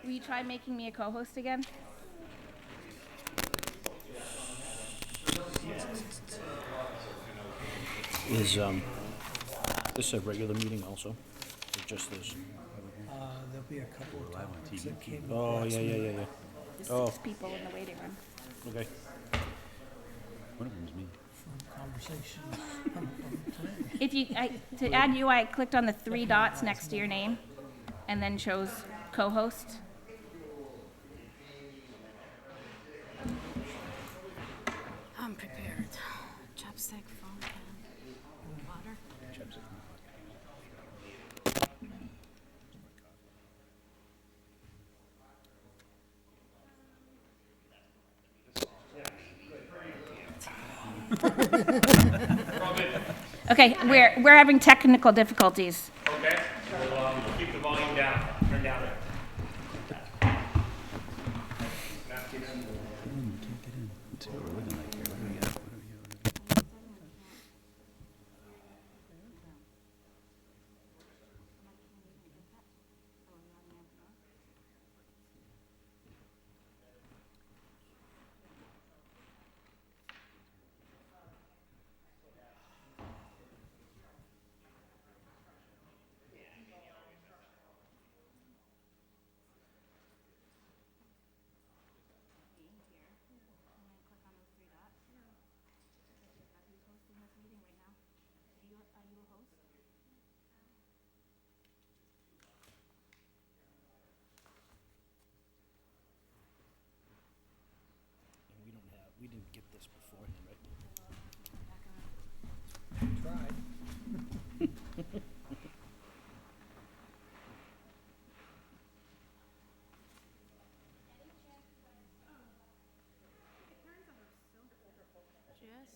Will you try making me a co-host again? Is this a regular meeting also? Or just this? There'll be a couple of topics that came up Oh, last yeah. night There's Oh. 6 people in the waiting room. Okay. One of them's me. from conversations on the plan. If you, to add you, I clicked on the 3 dots next to your name and then chose co-host. I'm prepared. Chopstick, phone, pen, water. Okay, we're having technical difficulties. Okay, we'll keep the volume down, turn down there. Let's see what we're looking like here. What do we got? What do we got? We didn't get this beforehand, right? Tried. Jess?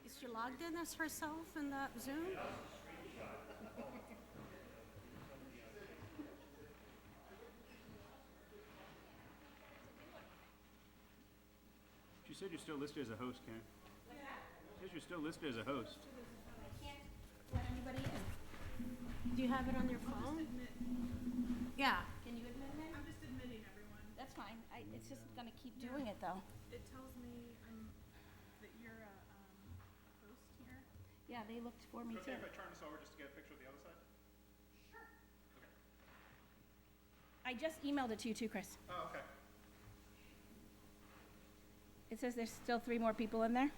Is she logged in as herself in the Zoom? She said you're still listed as a host, Karen. She says you're still listed as a host. Do you have it on your phone? Yeah. Can you admit me? I'm just admitting everyone. That's fine. It's just gonna keep doing it though. It tells me that you're a host here. Yeah, they looked for me Is it too. okay if I turn this over just to get a picture of the other side? I just emailed it to you too, Chris. Oh, okay. It says there's still 3 more people in there.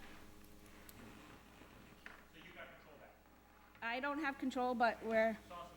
So you got control of that. I don't have control, but we're, Saw some people.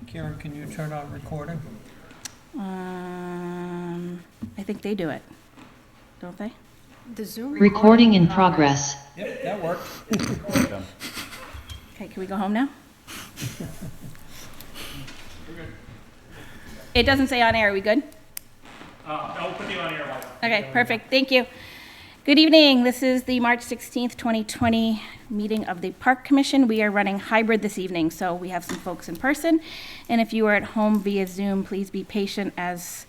Karen, can you turn on recording? I think they do it, don't they? The Zoom? Recording in progress. Yep, that worked. Okay, can we go home now? It doesn't say on air, are we good? I'll put you on air while. Okay, perfect, thank you. Good evening, this is the March 16th, 2020 meeting of the Park Commission. We are running hybrid this evening, so we have some folks in person. And if you are at home via Zoom, please be patient as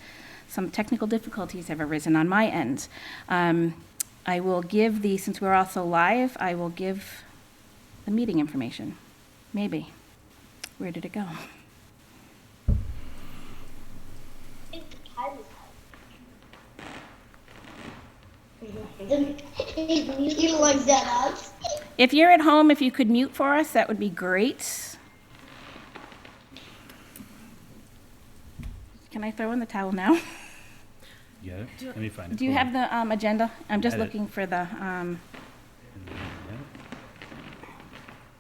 some technical difficulties have arisen on my end. I will give since we're also live, I will give the meeting information. Maybe. Where did it go? You like that, If you're at home, if you could mute for us, that would be great. Can I throw in the towel now? You got it? Let me find it. Do you Hold have the agenda? I'm just Had it. looking for the, on.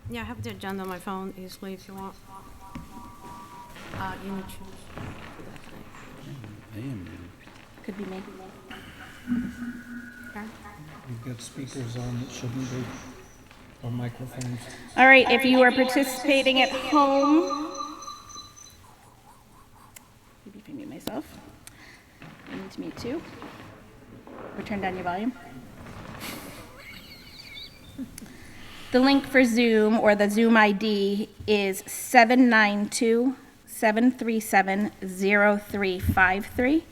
Yeah, I have the agenda on my phone easily if you want. You need to choose. I am muted. could be me. Okay. You've got speakers on that shouldn't be. Or microphones. All right, if you are participating at home, maybe if I mute myself, I need to mute too. Or turn down your volume. The link for Zoom or the Zoom ID is 792-737-0353.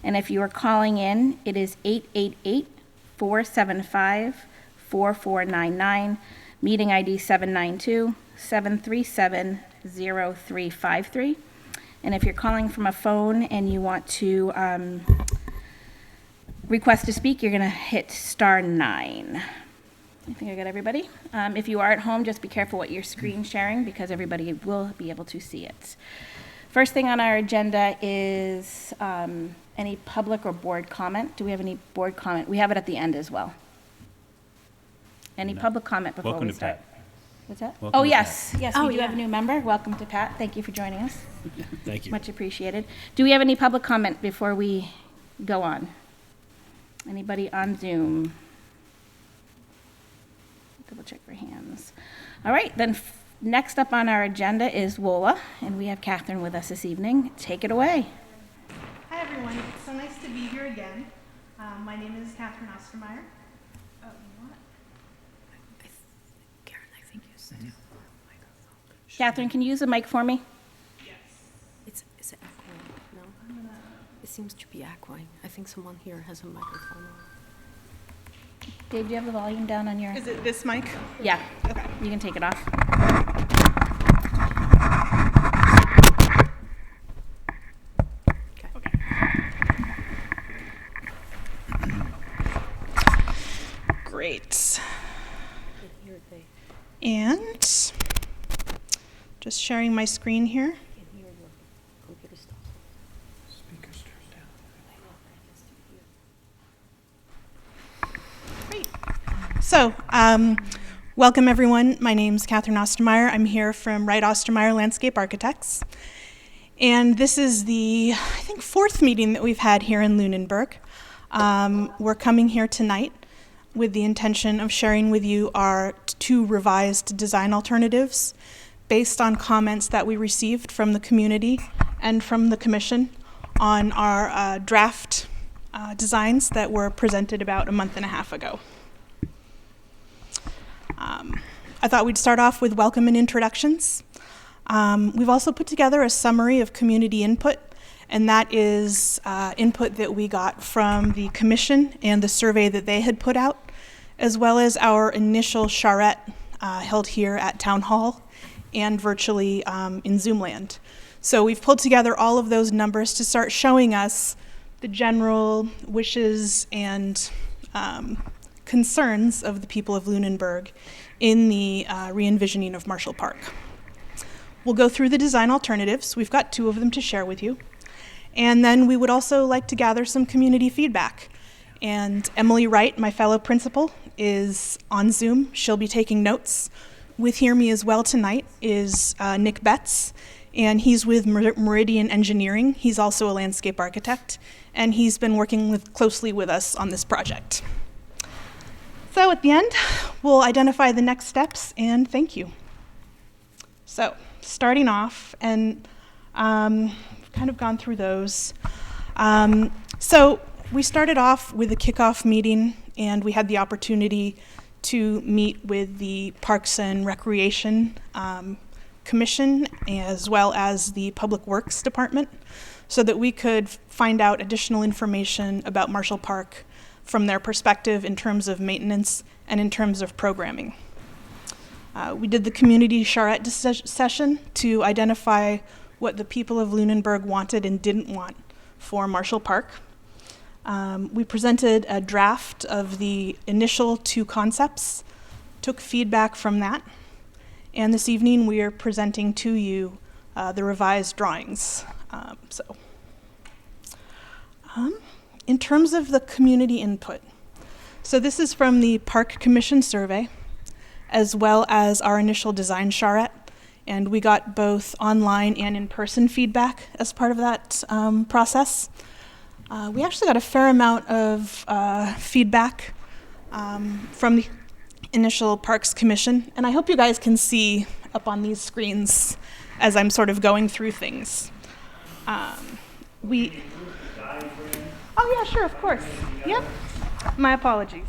And if you are calling in, it is 888-475-4499, meeting ID 792-737-0353. And if you're calling from a phone and you want to request to speak, you're going to hit *9. I think I got everybody. If you are at home, just be careful what you're screen sharing because everybody will be able to see it. First thing on our agenda is any public or board comment. Do we have any board comment? We have it at the end as well. Any public comment before Welcome we to start? Pat. What's that? Welcome Oh, to yes. Yes, Oh, we do have a yeah. new member. Welcome to Pat. Thank you for joining us. Thank you. Much appreciated. Do we have any public comment before we go on? Anybody on Zoom? Double check for hands. All right, then next up on our agenda is WOLA, and we have Catherine with us this evening. Take it away. Hi, everyone. It's so nice to be here again. My name is Catherine Ostermeyer. Oh, you know what? Karen, I think you said Catherine, can you use the mic for me? Is it echoing? No? It seems to be echoing. I think someone here has a microphone on. Dave, do you have the volume down on your? Is it this mic? Yeah. Okay. You can take it off. Great. And just sharing my screen here. Speakers turned down. Great. So, welcome everyone. My name's Catherine Ostermeyer. I'm here from Wright Ostermeyer Landscape Architects. And this is the, I think, 4th meeting that we've had here in Luneburg. We're coming here tonight with the intention of sharing with you our 2 revised design alternatives based on comments that we received from the community and from the commission on our draft designs that were presented about a month and a half ago. I thought we'd start off with welcome and introductions. We've also put together a summary of community input, and that is input that we got from the commission and the survey that they had put out, as well as our initial charrette held here at Town Hall and virtually in Zoomland. So we've pulled together all of those numbers to start showing us the general wishes and concerns of the people of Lunenburg in the re-envisioning of Marshall Park. We'll go through the design alternatives. We've got 2 of them to share with you. And then we would also like to gather some community feedback. And Emily Wright, my fellow principal, is on Zoom. She'll be taking notes. With me as well tonight is Nick Betts, and he's with Meridian Engineering. He's also a landscape architect, and he's been working closely with us on this project. So at the end, we'll identify the next steps, and thank you. So starting off, and we've kind of gone through those. So we started off with a kickoff meeting, and we had the opportunity to meet with the Parks and Recreation Commission, as well as the Public Works Department, so that we could find out additional information about Marshall Park from their perspective in terms of maintenance and in terms of programming. We did the community charrette session to identify what the people of Lunenburg wanted and didn't want for Marshall Park. We presented a draft of the initial 2 concepts, took feedback from that, and this evening we are presenting to you the revised drawings. In terms of the community input, so this is from the Park Commission survey, as well as our initial design charrette, and we got both online and in-person feedback as part of that process. We actually got a fair amount of feedback from the initial Parks Commission, and I hope you guys can see up on these screens as I'm sort of going through things. Oh yeah, sure, of course. Yep. My apologies.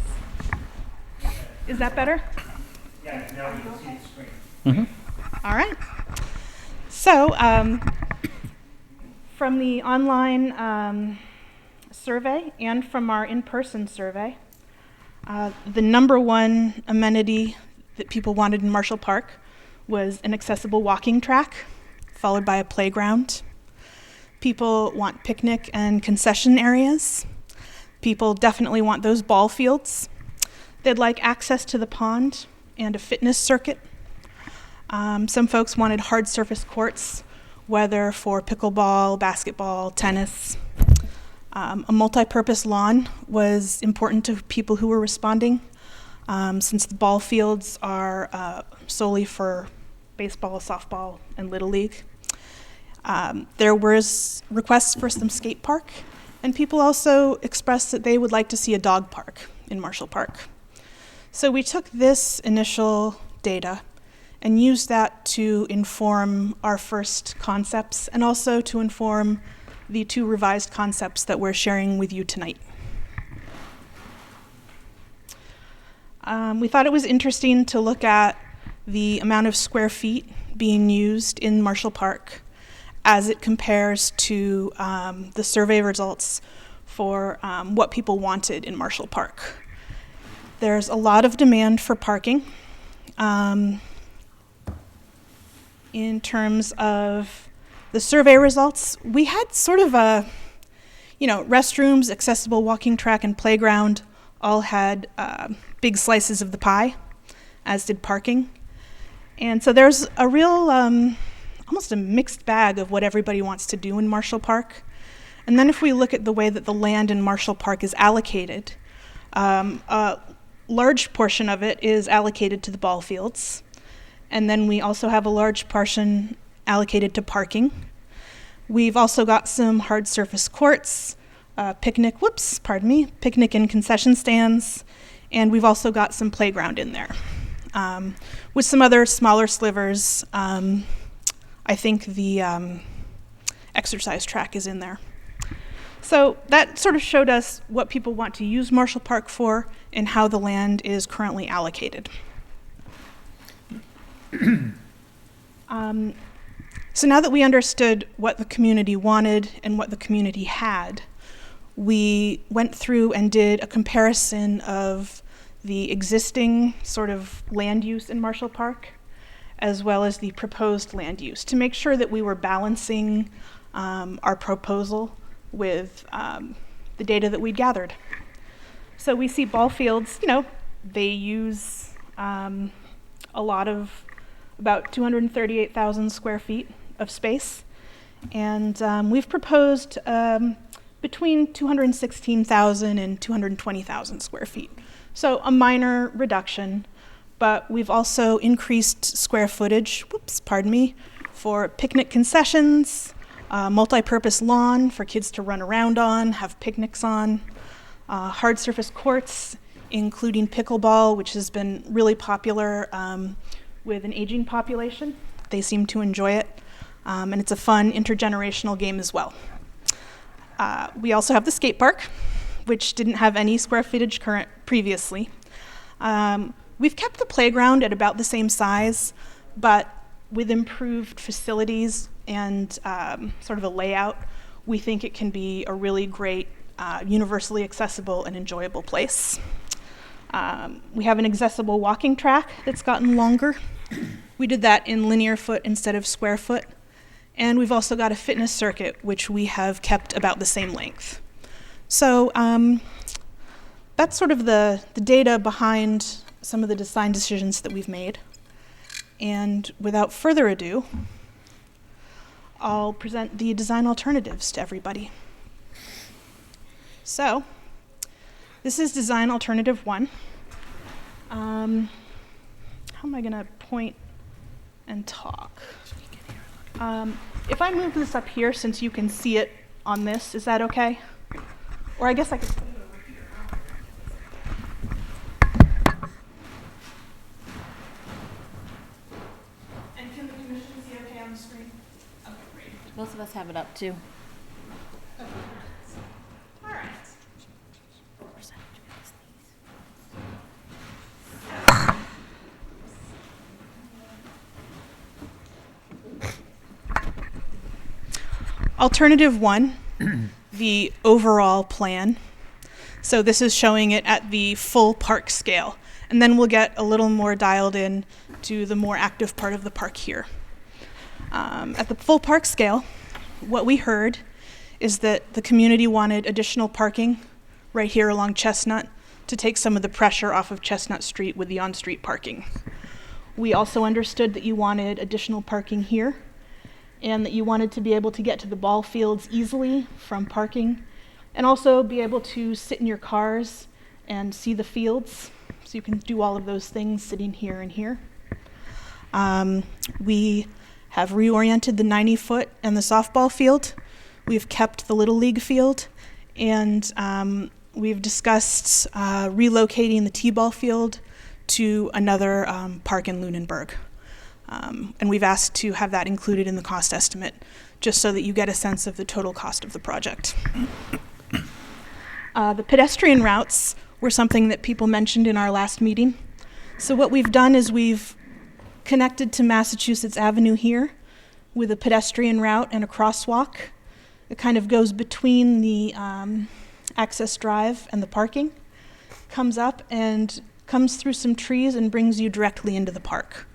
Is that better? Yeah, now we can see the screen. All right. So, from the online survey and from our in-person survey, the number one amenity that people wanted in Marshall Park was an accessible walking track, followed by a playground. People want picnic and concession areas. People definitely want those ball fields. They'd like access to the pond and a fitness circuit. Some folks wanted hard surface courts, whether for pickleball, basketball, tennis. A multi-purpose lawn was important to people who were responding, since the ball fields are solely for baseball, softball, and Little League. There was requests for some skate park, and people also expressed that they would like to see a dog park in Marshall Park. So we took this initial data and used that to inform our first concepts and also to inform the two revised concepts that we're sharing with you tonight. We thought it was interesting to look at the amount of square feet being used in Marshall Park as it compares to the survey results for what people wanted in Marshall Park. There's a lot of demand for parking. In terms of the survey results, we had sort of a, restrooms, accessible walking track, and playground all had big slices of the pie, as did parking. And so there's a real, almost a mixed bag of what everybody wants to do in Marshall Park. And then if we look at the way that the land in Marshall Park is allocated, a large portion of it is allocated to the ball fields. And then we also have a large portion allocated to parking. We've also got some hard surface courts, picnic and concession stands, and we've also got some playground in there. With some other smaller slivers, I think the exercise track is in there. So that sort of showed us what people want to use Marshall Park for and how the land is currently allocated. So now that we understood what the community wanted and what the community had, we went through and did a comparison of the existing sort of land use in Marshall Park as well as the proposed land use to make sure that we were balancing our proposal with the data that we'd gathered. So we see ball fields, they use a lot of about 238,000 square feet of space. And we've proposed between 216,000 and 220,000 square feet. So a minor reduction, but we've also increased square footage, for picnic concessions, multi-purpose lawn for kids to run around on, have picnics on, hard surface courts, including pickleball, which has been really popular with an aging population. They seem to enjoy it, and it's a fun intergenerational game as well. We also have the skate park, which didn't have any square footage previously. We've kept the playground at about the same size, but with improved facilities and sort of a layout, we think it can be a really great, universally accessible and enjoyable place. We have an accessible walking track that's gotten longer. We did that in linear foot instead of square foot. And we've also got a fitness circuit, which we have kept about the same length. So that's sort of the data behind some of the design decisions that we've made. And without further ado, I'll present the design alternatives to everybody. So this is design alternative 1. How am I going to point and talk? If I move this up here, since you can see it on this, is that okay? Or I guess I could put it over here. the screen? Okay, great. Most of us have it up too. All right. Alternative 1, the overall plan. So this is showing it at the full park scale. And then we'll get a little more dialed in to the more active part of the park here. At the full park scale, what we heard is that the community wanted additional parking right here along Chestnut to take some of the pressure off of Chestnut Street with the on-street parking. We also understood that you wanted additional parking here and that you wanted to be able to get to the ball fields easily from parking and also be able to sit in your cars and see the fields. So you can do all of those things sitting here and here. We have reoriented the 90-foot and the softball field. We've kept the Little League field, and we've discussed relocating the T-ball field to another park in Lunenburg. And we've asked to have that included in the cost estimate, just so that you get a sense of the total cost of the project. The pedestrian routes were something that people mentioned in our last meeting. So what we've done is we've connected to Massachusetts Avenue here with a pedestrian route and a crosswalk. It kind of goes between the access drive and the parking, comes up and comes through some trees and brings you directly into the park.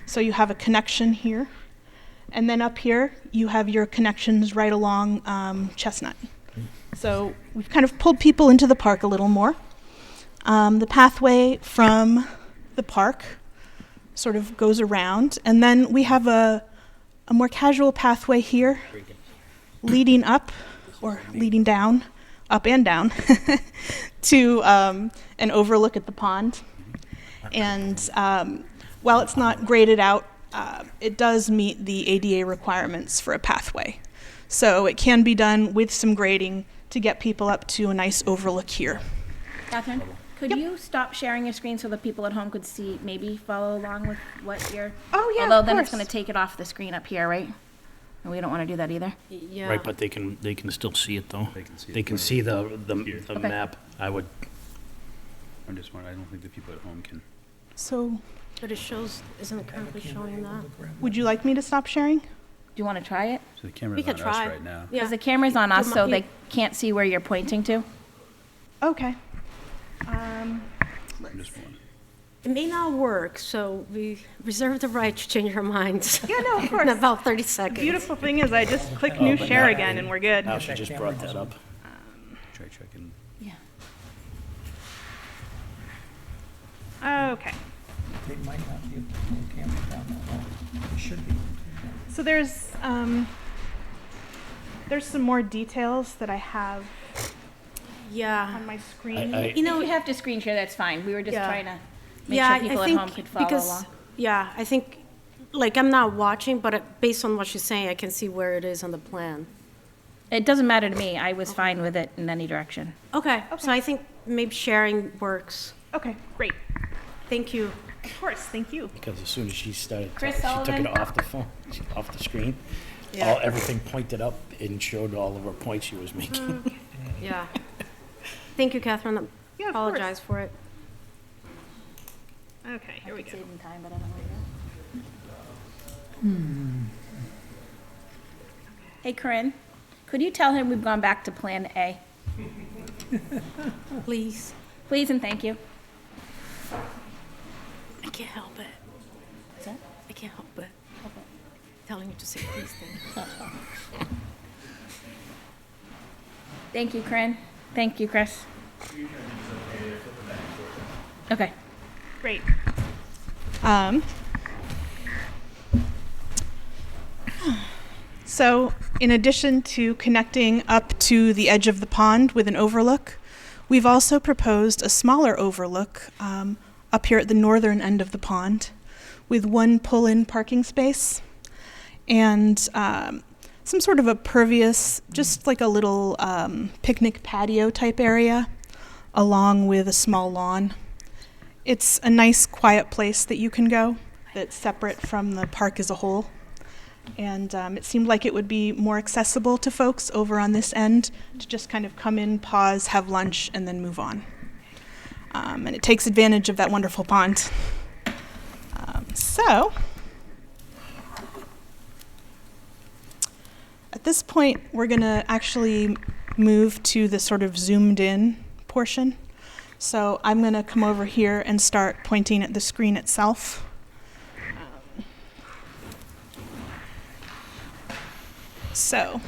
So you have a connection here. And then up here, you have your connections right along Chestnut. So we've kind of pulled people into the park a little more. The pathway from the park sort of goes around. And then we have a more casual pathway here leading up, or leading down, up and down, to an overlook at the pond. And while it's not graded out, it does meet the ADA requirements for a pathway. So it can be done with some grading to get people up to a nice overlook here. Catherine, could you stop sharing your screen so the people at home could see, maybe follow along with what you're... Oh, yeah, Although of then it's course. going to take it off the screen up here, right? And we don't want to do that either. Yeah. Right, but they can still see it though. They can see it They can from see the Okay. map. I would, I'm just wondering, I don't think the people at home can. So But it shows, isn't it currently showing that? would you like me to stop sharing? Do you want to try it? So the We camera's could on us try. right now. Yeah. Because the camera's on us, You so mi- they can't see where you're pointing to. Okay. I'm just wondering. It may not work, so we reserve the right to change our minds. Yeah, no, of In course. about 30 seconds. Beautiful thing is I just click new share again and we're good. now she just brought that up. Try checking. Yeah. Okay. They might not be able to pull the camera down that low. They should be. So there's some more details that I have Yeah. on my screen. I- You know, if you have to screen share, that's fine. We were just Yeah. trying to make Yeah, sure I people at think home could follow because, along. yeah, I think, like, I'm not watching, but based on what she's saying, I can see where it is on the plan. It doesn't matter to me. I was fine with it in any direction. Okay, so I think maybe sharing works. Okay, great. Thank you. Of course, thank you. Because as soon as she started, Chris she took Sullivan? it off the phone, off the screen. Yeah. Everything pointed up and showed all of her points she was making. Yeah. Thank you, Catherine. I Yeah, of apologize for it. Okay, here we go. Saving time, but I don't know where to go. Hey, Corinne, could you tell him we've gone back to Plan A? Please. Please and thank you. I can't help it. Is that? I can't help it. Telling you to say these things. Thank you, Corinne. Thank you, Chris. Okay. Great. So, in addition to connecting up to the edge of the pond with an overlook, we've also proposed a smaller overlook up here at the northern end of the pond with one pull-in parking space and some sort of a pervious, just like a little picnic patio type area along with a small lawn. It's a nice, quiet place that you can go that's separate from the park as a whole. And it seemed like it would be more accessible to folks over on this end to just kind of come in, pause, have lunch, and then move on. And it takes advantage of that wonderful pond. So, at this point, we're going to actually move to the sort of zoomed in portion. So I'm going to come over here and start pointing at the screen itself. So,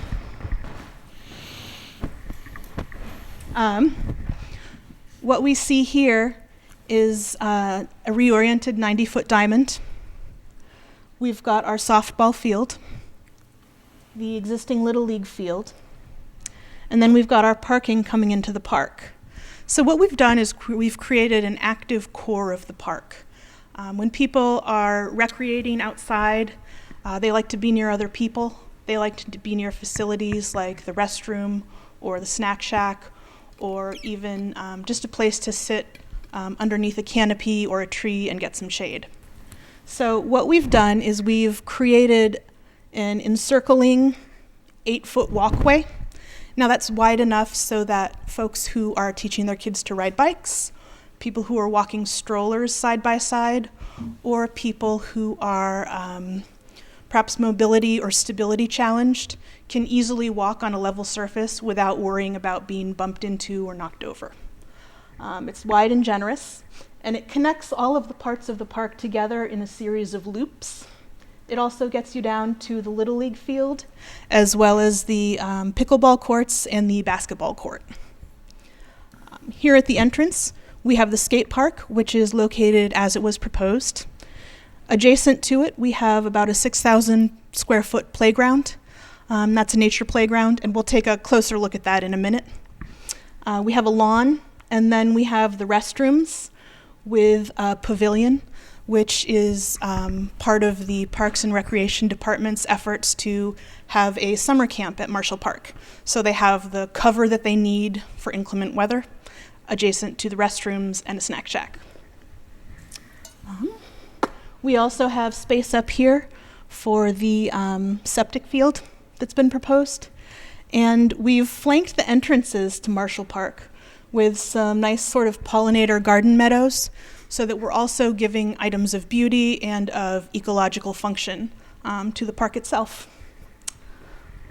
what we see here is a reoriented 90-foot diamond. We've got our softball field, the existing Little League field, and then we've got our parking coming into the park. So what we've done is we've created an active core of the park. When people are recreating outside, they like to be near other people. They like to be near facilities like the restroom or the snack shack, or even just a place to sit underneath a canopy or a tree and get some shade. So what we've done is we've created an encircling 8-foot walkway. Now that's wide enough so that folks who are teaching their kids to ride bikes, people who are walking strollers side by side, or people who are perhaps mobility or stability challenged can easily walk on a level surface without worrying about being bumped into or knocked over. It's wide and generous, and it connects all of the parts of the park together in a series of loops. It also gets you down to the Little League field, as well as the pickleball courts and the basketball court. Here at the entrance, we have the skate park, which is located as it was proposed. Adjacent to it, we have about a 6,000 square foot playground. That's a nature playground, and we'll take a closer look at that in a minute. We have a lawn, and then we have the restrooms with a pavilion, which is part of the Parks and Recreation Department's efforts to have a summer camp at Marshall Park. So they have the cover that they need for inclement weather, adjacent to the restrooms and a snack shack. We also have space up here for the septic field that's been proposed. And we've flanked the entrances to Marshall Park with some nice sort of pollinator garden meadows so that we're also giving items of beauty and of ecological function to the park itself.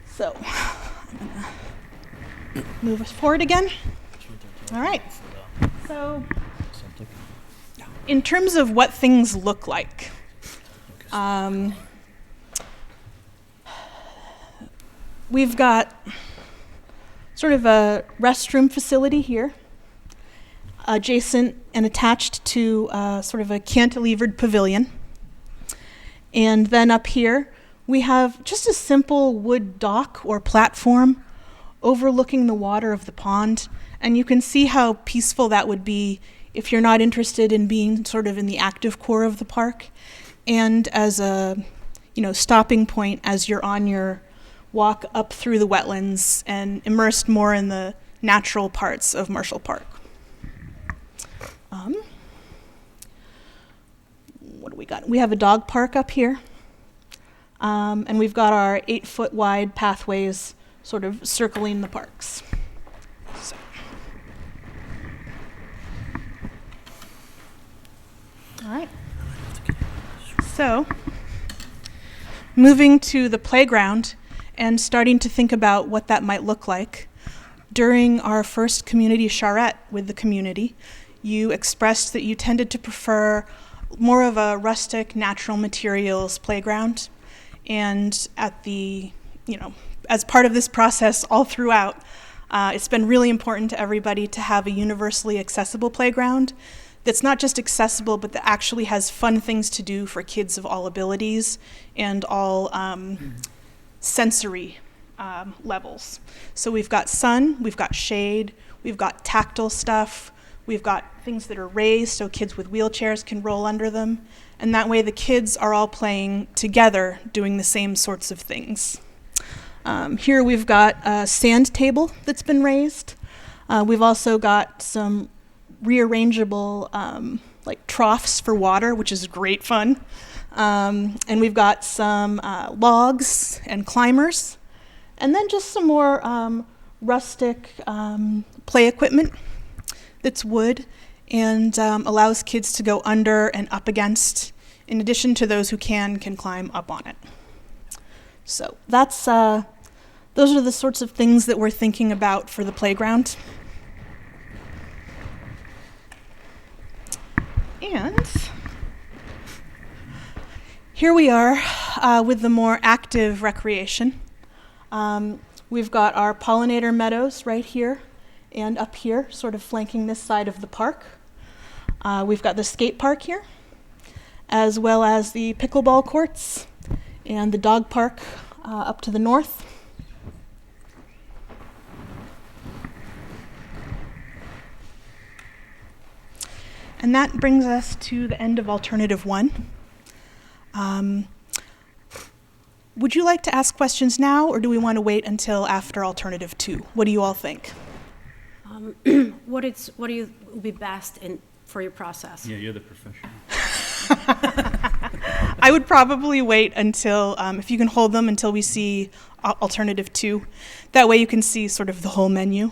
So I'm gonna move us forward again. All right. So in terms of what things look like, we've got sort of a restroom facility here, adjacent and attached to sort of a cantilevered pavilion. And then up here, we have just a simple wood dock or platform overlooking the water of the pond. And you can see how peaceful that would be if you're not interested in being sort of in the active core of the park, and as a stopping point as you're on your walk up through the wetlands and immersed more in the natural parts of Marshall Park. What do we got? We have a dog park up here, and we've got our 8-foot wide pathways sort of circling the parks. All right. So, moving to the playground and starting to think about what that might look like. During our first community charrette with the community, you expressed that you tended to prefer more of a rustic, natural materials playground. And at the, as part of this process all throughout, it's been really important to everybody to have a universally accessible playground that's not just accessible, but that actually has fun things to do for kids of all abilities and all sensory levels. So we've got sun, we've got shade, we've got tactile stuff, we've got things that are raised so kids with wheelchairs can roll under them, and that way the kids are all playing together doing the same sorts of things. Here we've got a sand table that's been raised. We've also got some rearrangeable like troughs for water, which is great fun. And we've got some logs and climbers, and then just some more rustic play equipment that's wood and allows kids to go under and up against, in addition to those who can climb up on it. So that's those are the sorts of things that we're thinking about for the playground. And here we are with the more active recreation. We've got our Pollinator Meadows right here and up here, sort of flanking this side of the park. We've got the skate park here, as well as the pickleball courts and the dog park up to the north. And that brings us to the end of Alternative 1. Would you like to ask questions now, or do we want to wait until after Alternative 2? What do you all think? What do you would be best for your process? Yeah, you're the professional. I would probably wait until, if you can hold them until we see Alternative 2. That way you can see sort of the whole menu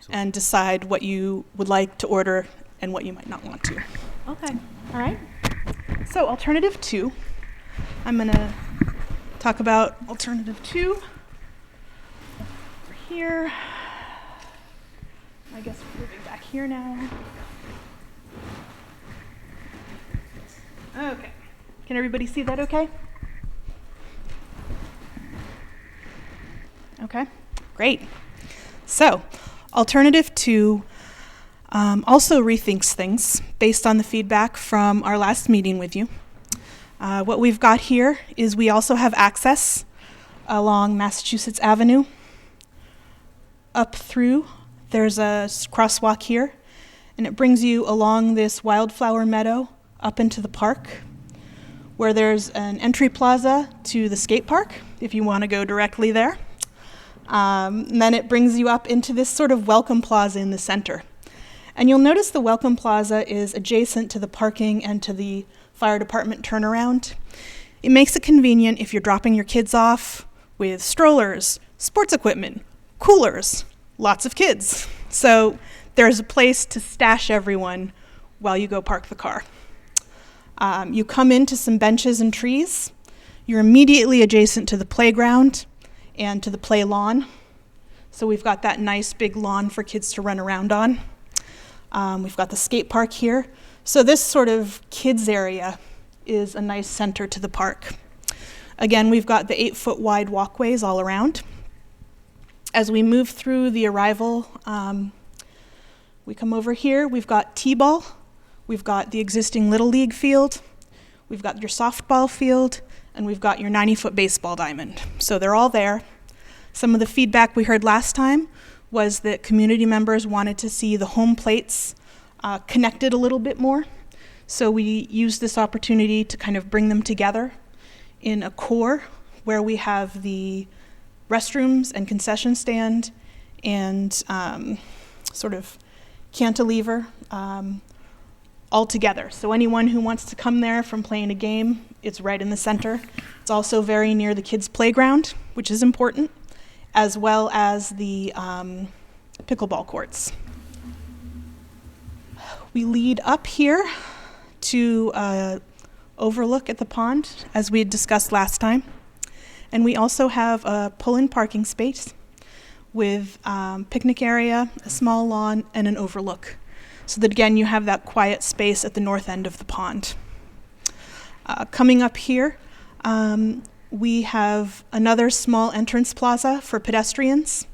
and decide what you would like to order and what you might not want to. Okay. All right. So Alternative 2, I'm going to talk about Alternative 2 over here. I guess we're moving back here now. Okay. Can everybody see that okay? Okay, great. So, Alternative 2 also rethinks things based on the feedback from our last meeting with you. What we've got here is we also have access along Massachusetts Avenue up through. There's a crosswalk here, and it brings you along this Wildflower Meadow up into the park, where there's an entry plaza to the skate park, if you want to go directly there. And then it brings you up into this sort of welcome plaza in the center. And you'll notice the welcome plaza is adjacent to the parking and to the fire department turnaround. It makes it convenient if you're dropping your kids off with strollers, sports equipment, coolers, lots of kids. So there's a place to stash everyone while you go park the car. You come into some benches and trees. You're immediately adjacent to the playground and to the play lawn. So we've got that nice big lawn for kids to run around on. We've got the skate park here. So this sort of kids area is a nice center to the park. Again, we've got the 8-foot wide walkways all around. As we move through the arrival, we come over here. We've got T-ball. We've got the existing Little League field. We've got your softball field, and we've got your 90-foot baseball diamond. So they're all there. Some of the feedback we heard last time was that community members wanted to see the home plates connected a little bit more. So we used this opportunity to kind of bring them together in a core where we have the restrooms and concession stand and sort of cantilever all together. So anyone who wants to come there from playing a game, it's right in the center. It's also very near the kids' playground, which is important, as well as the pickleball courts. We lead up here to overlook at the pond, as we had discussed last time. And we also have a pull-in parking space with picnic area, a small lawn, and an overlook. So that, again, you have that quiet space at the north end of the pond. Coming up here, we have another small entrance plaza for pedestrians,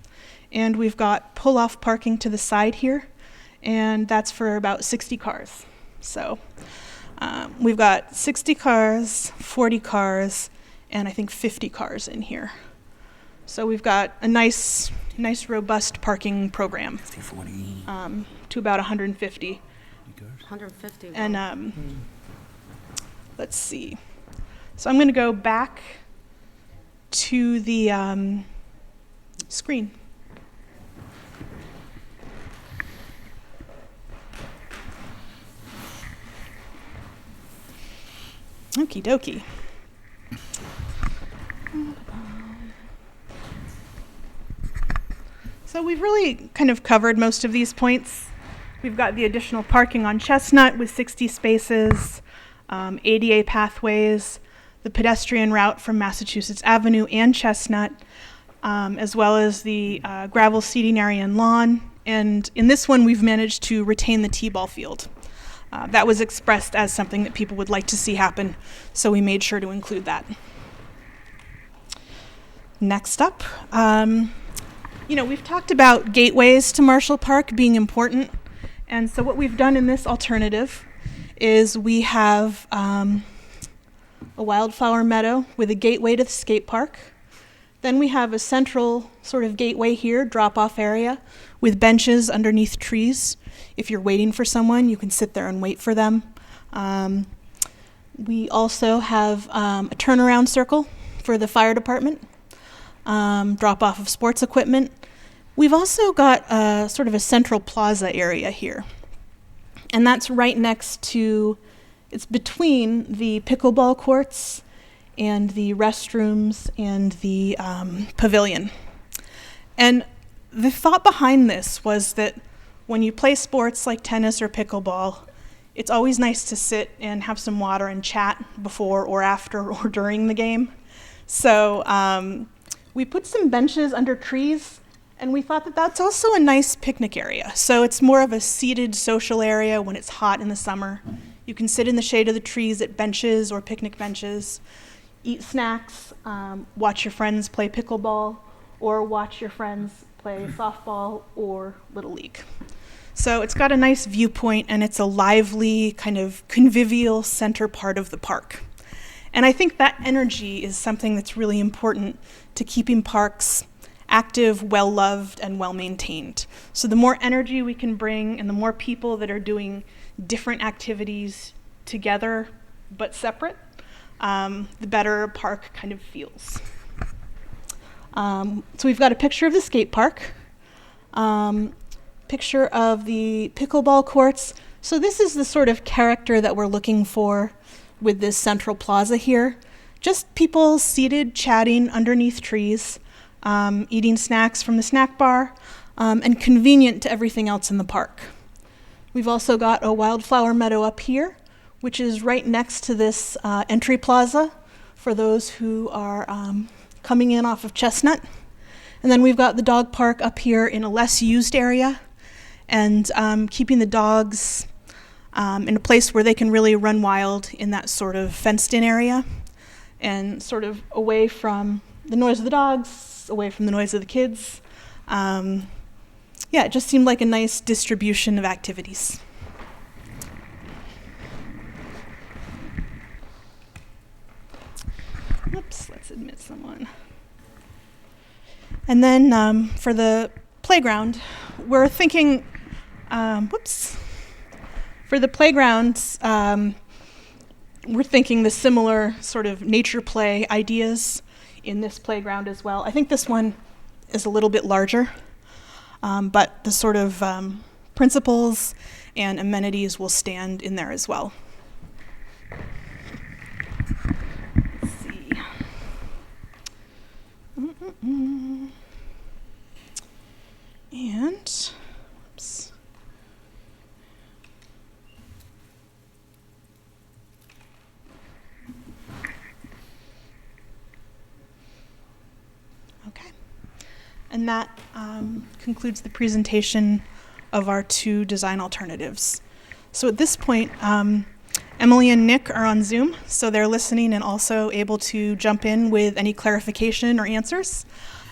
and we've got pull-off parking to the side here, and that's for about 60 cars. So we've got 60 cars, 40 cars, and I think 50 cars in here. So we've got a nice robust parking program. 40. To about 150. 150. And let's see. So I'm going to go back to the screen. Okie dokie. So we've really kind of covered most of these points. We've got the additional parking on Chestnut with 60 spaces, ADA pathways, the pedestrian route from Massachusetts Avenue and Chestnut, as well as the gravel seating area and lawn. And in this one, we've managed to retain the T-ball field. That was expressed as something that people would like to see happen, so we made sure to include that. Next up, we've talked about gateways to Marshall Park being important, and so what we've done in this alternative is we have a Wildflower Meadow with a gateway to the skate park. Then we have a central sort of gateway here, drop-off area, with benches underneath trees. If you're waiting for someone, you can sit there and wait for them. We also have a turnaround circle for the fire department, drop-off of sports equipment. We've also got sort of a central plaza area here. And that's right next to, it's between the pickleball courts and the restrooms and the pavilion. And the thought behind this was that when you play sports like tennis or pickleball, it's always nice to sit and have some water and chat before or after or during the game. So we put some benches under trees, and we thought that that's also a nice picnic area. So it's more of a seated social area when it's hot in the summer. You can sit in the shade of the trees at benches or picnic benches, eat snacks, watch your friends play pickleball, or watch your friends play softball or Little League. So it's got a nice viewpoint, and it's a lively, kind of convivial center part of the park. And I think that energy is something that's really important to keeping parks active, well-loved, and well-maintained. So the more energy we can bring and the more people that are doing different activities together but separate, the better a park kind of feels. So we've got a picture of the skate park, picture of the pickleball courts. So this is the sort of character that we're looking for with this central plaza here. Just people seated, chatting underneath trees, eating snacks from the snack bar, and convenient to everything else in the park. We've also got a Wildflower Meadow up here, which is right next to this entry plaza for those who are coming in off of Chestnut. And then we've got the dog park up here in a less used area, and keeping the dogs in a place where they can really run wild in that sort of fenced-in area, and sort of away from the noise of the dogs, away from the noise of the kids. It just seemed like a nice distribution of activities. Oops, let's admit someone. And then for the playground, we're thinking, for the playgrounds, we're thinking the similar sort of nature play ideas in this playground as well. I think this one is a little bit larger, but the sort of principles and amenities will stand in there as well. Let's see. And, whoops. Okay. And that concludes the presentation of our two design alternatives. So at this point, Emily and Nick are on Zoom, so they're listening and also able to jump in with any clarification or answers.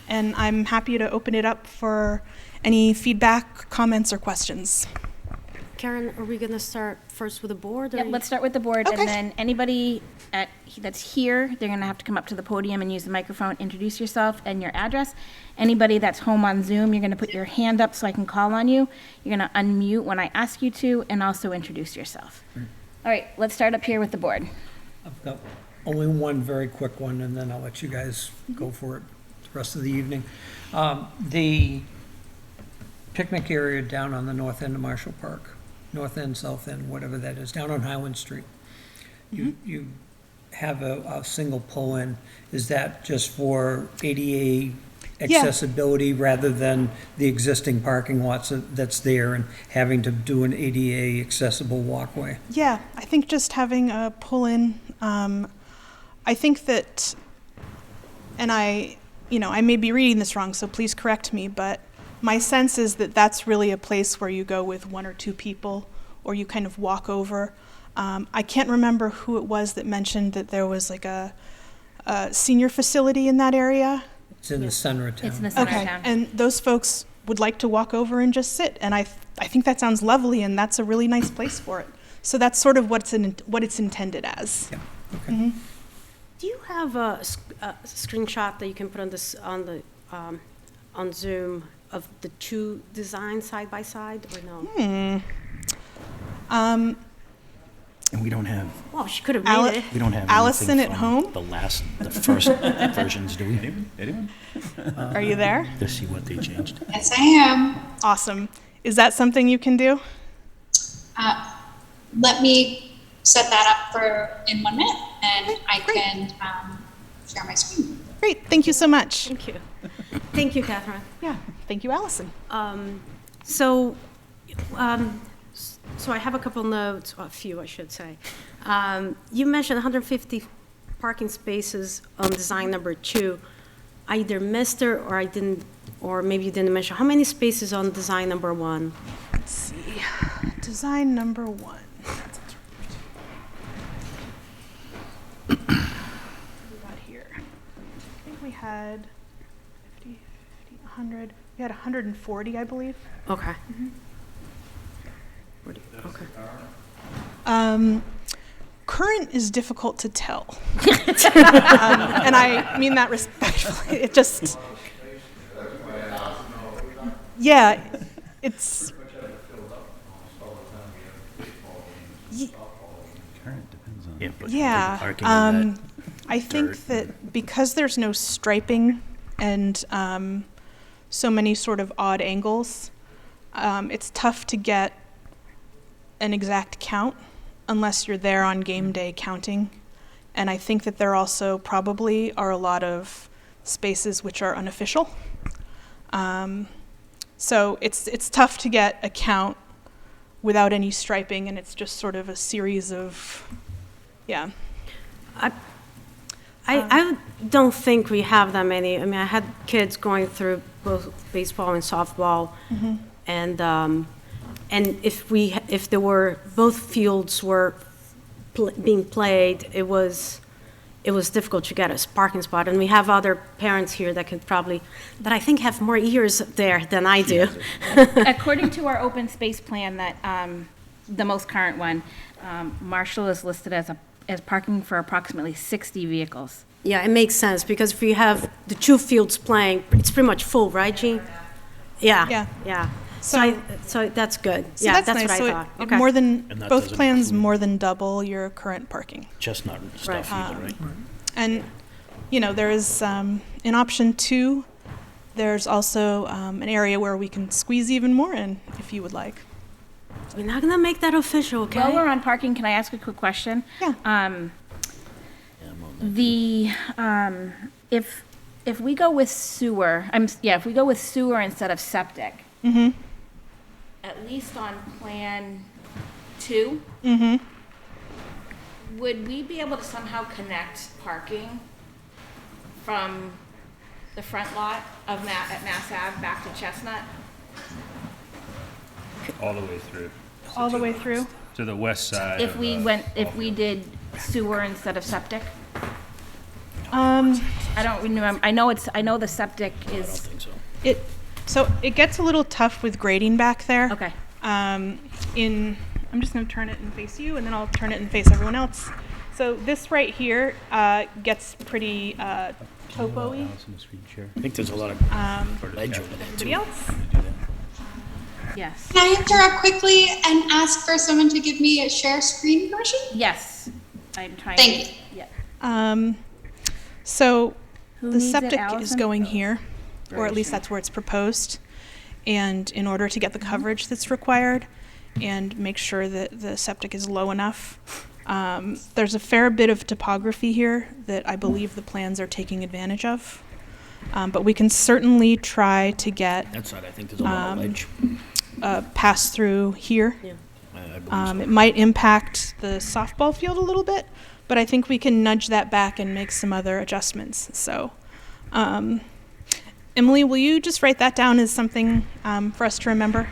And I'm happy to open it up for any feedback, comments, or questions. Karen, are we going to start first with the board? Yep, let's start with the board, Okay. and then anybody that's here, they're going to have to come up to the podium and use the microphone, introduce yourself and your address. Anybody that's home on Zoom, you're going to put your hand up so I can call on you. You're going to unmute when I ask you to, and also introduce yourself. All right, let's start up here with the board. I've got only one very quick one, and then I'll let you guys go for it the rest of the evening. The picnic area down on the north end of Marshall Park, north end, south end, whatever that is, down on Highland Street. You have a single pull-in, is that just for ADA Yeah. accessibility rather than the existing parking lots that's there and having to do an ADA accessible walkway? Yeah, I think just having a pull-in, I think that, and I may be reading this wrong, so please correct me, but my sense is that that's really a place where you go with one or two people, or you kind of walk over. I can't remember who it was that mentioned that there was like a senior facility in that area. It's in the center of town. It's in the center of Okay, town. and those folks would like to walk over and just sit, and I think that sounds lovely, and that's a really nice place for it. So that's sort of what it's intended as. Yeah, okay. Do you have a screenshot that you can put on Zoom of the two designs side by side, or no? And we don't have, Well, she could have Ale- made it. we don't have Allison anything at from home? the first versions, do we? Anyone? Are you there? To see what they changed. Yes, I am. Awesome. Is that something you can do? Let me set that up in 1 minute, and I can share my screen. Great, thank you so much. Thank you. Thank you, Catherine. Yeah, thank you, Allison. So I have a couple notes, or a few, I should say. You mentioned 150 parking spaces on design number 2. I either missed it or I didn't, or maybe you didn't mention. How many spaces on design number 1? Let's see, design number 1. We got here. I think we had 50, 100, we had 140, I believe. Okay. Okay. Current is difficult to tell. And I mean that respectfully. It just, yeah, it's, Yeah, but yeah. parking in that I think dirt. that because there's no striping and so many sort of odd angles, it's tough to get an exact count unless you're there on game day counting. And I think that there also probably are a lot of spaces which are unofficial. So it's tough to get a count without any striping, and it's just sort of a series of, yeah. I don't think we have that many. I mean, I had kids going through both baseball and softball, and if there were both fields were being played, it was difficult to get a parking spot. And we have other parents here that I think have more ears there than I do. According to our open space plan, that the most current one, Marshall is listed as parking for approximately 60 vehicles. Yeah, it makes sense, because if you have the two fields playing, it's pretty much full, right, Jean? Yeah. So that's good. So Yeah, that's nice. what I So thought. it Okay. more than, And that both doesn't plans include- more than double your current parking. Chestnut stuff either, right? And, there is, in option 2, there's also an area where we can squeeze even more in, if you would like. We're not gonna make that official, okay? While we're on parking, can I ask a quick question? Yeah. If we go with sewer, if we go with sewer instead of septic, at least on Plan 2, would we be able to somehow connect parking from the front lot of at Mass Ave back to Chestnut? All the way through, All the way through? to the west side. If we did sewer instead of septic? I don't remember, I know the septic I don't is, think so. So it gets a little tough with grading back there. okay. I'm just going to turn it and face you, and then I'll turn it and face everyone else. So this right here gets pretty topo-y. I think there's a lot of ledge over there, Everybody too. else? Yes. Can I interrupt quickly and ask for someone to give me a share screen permission? Yes. I'm trying. Thank you. Yeah. So Who the needs it, septic is Allison? going here, or at least that's where it's proposed. And in order to get the coverage that's required and make sure that the septic is low enough, There's a fair bit of topography here that I believe the plans are taking advantage of. But we can certainly try to get That side, I think there's a lot of ledge. a pass-through here. Yeah. I believe so. It might impact the softball field a little bit, but I think we can nudge that back and make some other adjustments. So, Emily, will you just write that down as something for us to remember?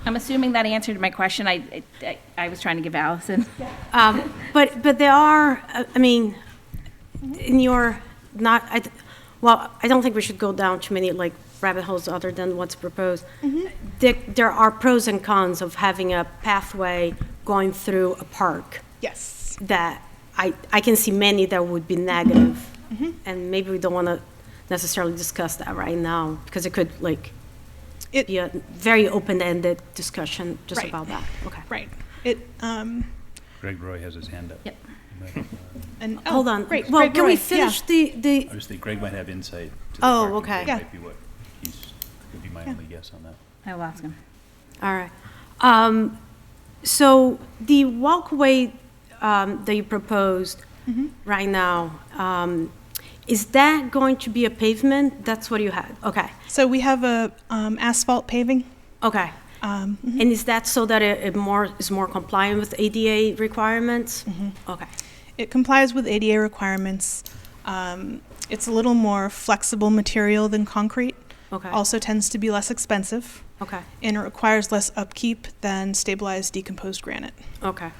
I'm assuming that answered my question. I was trying to give Allison. But there are, I mean, in your, not, I don't think we should go down too many, like, rabbit holes other than what's proposed. There are pros and cons of having a pathway going through a park Yes. that I can see many that would be negative. And maybe we don't want to necessarily discuss that right now, because it could, like, be a very open-ended discussion just Right. about that. Okay. Right. Greg Roy has his hand up. Yep. And Hold on. Great. Well, Greg can we Roy, finish yeah. the, I just think Greg might have insight to the Oh, parking. okay. That Yeah. might be what would be my only guess on that. I will ask him. all right. So the walkway that you proposed right now, is that going to be a pavement? That's what you had? Okay. So we have a asphalt paving. Okay. And is that so that it is more compliant with ADA requirements? Okay. It complies with ADA requirements. It's a little more flexible material than concrete. Okay. Also tends to be less expensive. Okay. And it requires less upkeep than stabilized decomposed granite, Okay.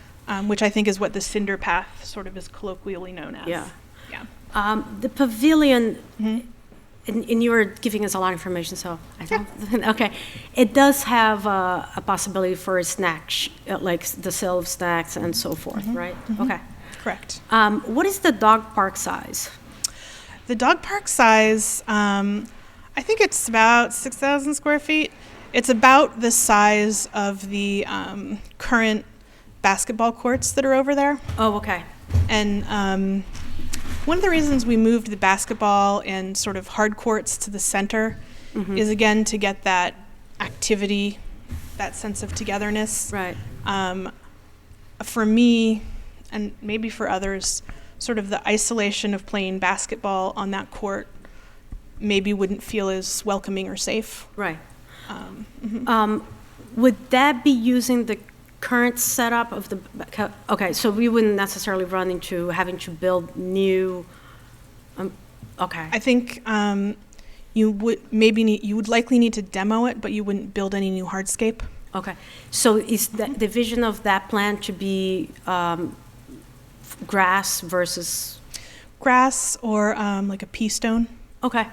which I think is what the cinder path sort of is colloquially known as. Yeah. Yeah. The pavilion, and you were giving us a lot of information, so I don't, okay. It does have a possibility for a snack, like the sale of snacks and so forth, right? Okay. Correct. What is the dog park size? The dog park size, I think it's about 6,000 square feet. It's about the size of the current basketball courts that are over there. Oh, okay. And one of the reasons we moved the basketball and sort of hard courts to the center is, again, to get that activity, that sense of togetherness. Right. For me, and maybe for others, sort of the isolation of playing basketball on that court maybe wouldn't feel as welcoming or safe. Right. Would that be using the current setup of the, okay, so we wouldn't necessarily run into having to build new, okay. I think you would likely need to demo it, but you wouldn't build any new hardscape. Okay, so is the vision of that plan to be grass versus? Grass or like a pea stone. Okay,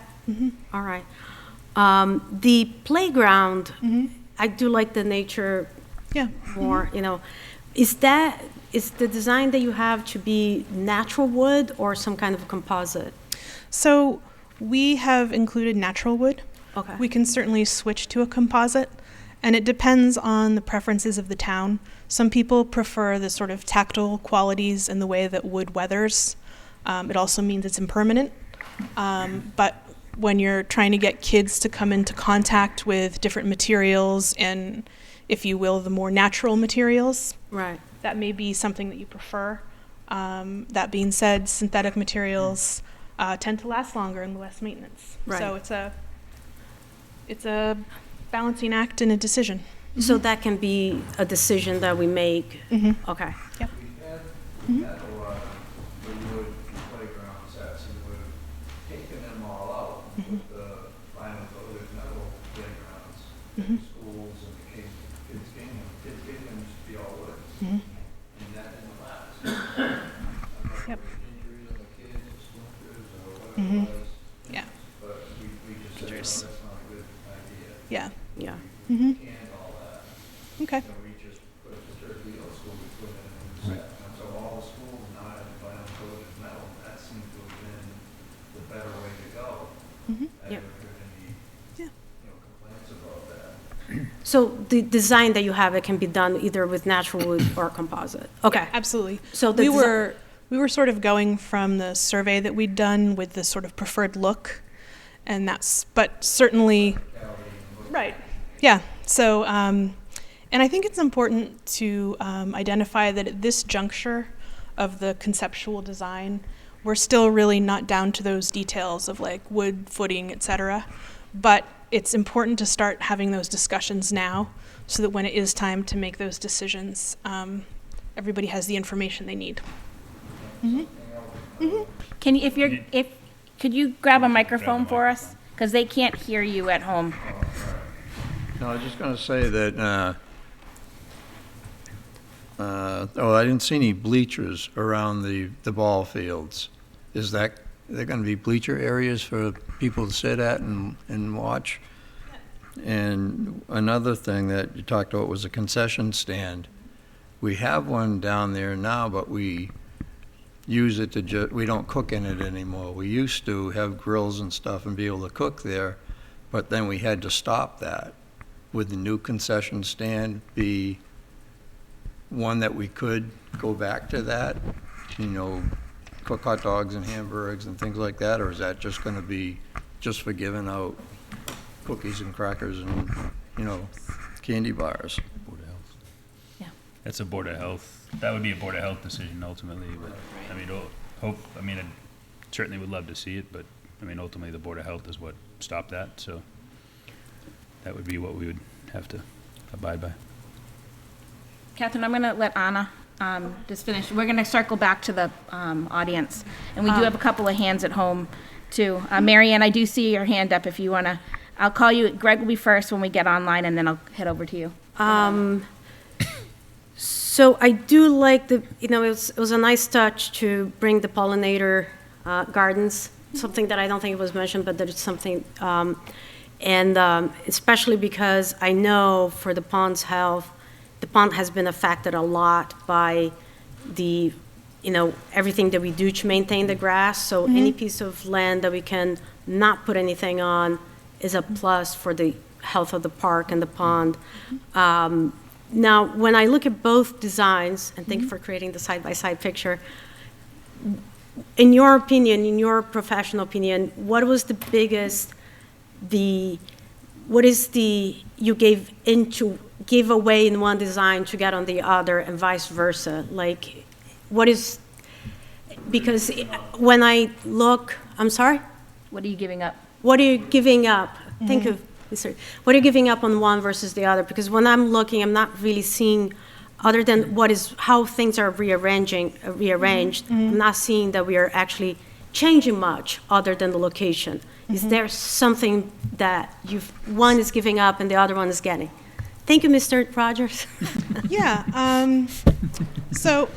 all right. The playground, I do like the nature Yeah. more, you know. Is the design that you have to be natural wood or some kind of composite? So we have included natural wood. Okay. We can certainly switch to a composite, and it depends on the preferences of the town. Some people prefer the sort of tactile qualities and the way that wood weathers. It also means it's impermanent. But when you're trying to get kids to come into contact with different materials and, if you will, the more natural materials, Right. that may be something that you prefer. That being said, synthetic materials tend to last longer and less maintenance. Right. So it's a balancing act and a decision. So that can be a decision that we make? Okay. Yep. We had a lot of the wood playground sets, and we've taken them all out and put the vinyl coated metal playgrounds in schools and the kids' game. Kids' game used to be all wood. And that didn't last. Yep. Injuries on the kids, or splinters, or whatever it was. Yeah. But we just said, no, that's not a good idea. Yeah. Yeah. We canned all that. Okay. So we just put the strictly old school equipment in the set. And so all the schools now have vinyl coated metal. That seems to have been the better way to go. I Yep. haven't heard any, Yeah. complaints about that. So the design that you have, it can be done either with natural wood or composite? Okay. Absolutely. So the we were sort of going from the survey that we'd done with the sort of preferred look, and but certainly, right. Yeah. So And I think it's important to identify that at this juncture of the conceptual design, we're still really not down to those details of like wood, footing, et cetera. But it's important to start having those discussions now so that when it is time to make those decisions, everybody has the information they need. Can you, could you grab a microphone for us? Because they can't hear you at home. No, I was just going to say that, I didn't see any bleachers around the ball fields. Is that, there going to be bleacher areas for people to sit at and watch? And another thing that you talked about was a concession stand. We have one down there now, but we use it to we don't cook in it anymore. We used to have grills and stuff and be able to cook there, but then we had to stop that. Would the new concession stand be one that we could go back to that? You know, cook hot dogs and hamburgers and things like that, or is that just going to be just for giving out cookies and crackers and, you know, candy bars? Board of Health. Yeah. That's a Board of Health, that would be a Board of Health decision ultimately, but, I mean, I certainly would love to see it, but, I mean, ultimately, the Board of Health is what stopped that, so that would be what we would have to abide by. Catherine, I'm going to let Anna just finish. We're going to circle back to the audience. And we do have a couple of hands at home, too. Marianne, I do see your hand up if you want to. I'll call you. Greg will be first when we get online, and then I'll head over to you. So I do like it was a nice touch to bring the pollinator gardens, something that I don't think was mentioned, but that it's something, especially because I know for the pond's health, the pond has been affected a lot by everything that we do to maintain the grass. So any piece of land that we can not put anything on is a plus for the health of the park and the pond. Now, when I look at both designs, and thank you for creating the side-by-side picture, in your opinion, in your professional opinion, what was the biggest, you gave away in one design to get on the other and vice versa? Like, because when I look, I'm sorry? What are you giving up? What are you giving up? Think of, what are you giving up on one versus the other? Because when I'm looking, I'm not really seeing, other than how things are rearranged, I'm not seeing that we are actually changing much other than the location. Is there something that one is giving up and the other one is getting? Thank you, Mr. Rogers. Yeah, so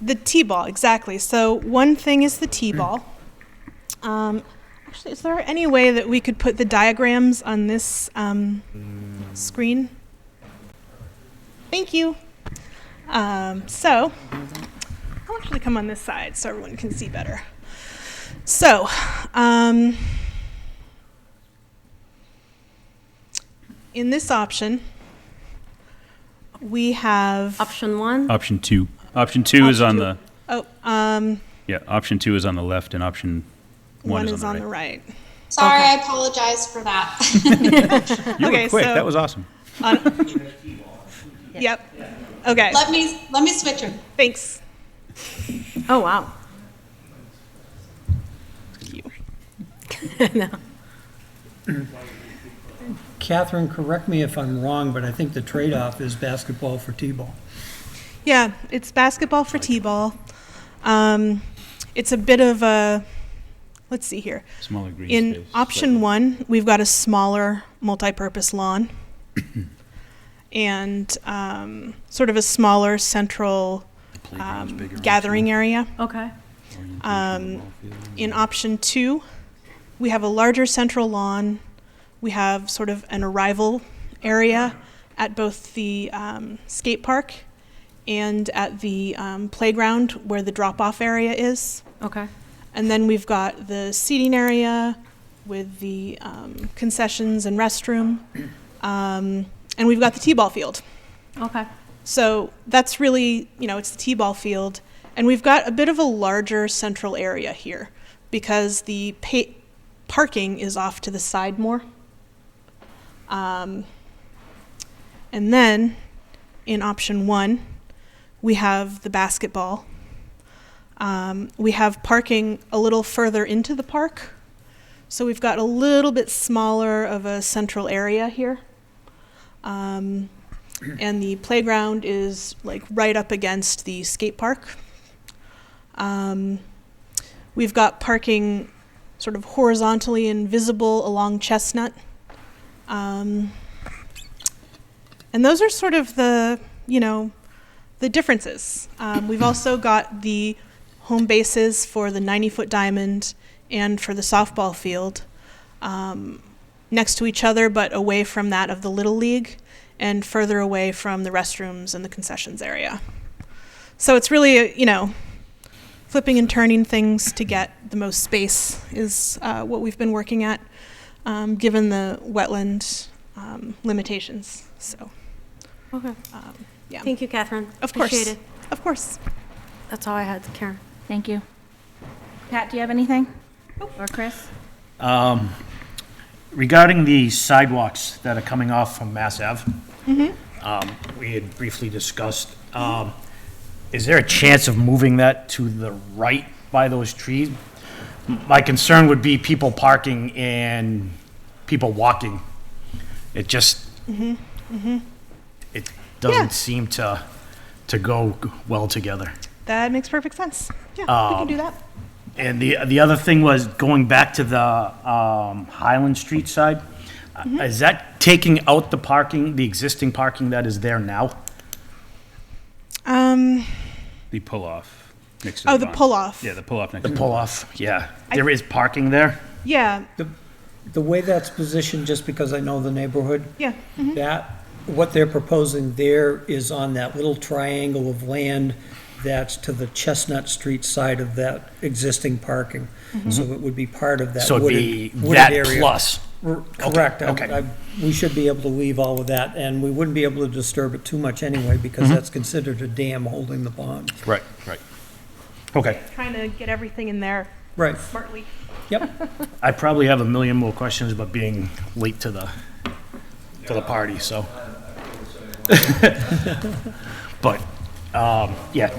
the T-ball, exactly. So one thing is the T-ball. Actually, is there any way that we could put the diagrams on this screen? Thank you. So I'll actually come on this side so everyone can see better. So, in this option, we have Option 1? Option 2. Option 2 is on the, yeah, option 2 is on the left and option 1 is on the right. Sorry, Okay. I apologize for that. You Okay, were quick, so- that was awesome. Yep. Okay. Let me switch them. Thanks. Oh, wow. No. Catherine, correct me if I'm wrong, but I think the trade-off is basketball for T-ball. Yeah, it's basketball for T-ball. It's a bit of a, let's see here. Smaller green In space. option 1, we've got a smaller multi-purpose lawn and sort of a smaller central Playground's bigger gathering area. Okay. In option 2, we have a larger central lawn. We have sort of an arrival area at both the skate park and at the playground where the drop-off area is. Okay. And then we've got the seating area with the concessions and restroom. And we've got the T-ball field. Okay. So that's really, it's the T-ball field. And we've got a bit of a larger central area here because the parking is off to the side more. And then in option 1, we have the basketball. We have parking a little further into the park. So we've got a little bit smaller of a central area here. And the playground is like right up against the skate park. We've got parking sort of horizontally and visible along Chestnut. And those are sort of the differences. We've also got the home bases for the 90-foot diamond and for the softball field next to each other, but away from that of the Little League and further away from the restrooms and the concessions area. So it's really, flipping and turning things to get the most space is what we've been working at, given the wetland limitations. So, Okay. yeah. Thank you, Catherine. Of course. Appreciate it. Of course. That's all I had, Karen. Thank you. Pat, do you have anything? Or Chris? Regarding the sidewalks that are coming off from Mass Ave, we had briefly discussed, is there a chance of moving that to the right by those trees? My concern would be people parking and people walking. It just, it doesn't seem to go well together. That makes perfect sense. Yeah, we can do that. And the other thing was going back to the Highland Street side. Is that taking out the parking, the existing parking that is there now? The pull-off next to the The barn. pull-off. Yeah, the pull-off next The to the pull-off, yeah. There is parking there? Yeah, The way that's positioned, just because I know the neighborhood, yeah. that, what they're proposing there is on that little triangle of land that's to the Chestnut Street side of that existing parking. So it would be part of that So it'd be wooded that area. plus? Correct. Okay. We should be able to leave all of that, and we wouldn't be able to disturb it too much anyway, because that's considered a dam holding the pond. Right, right. Okay. Trying to get everything in there Right, smartly. yep. I probably have a million more questions, but being late to the party, so. But, yeah,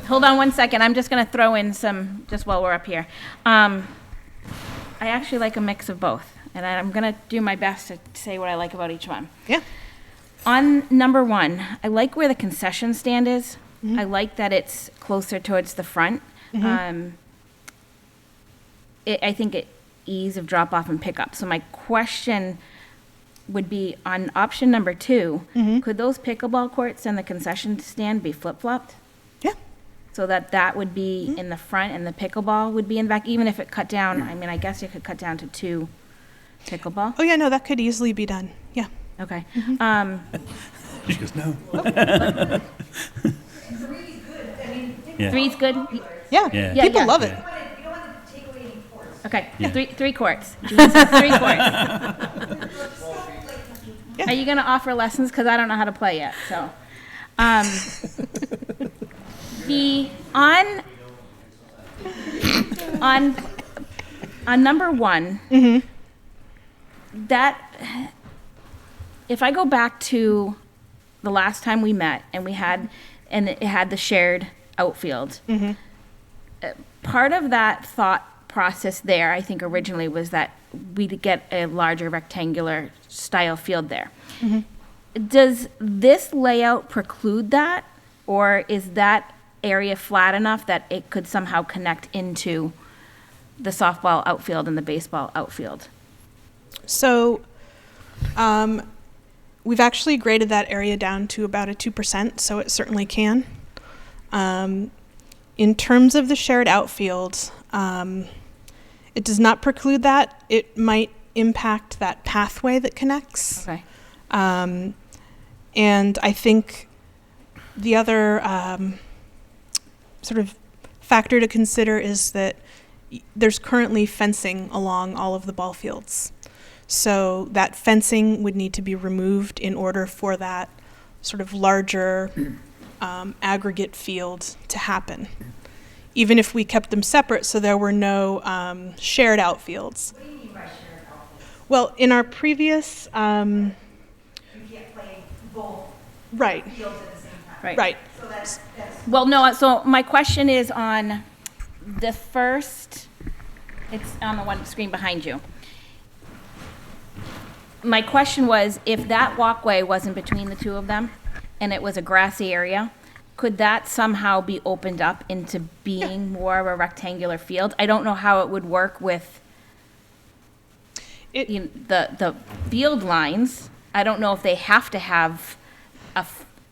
Hold on one second. I'm just going to throw in some, just while we're up here. I actually like a mix of both, and I'm going to do my best to say what I like about each one. Yeah. On number 1, I like where the concession stand is. I like that it's closer towards the front. I think it ease of drop off and pickup. So my question would be on option number 2, could those pickleball courts and the concession stand be flip-flopped? Yeah. So that would be in the front and the pickleball would be in the back, even if it cut down, I mean, I guess you could cut down to 2 pickleball. Oh, yeah, no, that could easily be done. Yeah. Okay. She goes, no. Yeah. 3's good? Yeah. Yeah. Yeah, People yeah. love it. Okay, Yeah. 3 courts. Julie said 3 courts. Yeah. Are you gonna offer lessons? Because I don't know how to play yet, so. The, on number 1, that, if I go back to the last time we met and it had the shared outfield, part of that thought process there, I think originally was that we'd get a larger rectangular style field there. Does this layout preclude that, or is that area flat enough that it could somehow connect into the softball outfield and the baseball outfield? So, we've actually graded that area down to about a 2%, so it certainly can. In terms of the shared outfield, it does not preclude that. It might impact that pathway that connects. Okay. And I think the other sort of factor to consider is that there's currently fencing along all of the ball fields. So that fencing would need to be removed in order for that sort of larger aggregate field to happen. Even if we kept them separate so there were no shared outfields. What do you mean by shared outfield? Well, in our previous, You can't play Right, Right. right. Well, no, so my question is on the first, it's on the one screen behind you. My question was, if that walkway wasn't between the two of them, and it was a grassy area, could that somehow be opened up into being more of a rectangular field? I don't know how it would work with It- the field lines. I don't know if they have to have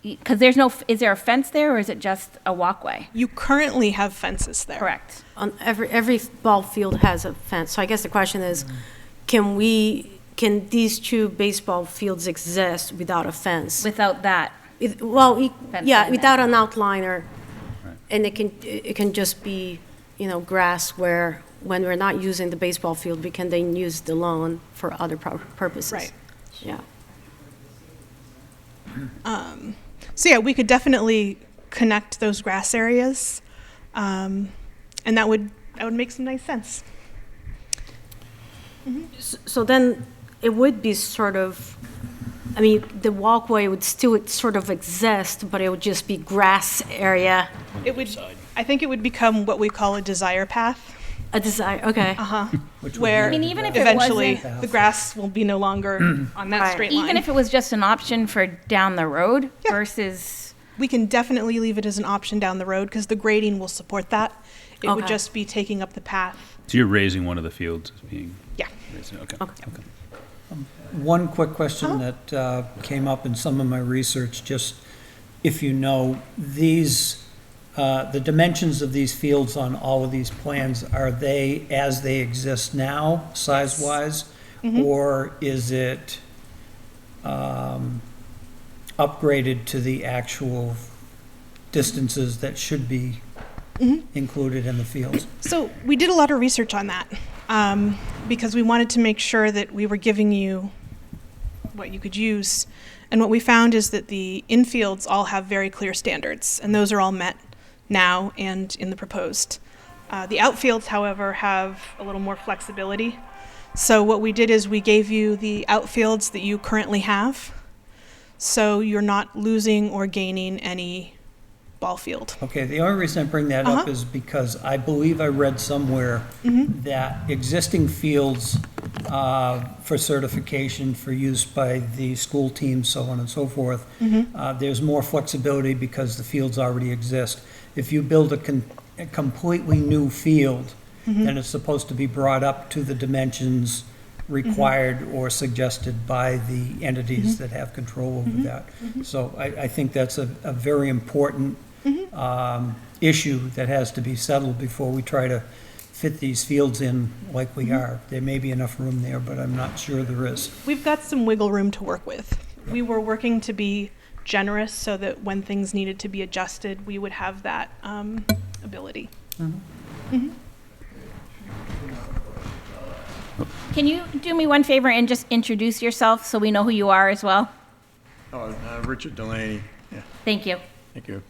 because is there a fence there, or is it just a walkway? You currently have fences there. Correct. On every ball field has a fence. So I guess the question is, can these two baseball fields exist without a fence? Without that. Yeah, there. without an outliner, and it can just be, grass where, when we're not using the baseball field, we can then use the lawn for other purposes. Right. Yeah. So yeah, we could definitely connect those grass areas, and that would make some nice sense. So then it would be sort of, the walkway would still sort of exist, but it would just be grass area. I think it would become what we call a desire path. A desire, okay. Where even if it eventually wasn't- the grass will be no longer on that Right. straight line. Even if it was just an option for down the road versus, We can definitely leave it as an option down the road because the grading will support that. It would Okay. just be taking up the path. So you're raising one of the fields as being, Yeah. okay. One quick question that came up in some of my research, just if you know, the dimensions of these fields on all of these plans, are they as they exist now, size-wise? Or is it upgraded to the actual distances that should be included in the fields? So we did a lot of research on that because we wanted to make sure that we were giving you what you could use. And what we found is that the infields all have very clear standards, and those are all met now and in the proposed. The outfields, however, have a little more flexibility. So what we did is we gave you the outfields that you currently have, so you're not losing or gaining any ball field. Okay, the only reason I bring that up is because I believe I read somewhere that existing fields for certification for use by the school teams, so on and so forth, there's more flexibility because the fields already exist. If you build a completely new field, then it's supposed to be brought up to the dimensions required or suggested by the entities that have control over that. So I think that's a very important issue that has to be settled before we try to fit these fields in like we are. There may be enough room there, but I'm not sure there is. We've got some wiggle room to work with. We were working to be generous so that when things needed to be adjusted, we would have that ability. can you do me one favor and just introduce yourself so we know who you are as well? Richard Delaney. Yeah, Thank you. thank you.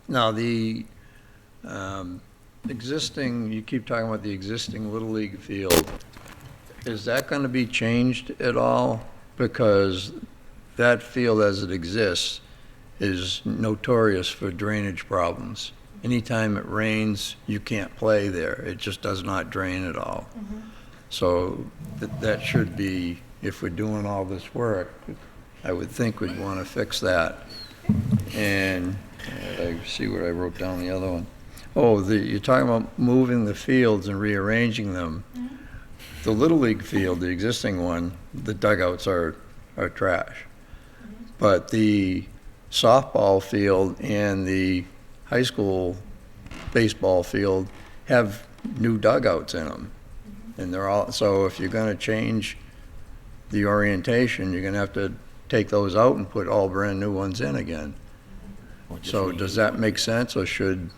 Now, the existing, you keep talking about the existing Little League field. Is that going to be changed at all? Because that field as it exists is notorious for drainage problems. Anytime it rains, you can't play there. It just does not drain at all. So that should be, if we're doing all this work, I would think we'd want to fix that. And I see what I wrote down the other one. Oh, you're talking about moving the fields and rearranging them. The Little League field, the existing one, the dugouts are trash. But the softball field and the high school baseball field have new dugouts in them. And they're all, so if you're gonna change the orientation, you're gonna have to take those out and put all brand new ones in again. So does that make sense, or should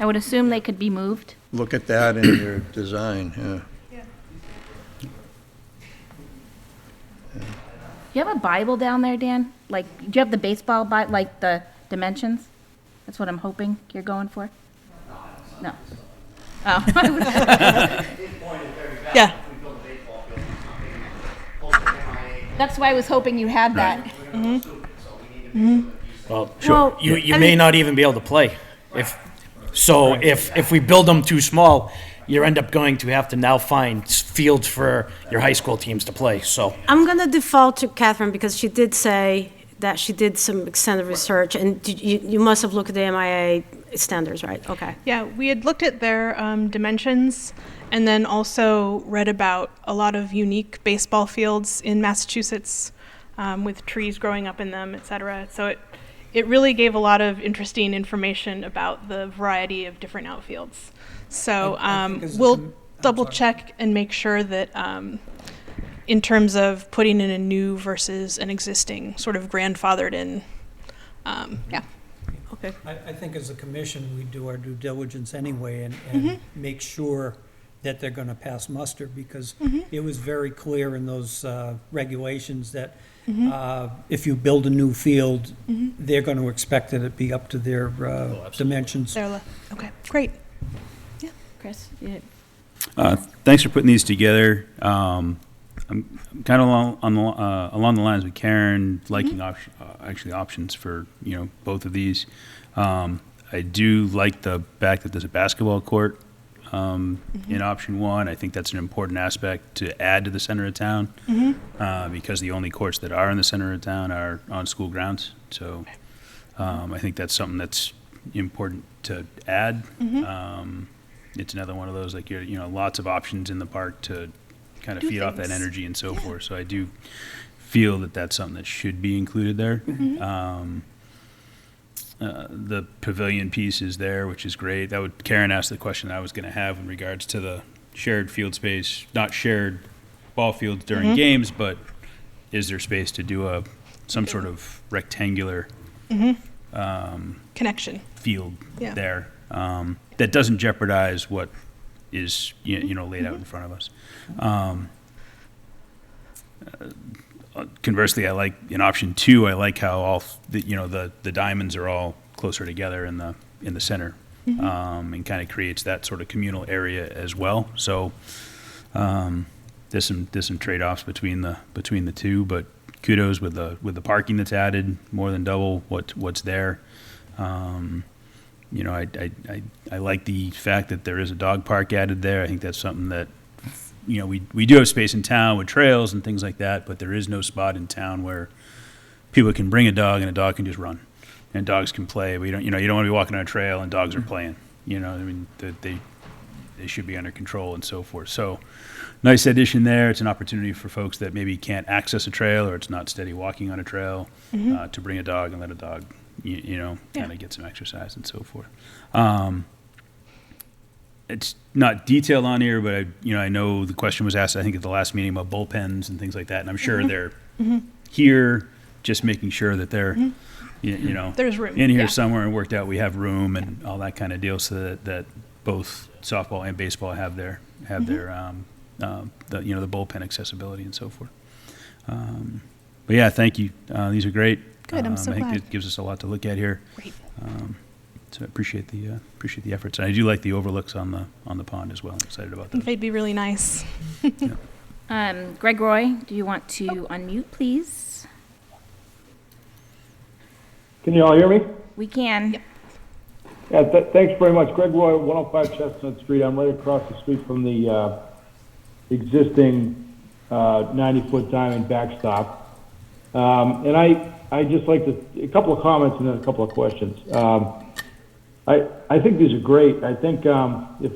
I would assume they could be moved. look at that in your design? Yeah. Do you have a Bible down there, Dan? Like, do you have the baseball like the dimensions? That's what I'm hoping you're going for? No. Oh. Yeah. That's why I was hoping you had that. Well, Well, you I may mean- not even be able to play. If we build them too small, you end up going to have to now find fields for your high school teams to play, so. I'm going to default to Catherine because she did say that she did some extensive research, and you must have looked at the MIA standards, right? Okay. Yeah, we had looked at their dimensions and then also read about a lot of unique baseball fields in Massachusetts with trees growing up in them, et cetera. So it really gave a lot of interesting information about the variety of different outfields. So I think as a we'll I'm double sorry. check and make sure that in terms of putting in a new versus an existing, sort of grandfathered in, yeah. Okay. I think as a commission, we do our due diligence anyway and make sure that they're going to pass muster, because it was very clear in those regulations that if you build a new field, they're going to expect that it be up to their dimensions. Okay, great. Chris? Yeah. Thanks for putting these together. I'm kind of along the lines with Karen, liking actually options for, both of these. I do like the fact that there's a basketball court in option one. I think that's an important aspect to add to the center of town because the only courts that are in the center of town are on school grounds. So I think that's something that's important to add. It's another one of those, like, lots of options in the park to kind of Do feed off that things. energy and so forth. So I do feel that that's something that should be included there. The pavilion piece is there, which is great. Karen asked the question I was going to have in regards to the shared field space, not shared ball fields during games, but is there space to do some sort of rectangular Connection. field Yeah. there that doesn't jeopardize what is laid out in front of us. Conversely, I like in option two, I like how all the diamonds are all closer together in the center, and kind of creates that sort of communal area as well. So there's some trade-offs between the two, but kudos with the parking that's added, more than double what's there. I like the fact that there is a dog park added there. I think that's something that, we do have space in town with trails and things like that, but there is no spot in town where people can bring a dog and a dog can just run and dogs can play. You don't want to be walking on a trail and dogs are playing, they should be under control and so forth. So nice addition there. It's an opportunity for folks that maybe can't access a trail or it's not steady walking on a trail to bring a dog and let a dog kind of get some exercise and so forth. It's not detailed on here, but I know the question was asked, I think at the last meeting, about bullpens and things like that, and I'm sure they're here, just making sure that they're, There's room. in here Yeah. somewhere and worked out we have room and all that kind of deal, so that both softball and baseball have their the bullpen accessibility and so forth. But yeah, thank you. These are great. Good, I'm so I think glad. it gives us a lot to look at here. Great. So I appreciate the efforts, and I do like the overlooks on the pond as well. I'm excited about I think that. they'd be really nice. Greg Roy, do you want to unmute, please? Can you all hear me? We can. Yeah, thanks very much. Greg Roy, 105 Chestnut Street. I'm right across the street from the existing 90-foot diamond backstop. And I just like a couple of comments and then a couple of questions. I think these are great. I think if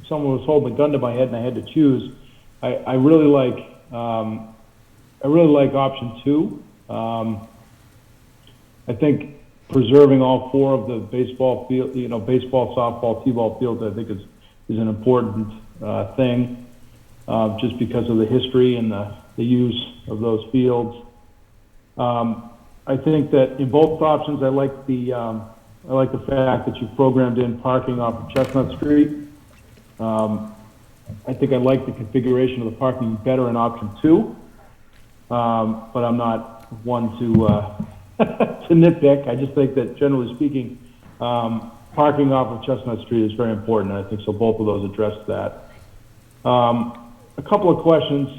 someone was holding a gun to my head and I had to choose, I really like option two. I think preserving all four of the baseball field, baseball, softball, t-ball fields, I think is an important thing, just because of the history and the use of those fields. I think that in both options, I like the fact that you programmed in parking off of Chestnut Street. I think I like the configuration of the parking better in option two, but I'm not one to to nitpick. I just think that generally speaking, parking off of Chestnut Street is very important, and I think so both of those address that. A couple of questions.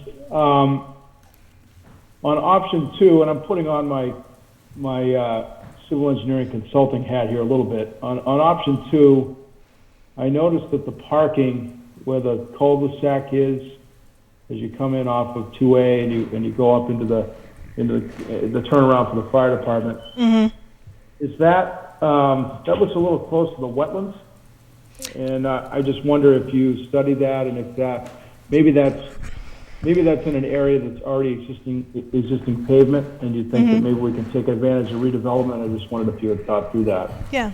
On option two, and I'm putting on my my civil engineering consulting hat here a little bit. On option 2, I noticed that the parking where the cul-de-sac is, as you come in off of 2A and you go up into the turnaround for the fire department, is that looks a little close to the wetlands, and I just wonder if you study that and if that maybe that's in an area that's already existing pavement, and you think that maybe we can take advantage of redevelopment. I just wondered if you had thought through that. Yeah.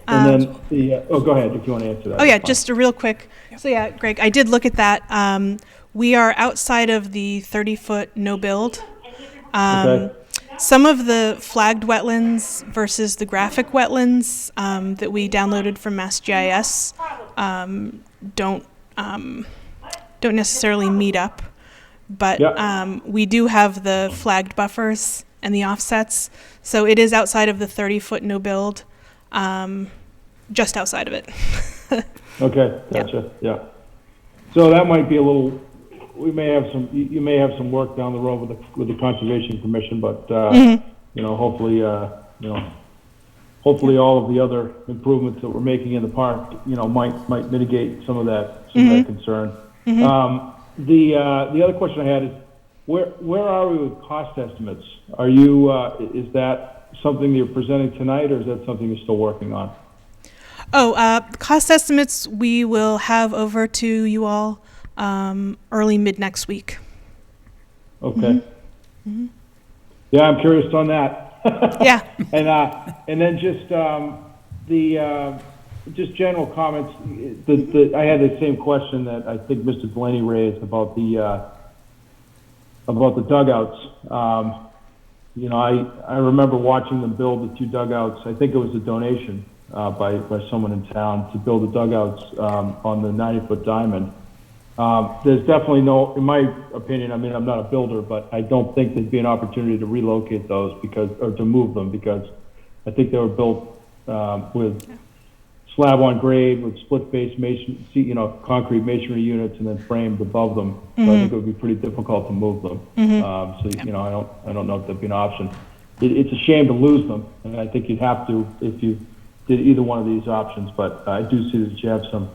And then go ahead if you want to answer that. Oh yeah, just a real quick. So yeah, Greg, I did look at that. We are outside of the 30-foot no build. Okay. Some of the flagged wetlands versus the graphic wetlands that we downloaded from MassGIS don't necessarily meet up, but Yep. we do have the flagged buffers and the offsets, so it is outside of the 30-foot no build, just outside of it. Okay, gotcha. Yeah. So that might be a little. You may have some work down the road with the Conservation Commission, but hopefully all of the other improvements that we're making in the park, might mitigate some of that concern. The other question I had is, where are we with cost estimates? Are you is that something you're presenting tonight, or is that something you're still working on? Cost estimates we will have over to you all early mid next week. Okay. Yeah, I'm curious on that. Yeah. And then just just general comments. I had the same question that I think Mr. Delaney raised about the dugouts. I remember watching them build the 2 dugouts. I think it was a donation by someone in town to build the dugouts on the 90-foot diamond. There's definitely no, in my opinion, I mean, I'm not a builder, but I don't think there'd be an opportunity to relocate those or to move them, because I think they were built with slab on grade with split face concrete masonry units and then framed above them. So I think it would be pretty difficult to move them. I don't know if that'd be an option. It's a shame to lose them, and I think you'd have to if you did either one of these options. But I do see that you have some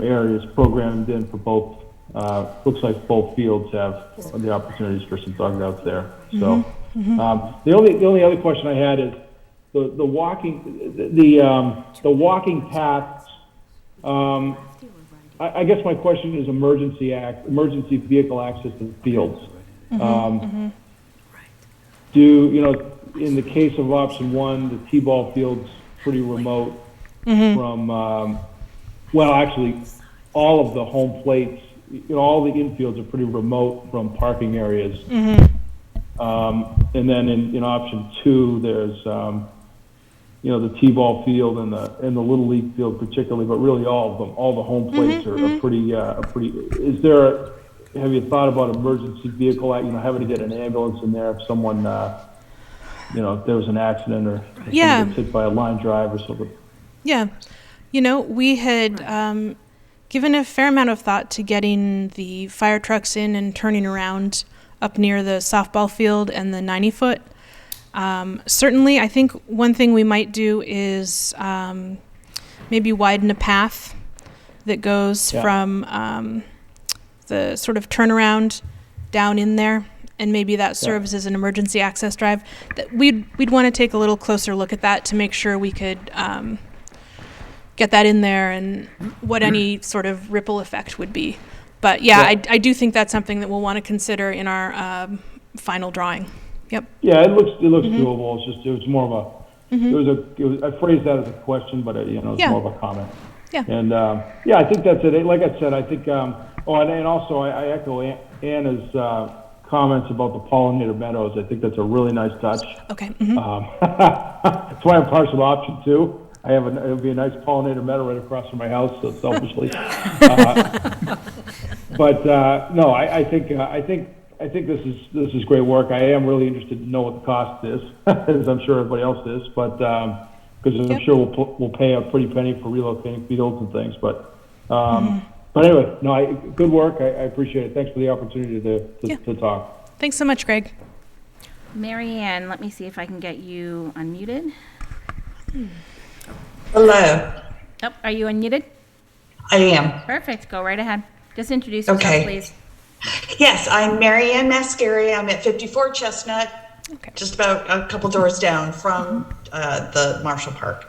areas programmed in for both. Looks like both fields have the opportunities for some dugouts there. So the only other question I had is the walking paths. I guess my question is emergency vehicle access to the fields. In the case of option 1, the T-ball field's pretty remote from. Actually, all of the home plates, all the infields are pretty remote from parking areas. And then in option 2, there's the T-ball field and the Little League field particularly, but really all of them, all the home plates are pretty. Have you thought about emergency vehicle? Having to get an ambulance in there if someone, if there was an accident or if someone gets hit by a line drive or something. Yeah. We had given a fair amount of thought to getting the fire trucks in and turning around up near the softball field and the 90-foot. Certainly, I think one thing we might do is maybe widen a path that goes from the sort of turnaround down in there, and maybe that serves as an emergency access drive. We'd want to take a little closer look at that to make sure we could get that in there and what any sort of ripple effect would be. But I do think that's something that we'll want to consider in our final drawing. Yep. Yeah, it looks doable. It was more of a. I phrased that as a question, but it's more of a comment. Yeah. And I think that's it. Like I said, I think. And also I echo Anna's comments about the Pollinator Meadows. I think that's a really nice touch. Okay. That's why I'm partial to option 2. It'll be a nice pollinator meadow right across from my house, so selfishly. I think this is great work. I am really interested to know what the cost is, as I'm sure everybody else is. But because I'm sure we'll pay a pretty penny for relocating fields and things. But anyway, good work. I appreciate it. Thanks for the opportunity to talk. Thanks so much, Greg. Mary Ann, let me see if I can get you unmuted. Hello, Oh, are you unmuted? I am. Perfect, go right ahead. Just introduce yourself, Okay. please. Yes, I'm Mary Ann Mascari. I'm at 54 Chestnut, Okay. just about a couple doors down from the Marshall Park.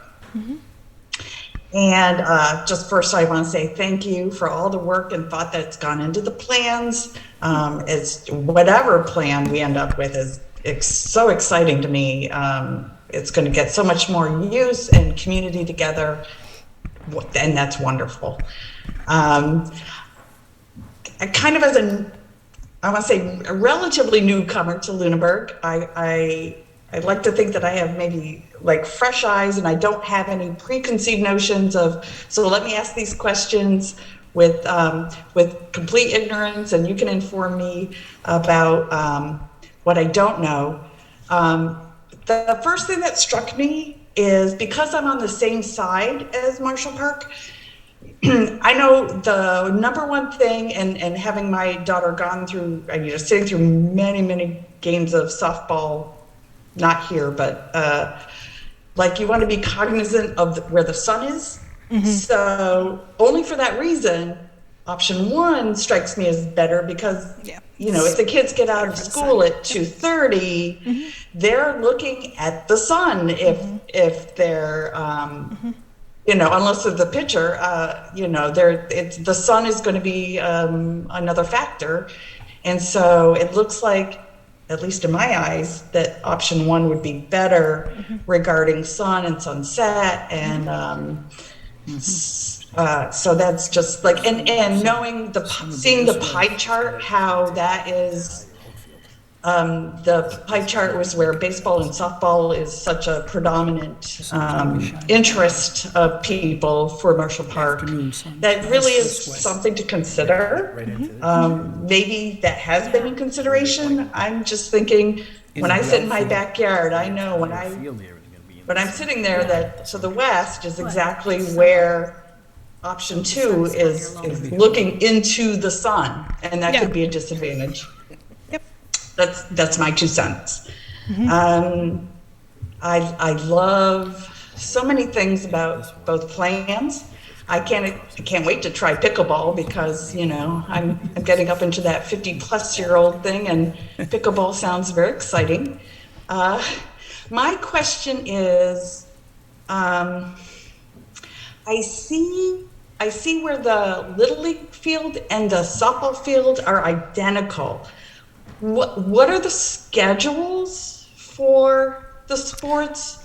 And just first, I want to say thank you for all the work and thought that's gone into the plans. It's whatever plan we end up with is so exciting to me. It's going to get so much more use and community together, and that's wonderful. I kind of as I want to say a relatively newcomer to Luneburg, I like to think that I have maybe like fresh eyes and I don't have any preconceived notions of, so let me ask these questions with complete ignorance, and you can inform me about what I don't know. The first thing that struck me is because I'm on the same side as Marshall Park, I know the number one thing, and having my daughter gone through, sitting through many, many games of softball, not here, but like you want to be cognizant of where the sun is. So only for that reason, option one strikes me as better because, if the kids get out of school at 2:30, they're looking at the sun if they're, unless it's the pitcher, the sun is going to be another factor. And so it looks like, at least in my eyes, that option one would be better regarding sun and sunset. And so that's just like, and knowing seeing the pie chart, how that is, the pie chart was where baseball and softball is such a predominant interest of people for Marshall Park. That really is something to consider. Maybe that has been in consideration. I'm just thinking, when I sit in my backyard, I know when I'm sitting there that to the west is exactly where option two is looking into the sun, and that could be a disadvantage. That's my 2 cents. I love so many things about both plans. I can't wait to try pickleball because I'm getting up into that 50-plus-year-old thing, and pickleball sounds very exciting. My question is, I see where the Little League field and the softball field are identical. What are the schedules for the sports?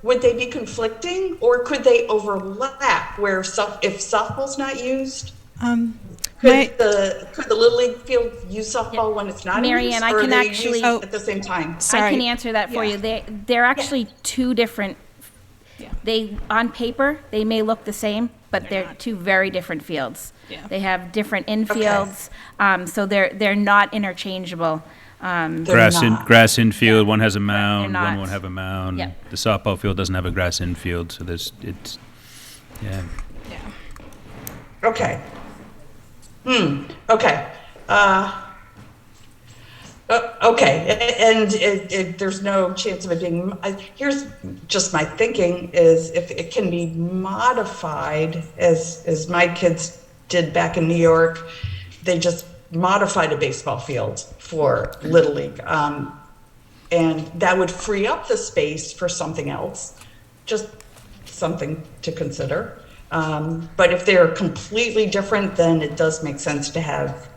Would they be conflicting, or could they overlap where if softball's not used? Could the Little League field use softball when it's not Mary used, Ann, I or can are they actually- used at the same time? I can answer that for you. They're actually two different, on paper, they may look the same, but they're two very different fields. They have different infields, so they're not interchangeable. Grass infield, one has a mound, They're not. one won't have a mound. Yep. The softball field doesn't have a grass infield, so Okay. Okay. Okay, and there's no chance of it being, here's just my thinking is if it can be modified as my kids did back in New York, they just modified a baseball field for Little League. And that would free up the space for something else, just something to consider. But if they're completely different, then it does make sense to have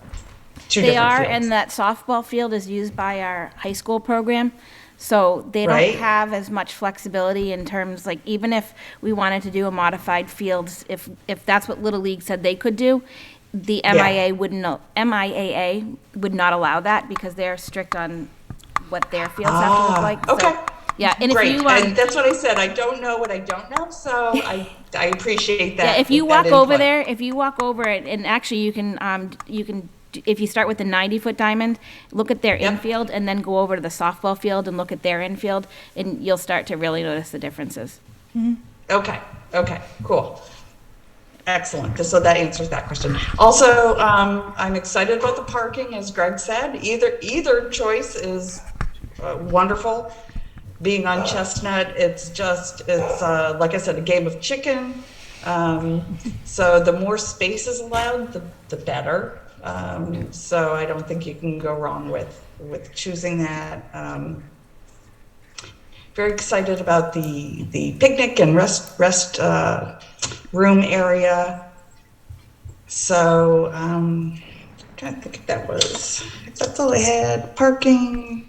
two They different are, fields. and that softball field is used by our high school program, so they don't Right. have as much flexibility in terms, like, even if we wanted to do a modified fields, if that's what Little League said they could do, the MIAA would not allow that because they're strict on what their fields have to look like. So, Okay. yeah, and if Great, you, and that's what I said, I don't know what I don't know, so I appreciate that. yeah, if you that walk over input. there, and actually you can, if you start with the 90-foot diamond, look at their infield, and then go over to the softball field and look at their infield, and you'll start to really notice the differences. Okay, cool. Excellent. So that answers that question. Also, I'm excited about the parking, as Greg said. Either choice is wonderful. Being on Chestnut, it's like I said, a game of chicken. So the more space is allowed, the better. So I don't think you can go wrong with choosing that. Very excited about the picnic and rest room area. So I'm trying to think if that's all I had. Parking.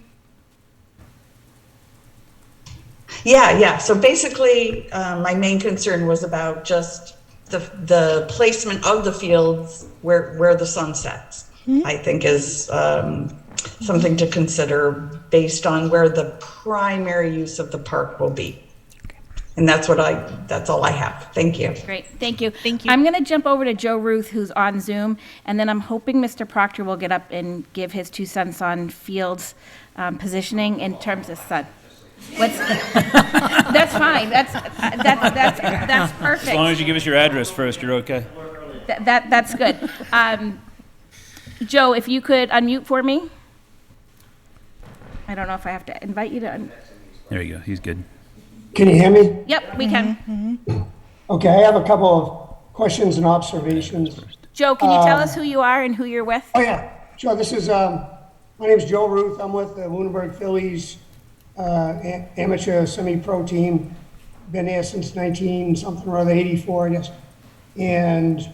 Yeah. So basically, my main concern was about just the placement of the fields where the sun sets. I think is something to consider based on where the primary use of the park will be. And that's all I have. Thank you. Great, thank you. Thank you. I'm going to jump over to Joe Ruth, who's on Zoom, and then I'm hoping Mr. Proctor will get up and give his 2 cents on Fields' positioning in terms of sun. That's fine. That's perfect. As long as you give us your address first, you're okay. That's good. Joe, if you could unmute for me. I don't know if I have to invite you to. There you go. He's good. Can you hear me? Yep, we can. Okay, I have a couple of questions and observations. Joe, can you tell us who you are and who you're with? Oh, yeah, sure. This is, my name is Joe Ruth. I'm with the Luneburg Phillies amateur semi-pro team. Been there since 84, I guess. And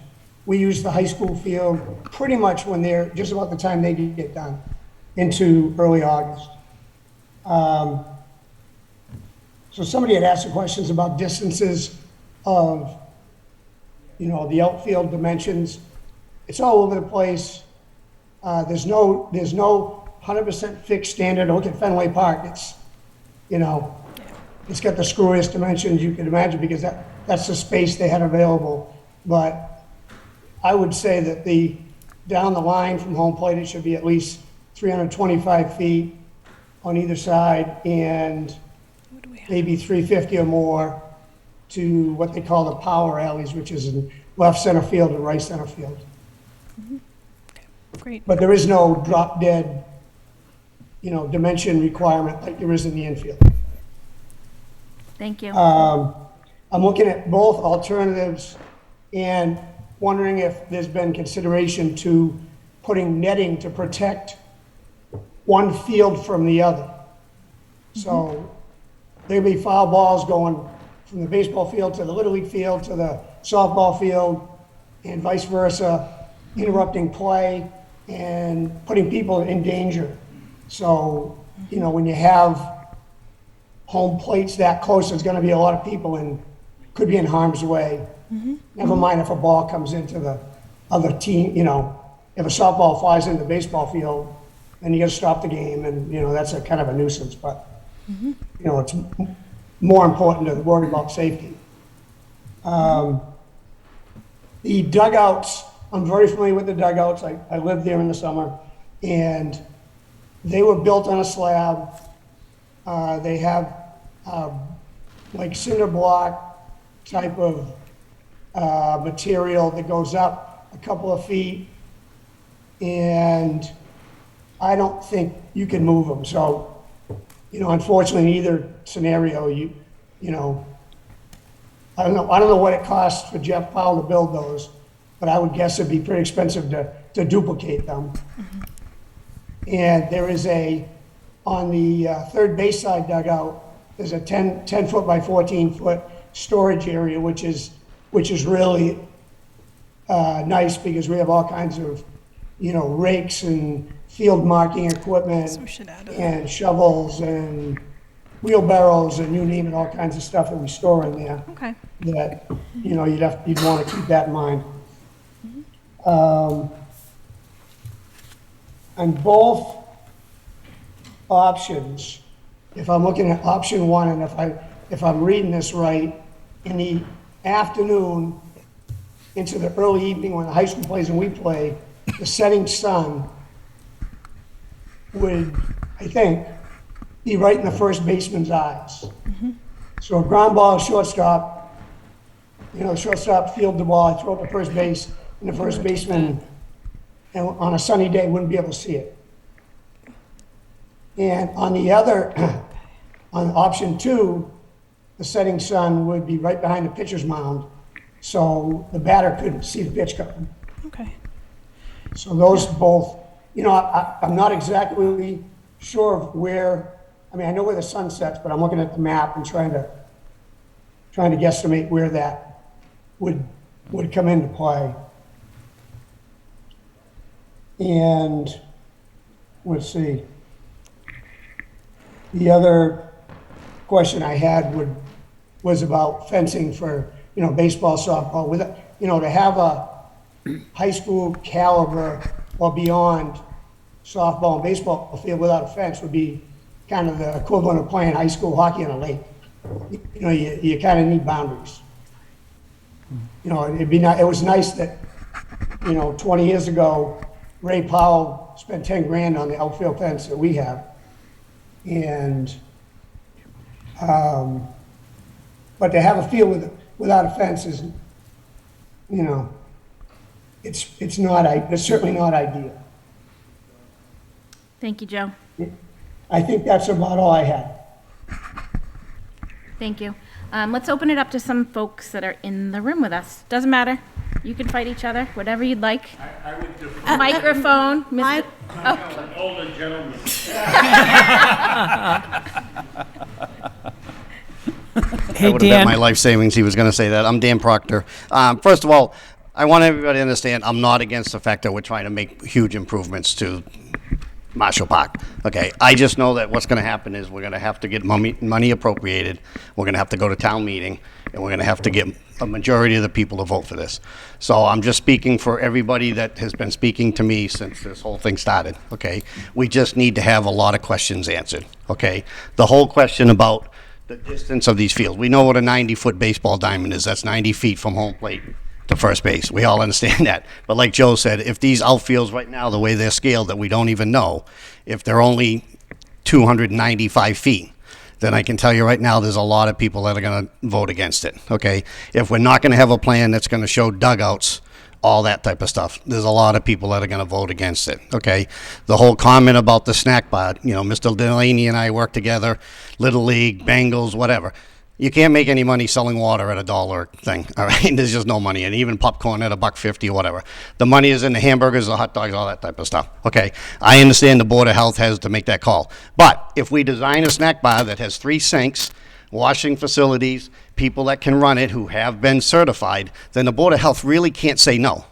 we use the high school field pretty much when they're just about the time they get done, into early August. So somebody had asked the questions about distances of, the outfield dimensions. It's all over the place. There's no 100% fixed standard. Look at Fenway Park. It's, it's got the screwiest dimensions you can imagine because that's the space they had available. But I would say that down the line from home plate, it should be at least 325 feet on either side and maybe 350 or more to what they call the power alleys, which is in left center field and right center field. Great. But there is no drop dead, dimension requirement like there is in the infield. Thank you. I'm looking at both alternatives and wondering if there's been consideration to putting netting to protect one field from the other. So there'll be foul balls going from the baseball field to the Little League field to the softball field and vice versa, interrupting play and putting people in danger. So, when you have home plates that close, there's gonna be a lot of people and could be in harm's way. Never mind if a ball comes into the other team, if a softball flies into the baseball field, then you gotta stop the game and, that's a kind of a nuisance, but it's more important to worry about safety. The dugouts, I'm very familiar with the dugouts. I lived there in the summer, and they were built on a slab. They have like cinder block type of material that goes up a couple of feet, and I don't think you can move them. So, unfortunately, in either scenario, I don't know what it costs for Jeff Powell to build those, but I would guess it'd be pretty expensive to duplicate them. And there is on the third base side dugout, there's a 10 foot by 14 foot storage area, which is really nice because we have all kinds of, rakes and field marking equipment and shovels and wheelbarrows and you name it, all kinds of stuff that we store in there. Okay. That, you'd want to keep that in mind. On both options, if I'm looking at option one, and if I'm reading this right, in the afternoon into the early evening when the high school plays and we play, the setting sun would, I think, be right in the first baseman's eyes. So a ground ball shortstop, shortstop field the ball, I throw it to first base, and the first baseman, and on a sunny day, wouldn't be able to see it. And on the other, on option 2, the setting sun would be right behind the pitcher's mound, so the batter couldn't see the pitch coming. Okay. So those both, I'm not exactly sure of where, I know where the sun sets, but I'm looking at the map and trying to guesstimate where that would come into play. And let's see. The other question I had was about fencing for, baseball, softball, with, to have a high school caliber or beyond softball and baseball field without a fence would be kind of the equivalent of playing high school hockey on a lake. You kind of need boundaries. It'd be nice. It was nice that, 20 years ago, Ray Powell spent 10 grand on the outfield fence that we have. And, but to have a field without a fence is, it's certainly not ideal. Thank you, Joe. I think that's about all I had. Thank you. Let's open it up to some folks that are in the room with us. Doesn't matter. You can fight each other, whatever you'd like. I would defer. Microphone, Mr. An older gentleman. Hey, would have bet my life savings he was going to say that. I'm Dan Proctor. First of all, I want everybody to understand I'm not against the fact that we're trying to make huge improvements to Marshall Park. Okay, I just know that what's going to happen is we're going to have to get money appropriated. We're going to have to go to town meeting, and we're going to have to get a majority of the people to vote for this. So I'm just speaking for everybody that has been speaking to me since this whole thing started. Okay, we just need to have a lot of questions answered. Okay, the whole question about the distance of these fields. We know what a 90-foot baseball diamond is. That's 90 feet from home plate to first base. We all understand that. But like Joe said, if these outfields right now, the way they're scaled that we don't even know, if they're only 295 feet, then I can tell you right now there's a lot of people that are going to vote against it, okay? If we're not going to have a plan that's going to show dugouts, all that type of stuff, there's a lot of people that are going to vote against it, okay? The whole comment about the snack bar, Mr. Delaney and I work together, Little League, Bengals, whatever. You can't make any money selling water at $1 thing, all right? There's just no money, and even popcorn at $1.50 or whatever. The money is in the hamburgers, the hot dogs, all that type of stuff, okay? I understand the Board of Health has to make that call. But if we design a snack bar that has 3 sinks, washing facilities, people that can run it who have been certified, then the Board of Health really can't say no.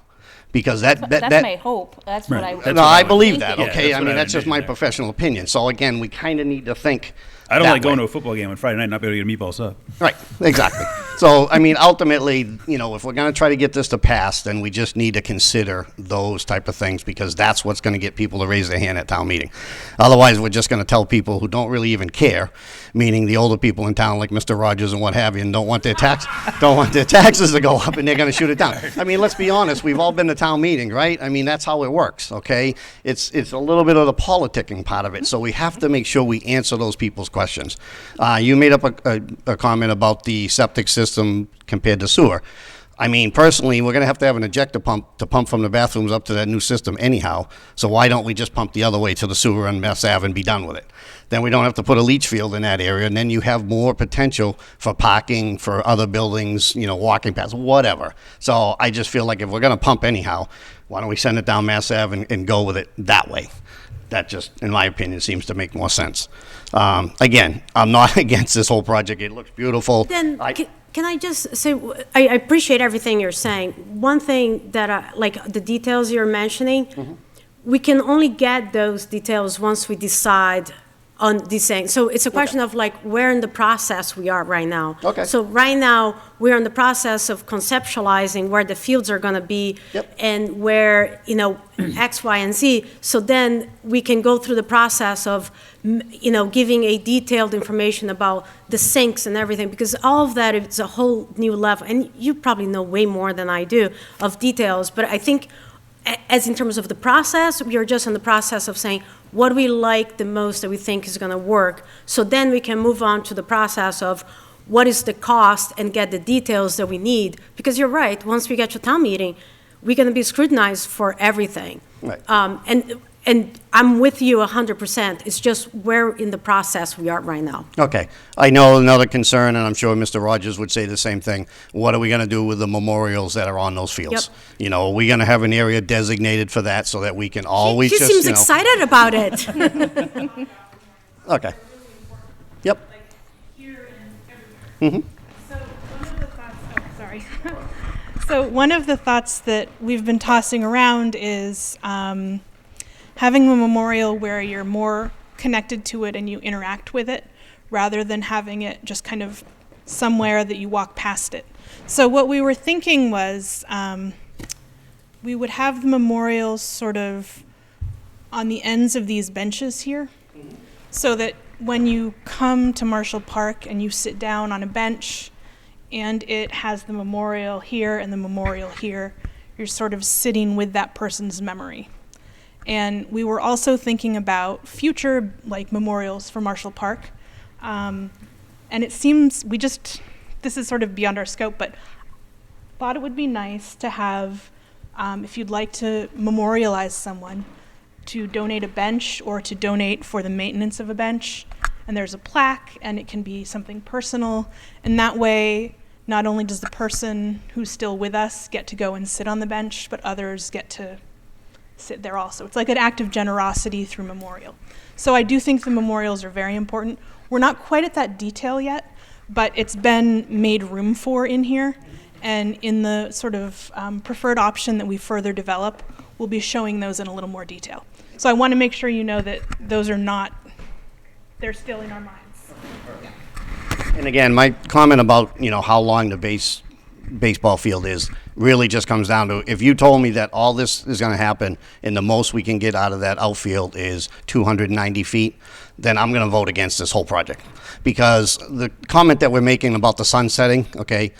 Because that's my hope. That's what I. No, I believe that, okay? Yeah, that's just my professional opinion. So again, we kind of need to think I don't that like going way. to a football game on Friday night and not be able to get a meatball sub. Right, exactly. So, ultimately, if we're going to try to get this to pass, then we just need to consider those type of things because that's what's going to get people to raise their hand at town meeting. Otherwise, we're just going to tell people who don't really even care, meaning the older people in town like Mr. Rogers and what have you, and don't want their taxes to go up and they're going to shoot it down. Let's be honest, we've all been to town meetings, right? That's how it works, okay? It's a little bit of the politicking part of it, so we have to make sure we answer those people's questions. You made up a comment about the septic system compared to sewer. Personally, we're going to have an ejector pump to pump from the bathrooms up to that new system anyhow, so why don't we just pump the other way to the sewer on Mass Ave and be done with it? Then we don't have to put a leach field in that area, and then you have more potential for parking, for other buildings, walking paths, whatever. So I just feel like if we're going to pump anyhow, why don't we send it down Mass Ave and go with it that way? That just, in my opinion, seems to make more sense. Again, I'm not against this whole project. It looks beautiful. Then, can I just say, I appreciate everything you're saying. One thing that, like the details you're mentioning, we can only get those details once we decide on these things. So it's a question of like where in the process we are right now. Okay. So right now, we're in the process of conceptualizing where the fields are going to be and where, X, Y, and Z. So then we can go through the process of, giving a detailed information about the sinks and everything, because all of that is a whole new level. And you probably know way more than I do of details, but I think as in terms of the process, we are just in the process of saying what we like the most that we think is going to work. So then we can move on to the process of what is the cost and get the details that we need. Because you're right, once we get to town meeting, we're going to be scrutinized for everything. Right. And I'm with you 100%. It's just where in the process we are right now. Okay. I know another concern, and I'm sure Mr. Rogers would say the same thing. What are we going to do with the memorials that are on those fields? Yep. You know, are we going to have an area designated for that so that we can always She just, seems you know. excited about it. Okay. Yep. Mm-hmm. So one of the thoughts, oh, sorry. So one of the thoughts that we've been tossing around is having a memorial where you're more connected to it and you interact with it, rather than having it just kind of somewhere that you walk past it. So what we were thinking was we would have the memorials sort of on the ends of these benches here, so that when you come to Marshall Park and you sit down on a bench and it has the memorial here and the memorial here, you're sort of sitting with that person's memory. And we were also thinking about future memorials for Marshall Park. And it seems this is sort of beyond our scope, but thought it would be nice to have, if you'd like to memorialize someone, to donate a bench or to donate for the maintenance of a bench. And there's a plaque, and it can be something personal. And that way, not only does the person who's still with us get to go and sit on the bench, but others get to sit there also. It's like an act of generosity through memorial. So I do think the memorials are very important. We're not quite at that detail yet, but it's been made room for in here. And in the sort of preferred option that we further develop, we'll be showing those in a little more detail. So I want to make sure you know that those are not, they're still in our minds. And again, my comment about, you know, how long the baseball field is really just comes down to, if you told me that all this is going to happen and the most we can get out of that outfield is 290 feet, then I'm going to vote against this whole project. Because the comment that we're making about the sun setting, okay,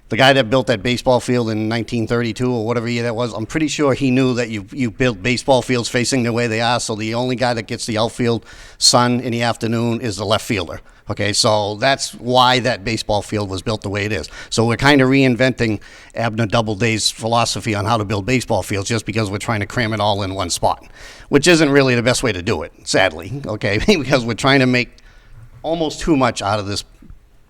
the guy that built that baseball field in 1932 or whatever year that was, I'm pretty sure he knew that you built baseball fields facing the way they are, so the only guy that gets the outfield sun in the afternoon is the left fielder. Okay, so that's why that baseball field was built the way it is. So we're kind of reinventing Abner Doubleday's philosophy on how to build baseball fields just because we're trying to cram it all in one spot, which isn't really the best way to do it, sadly, okay, because we're trying to make almost too much out of this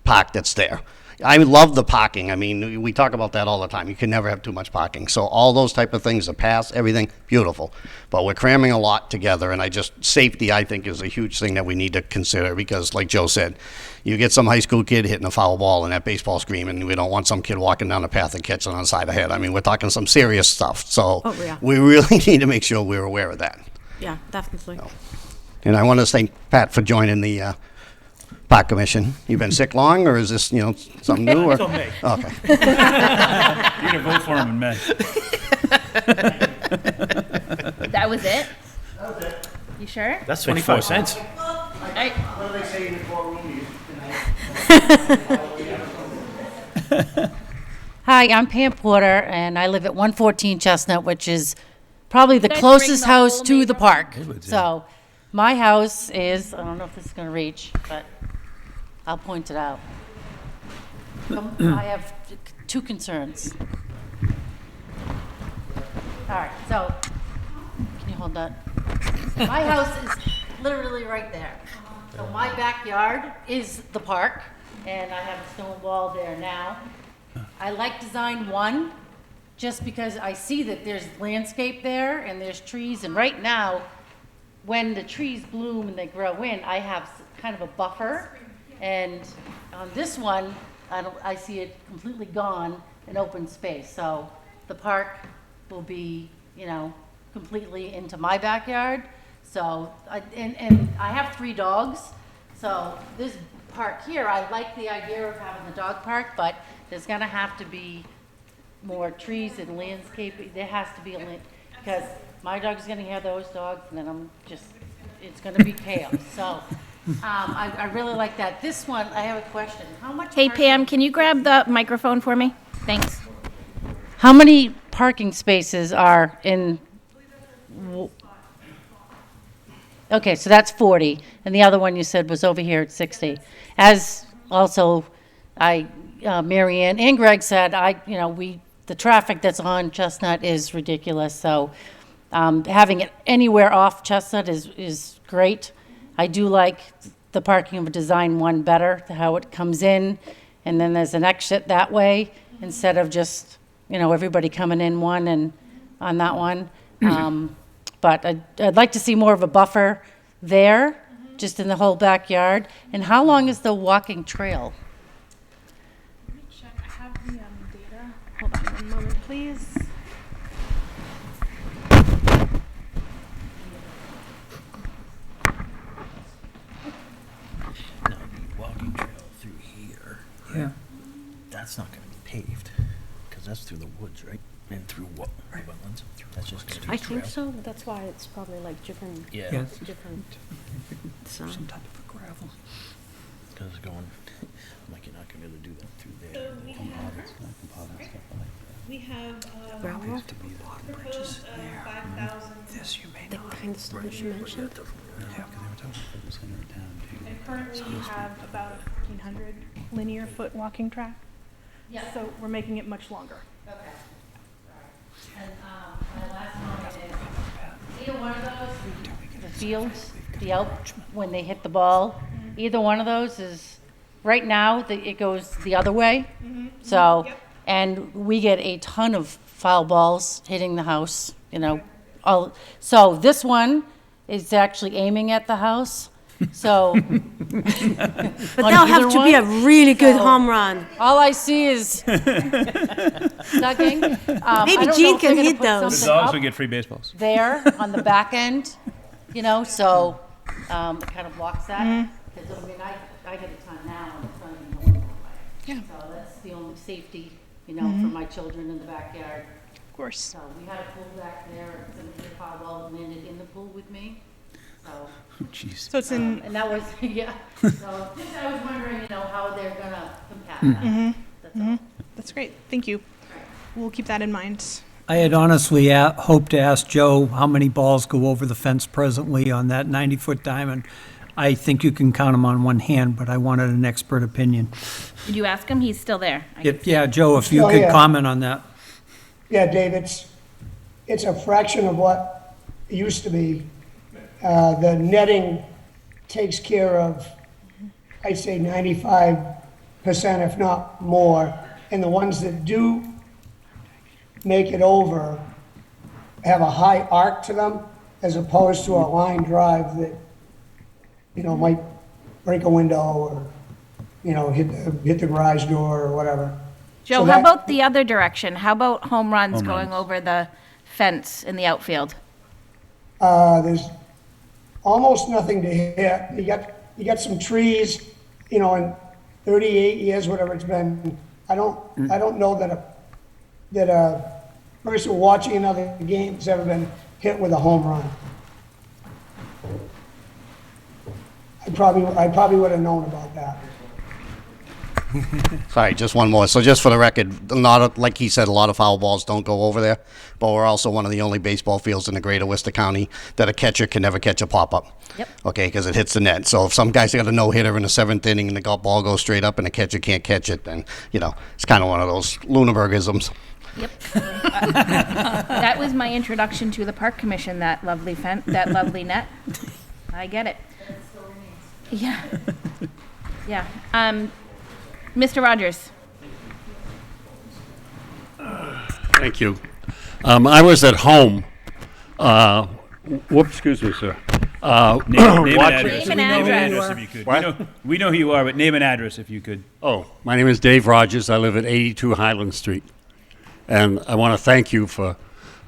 park that's there. I love the parking. I mean, we talk about that all the time. You can never have too much parking. So all those type of things, the paths, everything, beautiful. But we're cramming a lot together, and safety, I think, is a huge thing that we need to consider because, like Joe said, you get some high school kid hitting a foul ball in that baseball screen, and we don't want some kid walking down the path and catching on the side of the head. I mean, we're talking some serious stuff. So we really need to make sure we're aware of that. Yeah, definitely. And I want to thank Pat for joining the Park Commission. You've been sick long, or is this, something new? Until May. Okay. You're gonna vote for him in May. That was it? That was it. You sure? That's 24 cents. Right. What do they say in the courtroom? Hi, I'm Pam Porter, and I live at 114 Chestnut, which is probably the Did I closest bring the house whole to the park. Neighborhood, yeah. So my house is, I don't know if this is going to reach, but I'll point it out. I have two concerns. All right, so, can you hold that? My house is literally right there. So my backyard is the park, and I have a stone wall there now. I like design 1, just because I see that there's landscape there, and there's trees, and right now, when the trees bloom and they grow in, I have kind of a buffer. And on this one, I see it completely gone, an open space. So the park will be, completely into my backyard. So, and I have 3 dogs. So this park here, I like the idea of having the dog park, but there's gonna have to be more trees and landscape. There has to be because my dog's gonna hear those dogs, and then it's gonna be chaos. So. I really like that. This one, I have a question. How much? Hey, Pam, can you grab the microphone for me? Thanks. How many parking spaces are in? Okay, so that's 40, and the other one you said was over here at 60. As also Mary Ann and Greg said, the traffic that's on Chestnut is ridiculous, so having it anywhere off Chestnut is great. I do like the parking of a design one better, how it comes in, and then there's an exit that way, instead of just, everybody coming in one and on that one. But I'd like to see more of a buffer there, just in the whole backyard. And how long is the walking trail? Let me check. I have the data. Hold on one moment, please. No, the walking trail through here. Yeah. That's not gonna be paved, because that's through the woods, right? And through what, wetlands? That's just gonna be I a trail. think so. That's why it's probably like different. Yeah. Yes. Different. Some type of gravel. Because it's going, I'm like, you're not gonna be able to do that through there. So we Composites, not composites, stuff like that. We have Gravel? Have to be the water bridges there. 5,000. This you may The not. kind of stuff that you mentioned. And currently you have about 1,500 linear foot walking track. Yeah. So we're making it much longer. Okay. And my last comment is, either one of those, the fields, the out, when they hit the ball, either one of those is, right now, it goes the other way. So, and we get a ton of foul balls hitting the house, so this one is actually aiming at the house, so. But that'll have to be a really good home run. All I see is ducking. Maybe Gene can hit those. The dogs would get free baseballs. There on the back end, so it kind of blocks that. Because I get a ton now, and it's not even going that way. Yeah. So that's the only safety, for my children in the backyard. Of course. So we had a pool back there, and somebody hit a ball landed in the pool with me. So. Jeez. So it's in. And that was, yeah. So just I was wondering, how they're gonna compact that. That's all. That's great. Thank you. We'll keep that in mind. I had honestly hoped to ask Joe how many balls go over the fence presently on that 90-foot diamond. I think you can count them on one hand, but I wanted an expert opinion. Did you ask him? He's still there. I can see. Yeah, Joe, if you Oh, could yeah. comment on that. Yeah, Dave, it's a fraction of what it used to be. The netting takes care of, I'd say 95%, if not more. And the ones that do make it over have a high arc to them, as opposed to a line drive that, might break a window or, hit the garage door or whatever. Joe, So how that- about the other direction? How about home runs Home going runs. over the fence in the outfield? There's almost nothing to hit. You got some trees, in 38 years, whatever it's been. I don't know that a person watching another game has ever been hit with a home run. I probably would have known about that. Sorry, just one more. So just for the record, like he said, a lot of foul balls don't go over there, but we're also one of the only baseball fields in the greater Worcester County that a catcher can never catch a pop-up. Yep. Okay, because it hits the net. So if some guy's got a no-hitter in the 7th inning and the ball goes straight up and the catcher can't catch it, then, it's kind of one of those Luneburgisms. Yep. That was my introduction to the park commission, that lovely that lovely net. I get it. Yeah. Yeah. Mr. Rogers. Thank you. I was at home. Excuse me, sir. Name and Watching- address. Name and Name and address. address if you could. What? We know who you are, but name and address if you could. Oh, my name is Dave Rogers. I live at 82 Highland Street. And I want to thank you for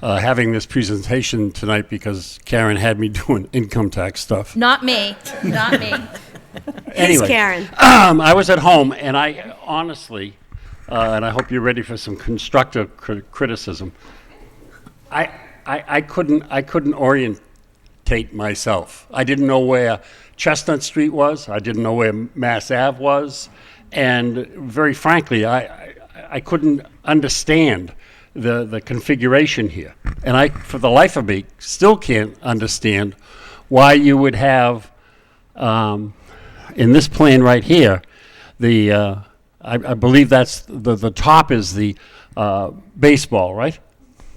having this presentation tonight because Karen had me doing income tax stuff. Not me. Not me. Anyway, Karen. I was at home, and I honestly, and I hope you're ready for some constructive criticism. I couldn't orientate myself. I didn't know where Chestnut Street was. I didn't know where Mass Ave was, and very frankly, I couldn't understand the configuration here. And I, for the life of me, still can't understand why you would have, in this plan right here, the I believe that's, the top is the baseball, right?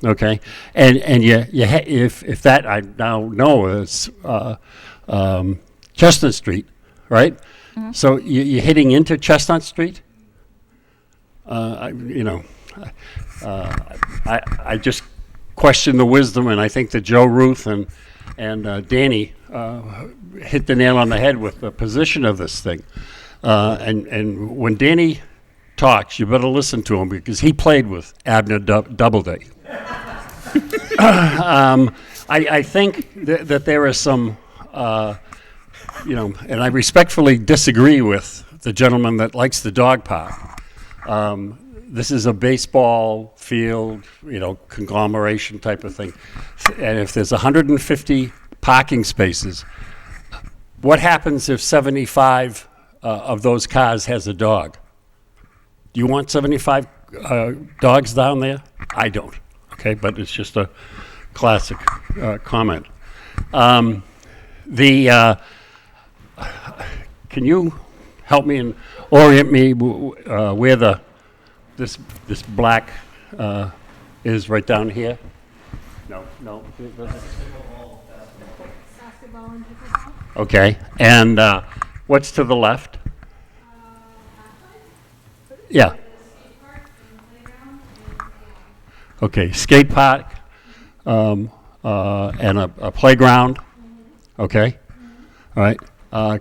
Okay, and if that, I now know it's Chestnut Street, right? So you're hitting into Chestnut Street? I just question the wisdom, and I think that Joe Ruth and Danny hit the nail on the head with the position of this thing. And when Danny talks, you better listen to him, because he played with Abner Doubleday. I think that there is some, and I respectfully disagree with the gentleman that likes the dog park. This is a baseball field, conglomeration type of thing. And if there's 150 parking spaces, what happens if 75 of those cars has a dog? Do you want 75 dogs down there? I don't. Okay, but it's just a classic comment. Can you help me and orient me where this black is right down here? No. Okay, and what's to the left? Yeah. Okay, skate park, and a playground. Okay, all right.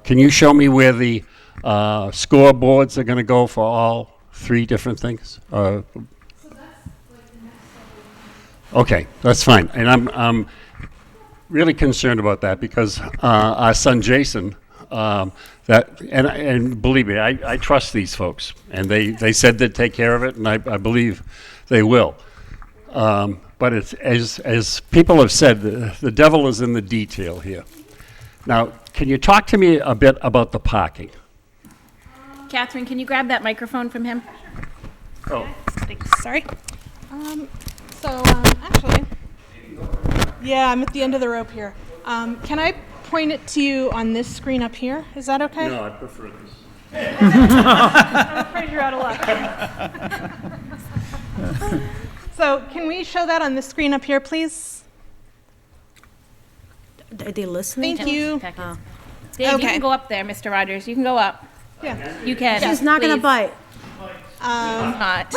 Can you show me where the scoreboards are going to go for all three different things? Okay, that's fine. And I'm really concerned about that, because our son Jason, and believe me, I trust these folks, and they said they'd take care of it, and I believe they will. But it's, as people have said, the devil is in the detail here. Now, can you talk to me a bit about the parking? Catherine, can you grab that microphone from him? Oh. Thanks. Sorry. Actually, yeah, I'm at the end of the rope here. Can I point it to you on this screen up here? Is that okay? No, I prefer this. I'm afraid you're out of luck. So can we show that on this screen up here, please? Are they listening? Thank you. Dave, you can go up there, Mr. Rogers. You can go up. Yeah. You can. She's not going to bite. Not.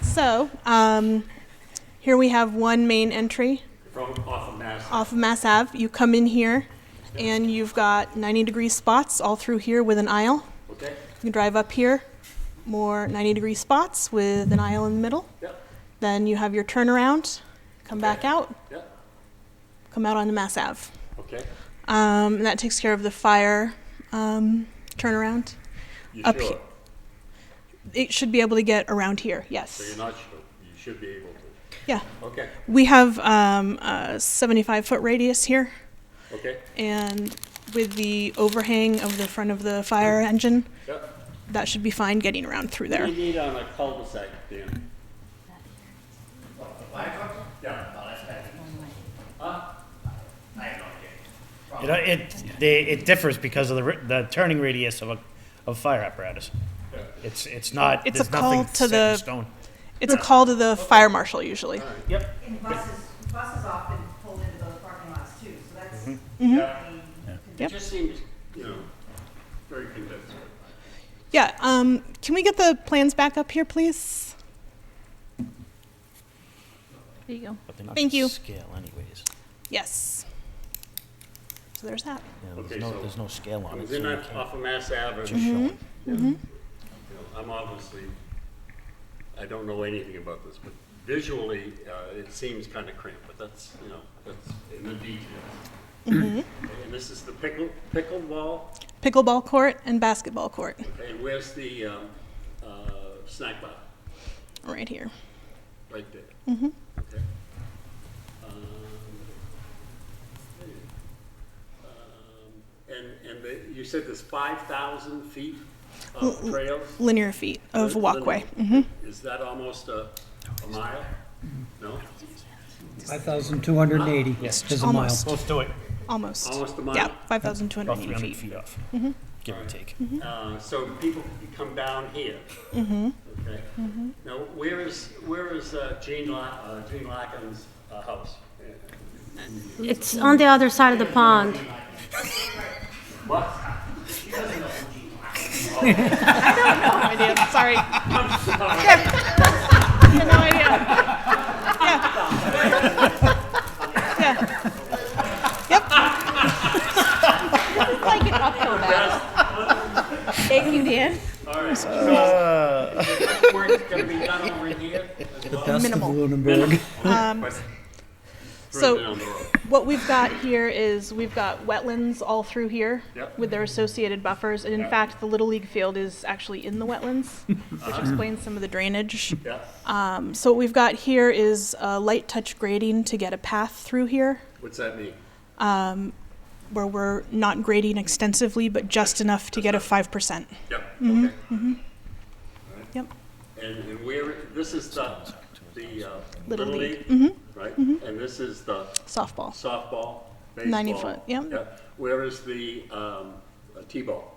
So, here we have one main entry off of Mass Ave. You come in here, and you've got 90-degree spots all through here with an aisle. Okay. You can drive up here, more 90-degree spots with an aisle in the middle. Yep. Then you have your turnaround, come back out, Yep. come out onto Mass Ave. Okay. And that takes care of the fire turnaround. You up sure? here. It should be able to get around here, yes. So you're not sure? You should be able to. Yeah. Okay. We have a 75-foot radius here. Okay. And with the overhang of the front of the fire engine, Yep. that should be fine getting around through there. What do you need on a cul-de-sac, Dan? Yeah. It differs because of the turning radius of fire apparatus. It's not. It's there's a call nothing to set in the. stone. It's a call to the fire marshal usually. Yep. And buses often pull into those parking lots too, so that's. It just seems, very convincing. Yeah. Can we get the plans back up here, please? There you go. But they're not Thank to you. Scale, anyways. Yes. So there's that. Yeah, Okay, there's no scale on it. Comes So in you off can't of Mass Avenue. just show it. I'm obviously, I don't know anything about this, but visually, it seems kind of cramped, but that's in the details. And this is the pickleball? Pickleball court and basketball court. Okay, where's the snack bar? Right here. Right there. Okay. And you said there's 5,000 feet of trails? Linear feet of walkway. Is that almost a mile? No? 5,280 is a mile. Almost. Close to it. Almost. Almost a mile? Yeah, About 5,280 300 feet. feet off. give or take. So people can come down here. Okay. Now, where is Gene Larkin's house? It's on the other side of the pond. What? I don't know. No idea. Sorry. I'm sorry. I have no idea. Yeah. Yep. It's like an uphill battle. Thank you, Dan. All right. So, is this work going to be done over here? The best Minimal. of Lunenburg. So what we've got here is we've got wetlands all through here with their associated buffers. And in fact, the Little League field is actually in the wetlands, which explains some of the drainage. So what we've got here is light touch grading to get a path through here. What's that mean? Where we're not grading extensively, but just enough to get a 5%. Yep. Mhm, Okay. mhm. All right. Yep. And where, this is the Little Little League. League, right? And this is the Softball. Softball, baseball. 90 foot, yep. Where is the T-ball?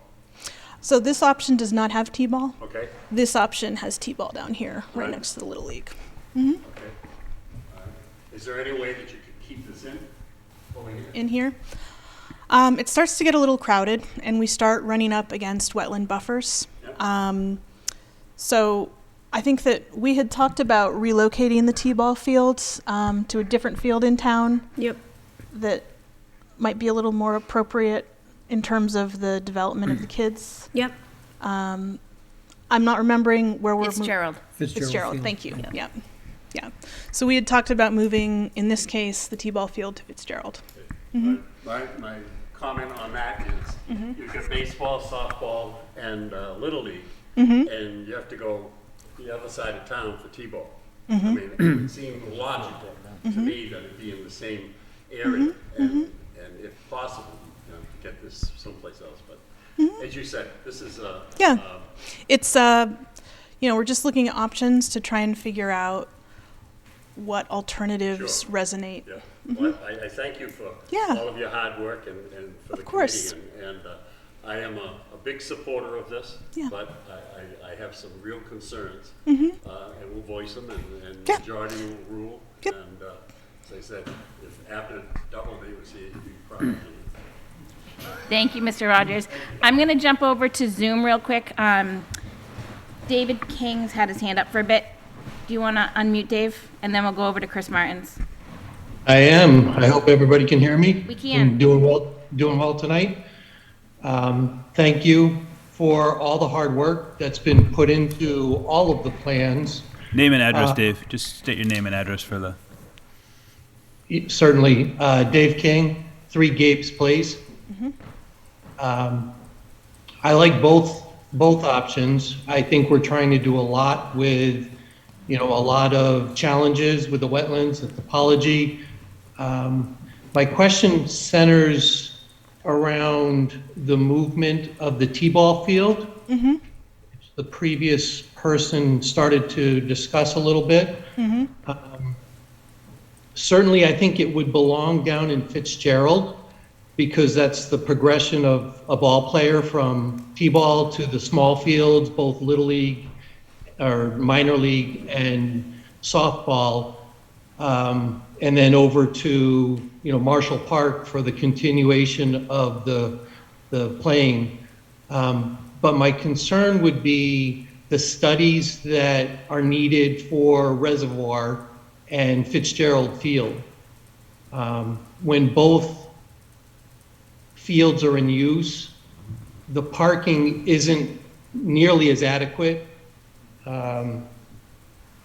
So this option does not have T-ball. Okay. This option has T-ball down here, right next to the Little League. Okay. All right. Is there any way that you could keep this in over here? In here. It starts to get a little crowded, and we start running up against wetland buffers. So I think that we had talked about relocating the T-ball field to a different field in town. Yep. That might be a little more appropriate in terms of the development of the kids. Yep. I'm not remembering where we're Fitzgerald. Fitzgerald, Field. thank you. Yeah. Yeah. So we had talked about moving, in this case, the T-ball field to Fitzgerald. My comment on that is you've got baseball, softball, and Little League, and you have to go the other side of town for T-ball. I mean, it seemed logical to me that it'd be in the same area, and if possible, to get this someplace else. But as you said, this is It's we're just looking at options to try and figure out what alternatives resonate. Yeah. Well, I thank you for all of your hard work and for the course. committee. And I am a big supporter of this, but I have some real concerns. And we'll voice them, and majority will rule. And as I said, if Abner Doubleday was here, he'd be proud of me. Thank you, Mr. Rogers. I'm going to jump over to Zoom real quick. David King's had his hand up for a bit. Do you want to unmute Dave? And then we'll go over to Chris Martins. I am. I hope everybody can hear me. We can. I'm doing well tonight. Thank you for all the hard work that's been put into all of the plans. Name and address, Dave. Just state your name and address for the... Certainly. Dave King, 3 Gapes Place. I like both options. I think we're trying to do a lot with, a lot of challenges with the wetlands, the topology. My question centers around the movement of the T-ball field. The previous person started to discuss a little bit. Certainly, I think it would belong down in Fitzgerald because that's the progression of a ball player from T-ball to the small fields, both Little League or minor league and softball, and then over to Marshall Park for the continuation of the playing. But my concern would be the studies that are needed for Reservoir and Fitzgerald Field. When both fields are in use, the parking isn't nearly as adequate.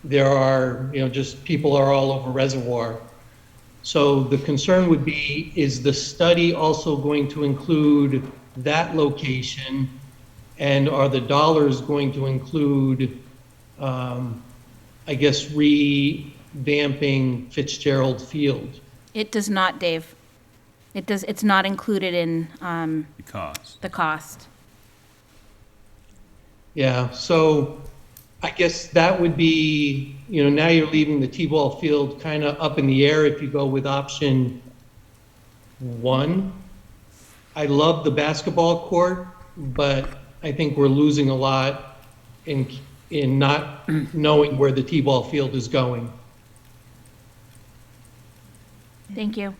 There are, just people are all over Reservoir. So the concern would be, is the study also going to include that location? And are the dollars going to include, revamping Fitzgerald Field? It does not, Dave. It's not included in the cost. Yeah, so I guess that would be, now you're leaving the T-ball field kind of up in the air if you go with option 1. I love the basketball court. but I think we're losing a lot in not knowing where the T-ball field is going. Thank you.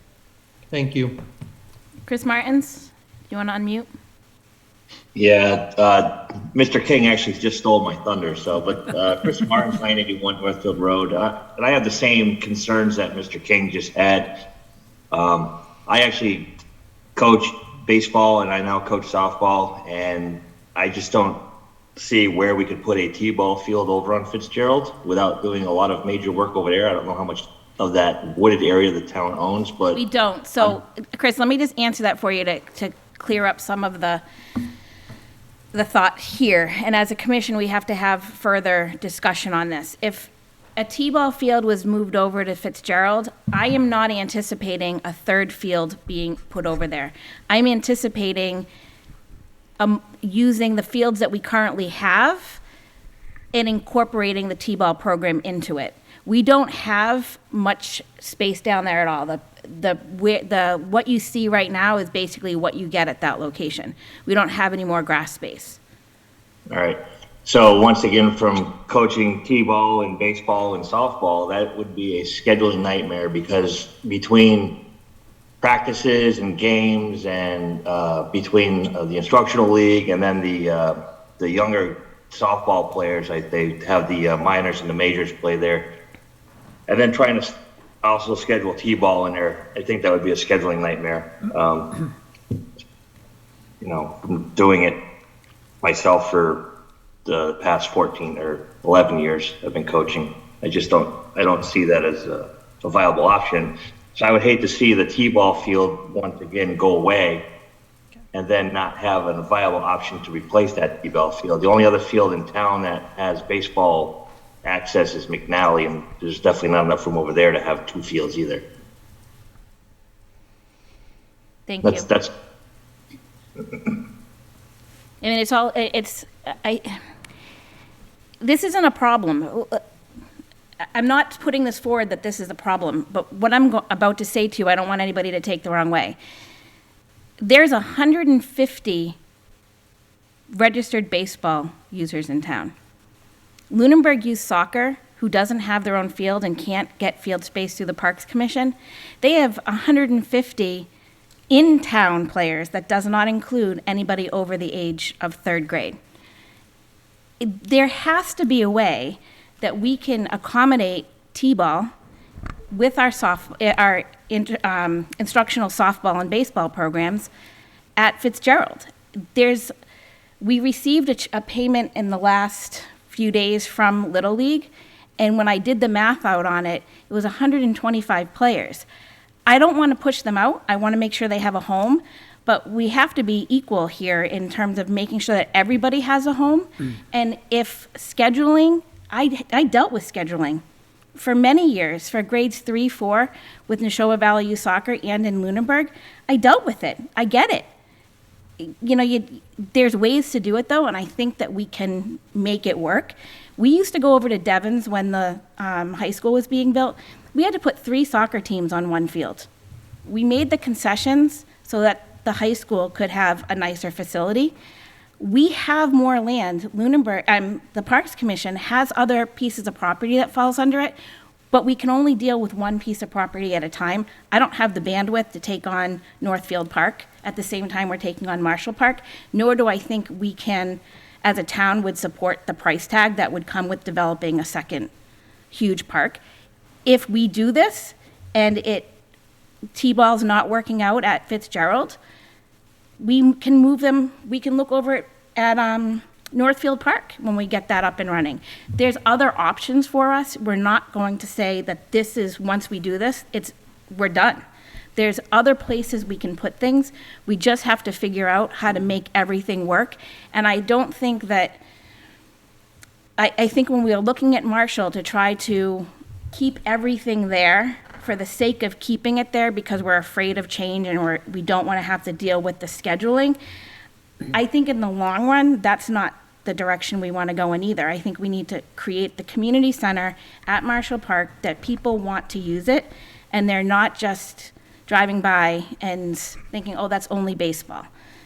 Thank you. Chris Martins, do you want to unmute? Yeah, Mr. King actually just stole my thunder, but Chris Martin's 981 Northfield Road, and I have the same concerns that Mr. King just had. I actually coach baseball and I now coach softball, and I just don't see where we could put a T-ball field over on Fitzgerald without doing a lot of major work over there. I don't know how much of that wooded area the town owns, but We don't. So, Chris, let me just answer that for you to clear up some of the thought here. And as a commission, we have to have further discussion on this. If a T-ball field was moved over to Fitzgerald, I am not anticipating a third field being put over there. I'm anticipating using the fields that we currently have and incorporating the T-ball program into it. We don't have much space down there at all. What you see right now is basically what you get at that location. We don't have any more grass space. all right. So once again, from coaching T-ball and baseball and softball, that would be a scheduling nightmare because between practices and games and between the instructional league and then the younger softball players, they have the minors and the majors play there. And then trying to also schedule T-ball in there, I think that would be a scheduling nightmare. From doing it myself for the past 14 or 11 years I've been coaching. I don't see that as a viable option. So I would hate to see the T-ball field once again go away and then not have a viable option to replace that T-ball field. The only other field in town that has baseball access is McNally, and there's definitely not enough room over there to have two fields either. Thank you. That's. I mean, this isn't a problem. I'm not putting this forward that this is a problem, but what I'm about to say to you, I don't want anybody to take the wrong way. There's 150 registered baseball users in town. Lunenburg Youth Soccer, who doesn't have their own field and can't get field space through the Parks Commission, they have 150 in-town players that does not include anybody over the age of third grade. There has to be a way that we can accommodate T-ball with our instructional softball and baseball programs at Fitzgerald. We received a payment in the last few days from Little League, and when I did the math out on it, it was 125 players. I don't want to push them out. I want to make sure they have a home, but we have to be equal here in terms of making sure that everybody has a home. And if scheduling, I dealt with scheduling for many years, for grades 3, 4, with Neshoba Valley Youth Soccer and in Luneburg. I dealt with it. I get it. There's ways to do it, though, and I think that we can make it work. We used to go over to Devon's when the high school was being built. We had to put 3 soccer teams on one field. We made the concessions so that the high school could have a nicer facility. We have more land. Lunenburg, the Parks Commission has other pieces of property that falls under it, but we can only deal with one piece of property at a time. I don't have the bandwidth to take on Northfield Park at the same time we're taking on Marshall Park, nor do I think we can, as a town, would support the price tag that would come with developing a second huge park. If we do this and T-ball's not working out at Fitzgerald, we can move them, we can look over at Northfield Park when we get that up and running. There's other options for us. We're not going to say that this is, once we do this, we're done. There's other places we can put things. We just have to figure out how to make everything work. And I don't think that, I think when we are looking at Marshall to try to keep everything there for the sake of keeping it there because we're afraid of change and we don't want to have to deal with the scheduling, I think in the long run, that's not the direction we want to go in either. I think we need to create the community center at Marshall Park that people want to use it, and they're not just driving by and thinking, oh, that's only baseball.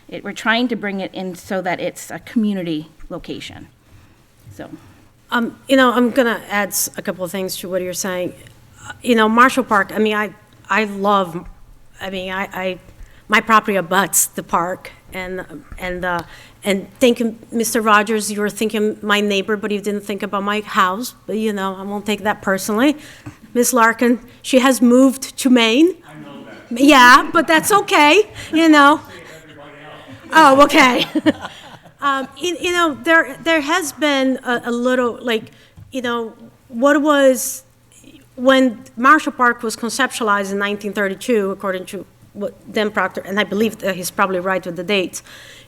We're trying to bring it in so that it's a community location. So, You know, I'm going to add a couple of things to what you're saying. You know, Marshall Park, I mean, I love, I mean, my property abuts the park, and thinking, Mr. Rogers, you were thinking my neighbor, but you didn't think about my house, but you know, I won't take that personally. Miss Larkin, she has moved to Maine. I know that. Yeah, but that's okay, you know. Oh, okay. You know, there has been a little, like, you know, what was, when Marshall Park was conceptualized in 1932, according to what Dan Proctor, and I believe that he's probably right with the dates,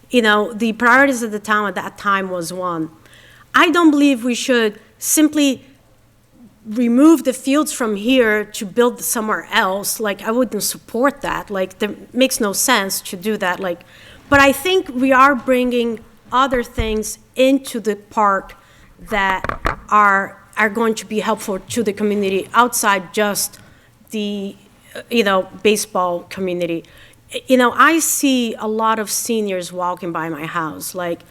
you know, the priorities of the town at that time was one. I don't believe we should simply remove the fields from here to build somewhere else. Like, I wouldn't support that. Like, it makes no sense to do that. Like, but I think we are bringing other things into the park that are going to be helpful to the community outside just the, you know, baseball community. You know, I see a lot of seniors walking by my house, like,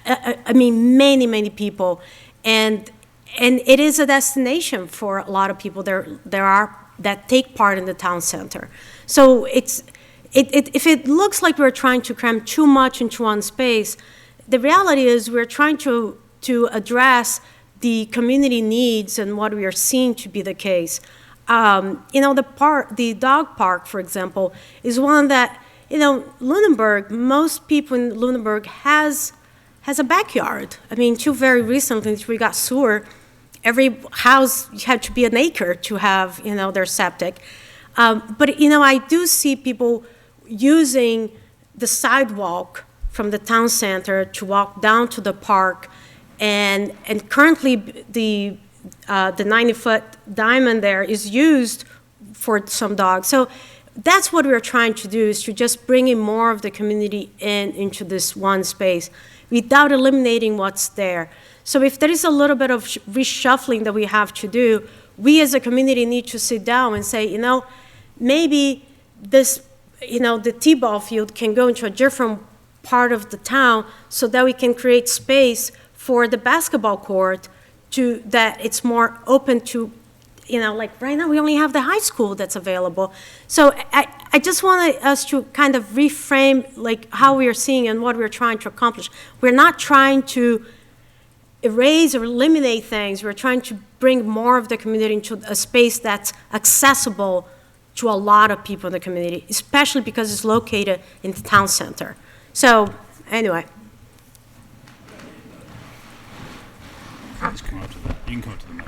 I mean, many people, and it is a destination for a lot of people. There are that take part in the town center. So if it looks like we're trying to cram too much into one space, the reality is we're trying to address the community needs and what we are seeing to be the case. You know, the dog park, for example, is one that, you know, Luneburg, most people in Luneburg has a backyard. I mean, till very recently, we got sewer. Every house had to be an acre to have, you know, their septic. But, you know, I do see people using the sidewalk from the town center to walk down to the park. And currently, the 90-foot diamond there is used for some dogs. So that's what we're trying to do, is to just bring in more of the community into this one space without eliminating what's there. So if there is a little bit of reshuffling that we have to do, we as a community need to sit down and say, you know, maybe this, you know, the t-ball field can go into a different part of the town so that we can create space for the basketball court that it's more open to, you know, like right now we only have the high school that's available. So I just want us to kind of reframe like how we are seeing and what we're trying to accomplish. We're not trying to erase or eliminate things. We're trying to bring more of the community into a space that's accessible to a lot of people in the community, especially because it's located in the town center. So anyway. Just come up to that. You can come up to the mic.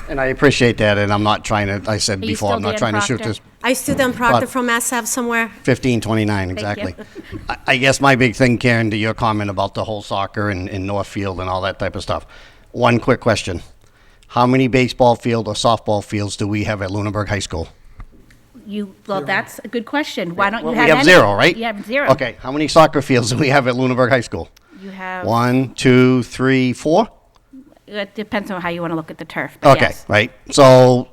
And I appreciate that, and I'm not trying to, I said Are you before, still I'm not Dan trying to shoot Proctor? this. I stood on Proctor But- from SF somewhere. 1529, exactly. I guess my big thing, Karen, to your comment about the whole soccer and Northfield and all that type of stuff. One quick question. How many baseball field or softball fields do we have at Luneburg High School? Well, that's a good question. Why don't you Well, have we have any? zero, right? You have zero. Okay, how many soccer fields do we have at Luneburg High School? You have. 1, 2, 3, 4? It depends on how you want to look at the turf. But Okay, yes. right. So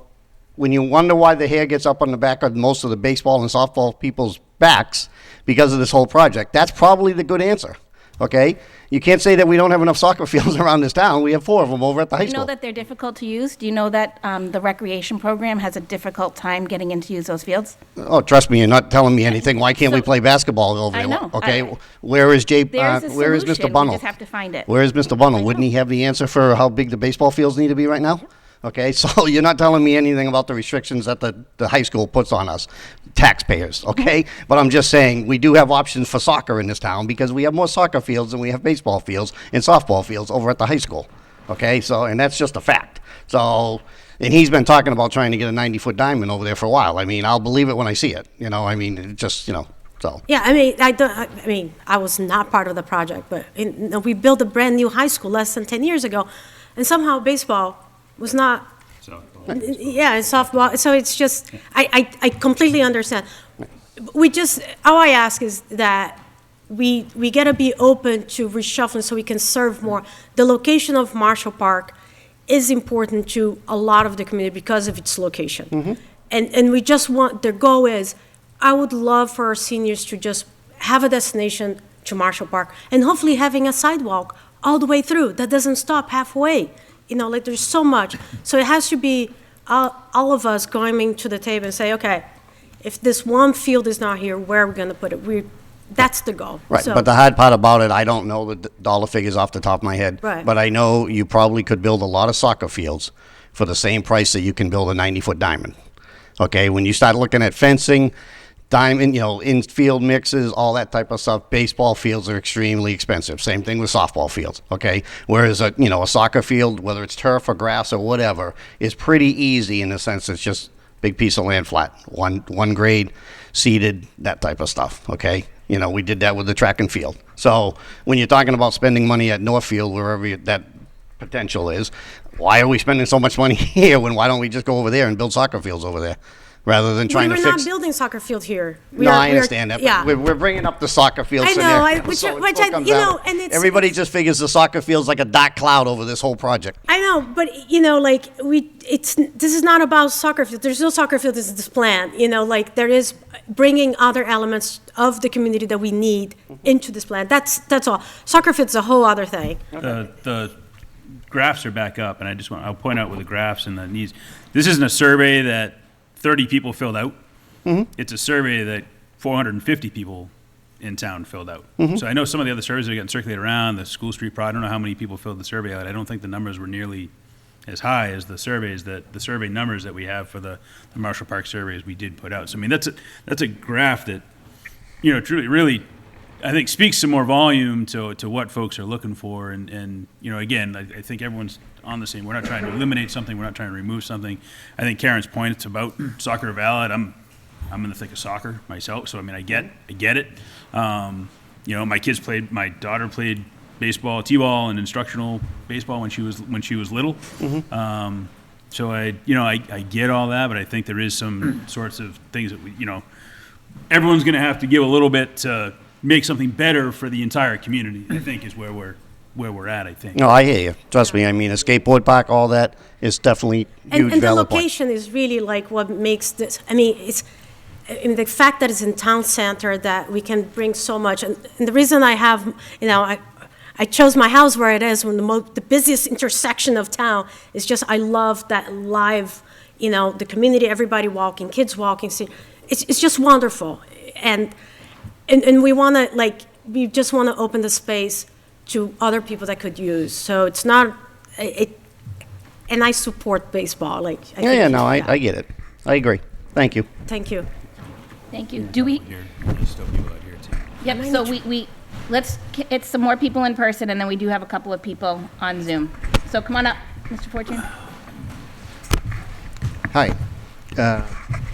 when you wonder why the hair gets up on the back of most of the baseball and softball people's backs because of this whole project, that's probably the good answer, okay? You can't say that we don't have enough soccer fields around this town. We have 4 of them over at the high Do you know school. that they're difficult to use? Do you know that the recreation program has a difficult time getting in to use those fields? Oh, trust me, you're not telling me anything. Why can't we play basketball over I there? know. Okay, where is Jay? There's a Where is solution. Mr. Bunnell? We just have to find it. Where is Mr. Bunnell? Wouldn't he have the answer for how big the baseball fields need to be right now? Okay, so you're not telling me anything about the restrictions that the high school puts on us, taxpayers, okay? But I'm just saying, we do have options for soccer in this town because we have more soccer fields than we have baseball fields and softball fields over at the high school, okay? So, and that's just a fact. So, and he's been talking about trying to get a 90-foot diamond over there for a while. I mean, I'll believe it when I see it, you know? I mean, it just, you know, so. Yeah, I mean, I was not part of the project, but we built a brand new high school less than 10 years ago, and somehow baseball was not. Yeah, and softball. So it's just, I completely understand. All I ask is that we got to be open to reshuffling so we can serve more. The location of Marshall Park is important to a lot of the community because of its location. And we just want, their goal is, I would love for our seniors to just have a destination to Marshall Park and hopefully having a sidewalk all the way through that doesn't stop halfway. You know, like there's so much. So it has to be all of us going to the table and say, okay, if this one field is not here, where are we going to put it? That's the goal. Right, So- but the hard part about it, I don't know the dollar figures off the top of my head. Right. But I know you probably could build a lot of soccer fields for the same price that you can build a 90-foot diamond. Okay, when you start looking at fencing, diamond, infield mixes, all that type of stuff, baseball fields are extremely expensive. Same thing with softball fields, okay? Whereas, a soccer field, whether it's turf or grass or whatever, is pretty easy in the sense it's just big piece of land flat, one grade, seeded, that type of stuff, okay? We did that with the track and field. So when you're talking about spending money at Northfield, wherever that potential is, why are we spending so much money here why don't we just go over there and build soccer fields over there? Rather than trying to fix. We're not building soccer field here. I understand that. Yeah. But we're bringing up the soccer field I know, scenario. which So I, it comes down- and it's. Everybody just figures the soccer field's like a dark cloud over this whole project. I know, but this is not about soccer field. There's no soccer field in this plan. There is bringing other elements of the community that we need into this plan. That's all. Soccer field's a whole other thing. The graphs are back up, and I'll point out with the graphs and the needs. This isn't a survey that 30 people filled out. Mm-hmm. It's a survey that 450 people in town filled out. Mhm. So I know some of the other surveys are getting circulated around, the School Street Pro, I don't know how many people filled the survey out. I don't think the numbers were nearly as high as the survey numbers that we have for the Marshall Park surveys we did put out. So I mean, that's a graph that, truly, really, I think speaks some more volume to what folks are looking for. And again, I think everyone's on the same. We're not trying to eliminate something. We're not trying to remove something. I think Karen's point, it's about soccer valid. I'm in the thick of soccer myself, so I mean, I get it. My daughter played baseball, t-ball, and instructional baseball when she was little. Mm-hmm. So I get all that, but I think there is some sorts of things that everyone's going to have to give a little bit to make something better for the entire community. I think is where we're at. I think. No, I hear you. Trust me. I mean, a skateboard park, all that is definitely huge. And the valid point. location is really like what makes this. I mean, the fact that it's in town center, that we can bring so much. And the reason I have, I chose my house where it is, when the busiest intersection of town, is just, I love that live, the community, everybody walking, kids walking. It's just wonderful. And we want to, we just want to open the space to other people that could use. So it's not, and I support baseball. I get it. I agree. Thank you. Thank you. Thank you. Do we? There's still people out here too. Yep, so it's some more people in person, and then we do have a couple of people on Zoom. So come on up, Mr. Fortune. Hi.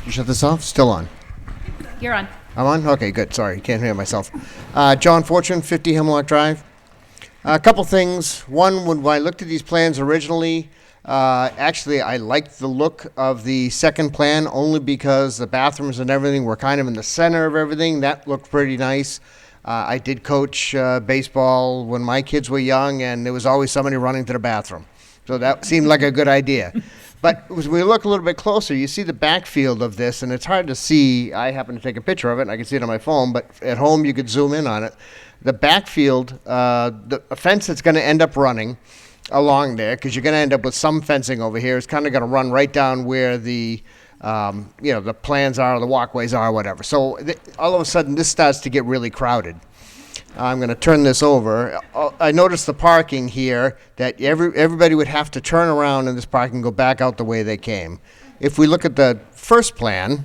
You shut this off? Still on? You're on. I'm on? Okay, good. Sorry, can't hear myself. John Fortune, 50 Hemlock Drive. A couple things. One, when I looked at these plans originally, actually I liked the look of the second plan only because the bathrooms and everything were kind of in the center of everything. That looked pretty nice. I did coach baseball when my kids were young, and there was always somebody running to the bathroom. So that seemed like a good idea. But as we look a little bit closer, you see the backfield of this, and it's hard to see. I happen to take a picture of it, and I can see it on my phone, but at home you could zoom in on it. The backfield, the fence that's going to end up running along there, because you're going to end up with some fencing over here, is kind of going to run right down where the the plans are, the walkways are, whatever. So all of a sudden, this starts to get really crowded. I'm going to turn this over. I noticed the parking here, that everybody would have to turn around in this parking and go back out the way they came. If we look at the first plan,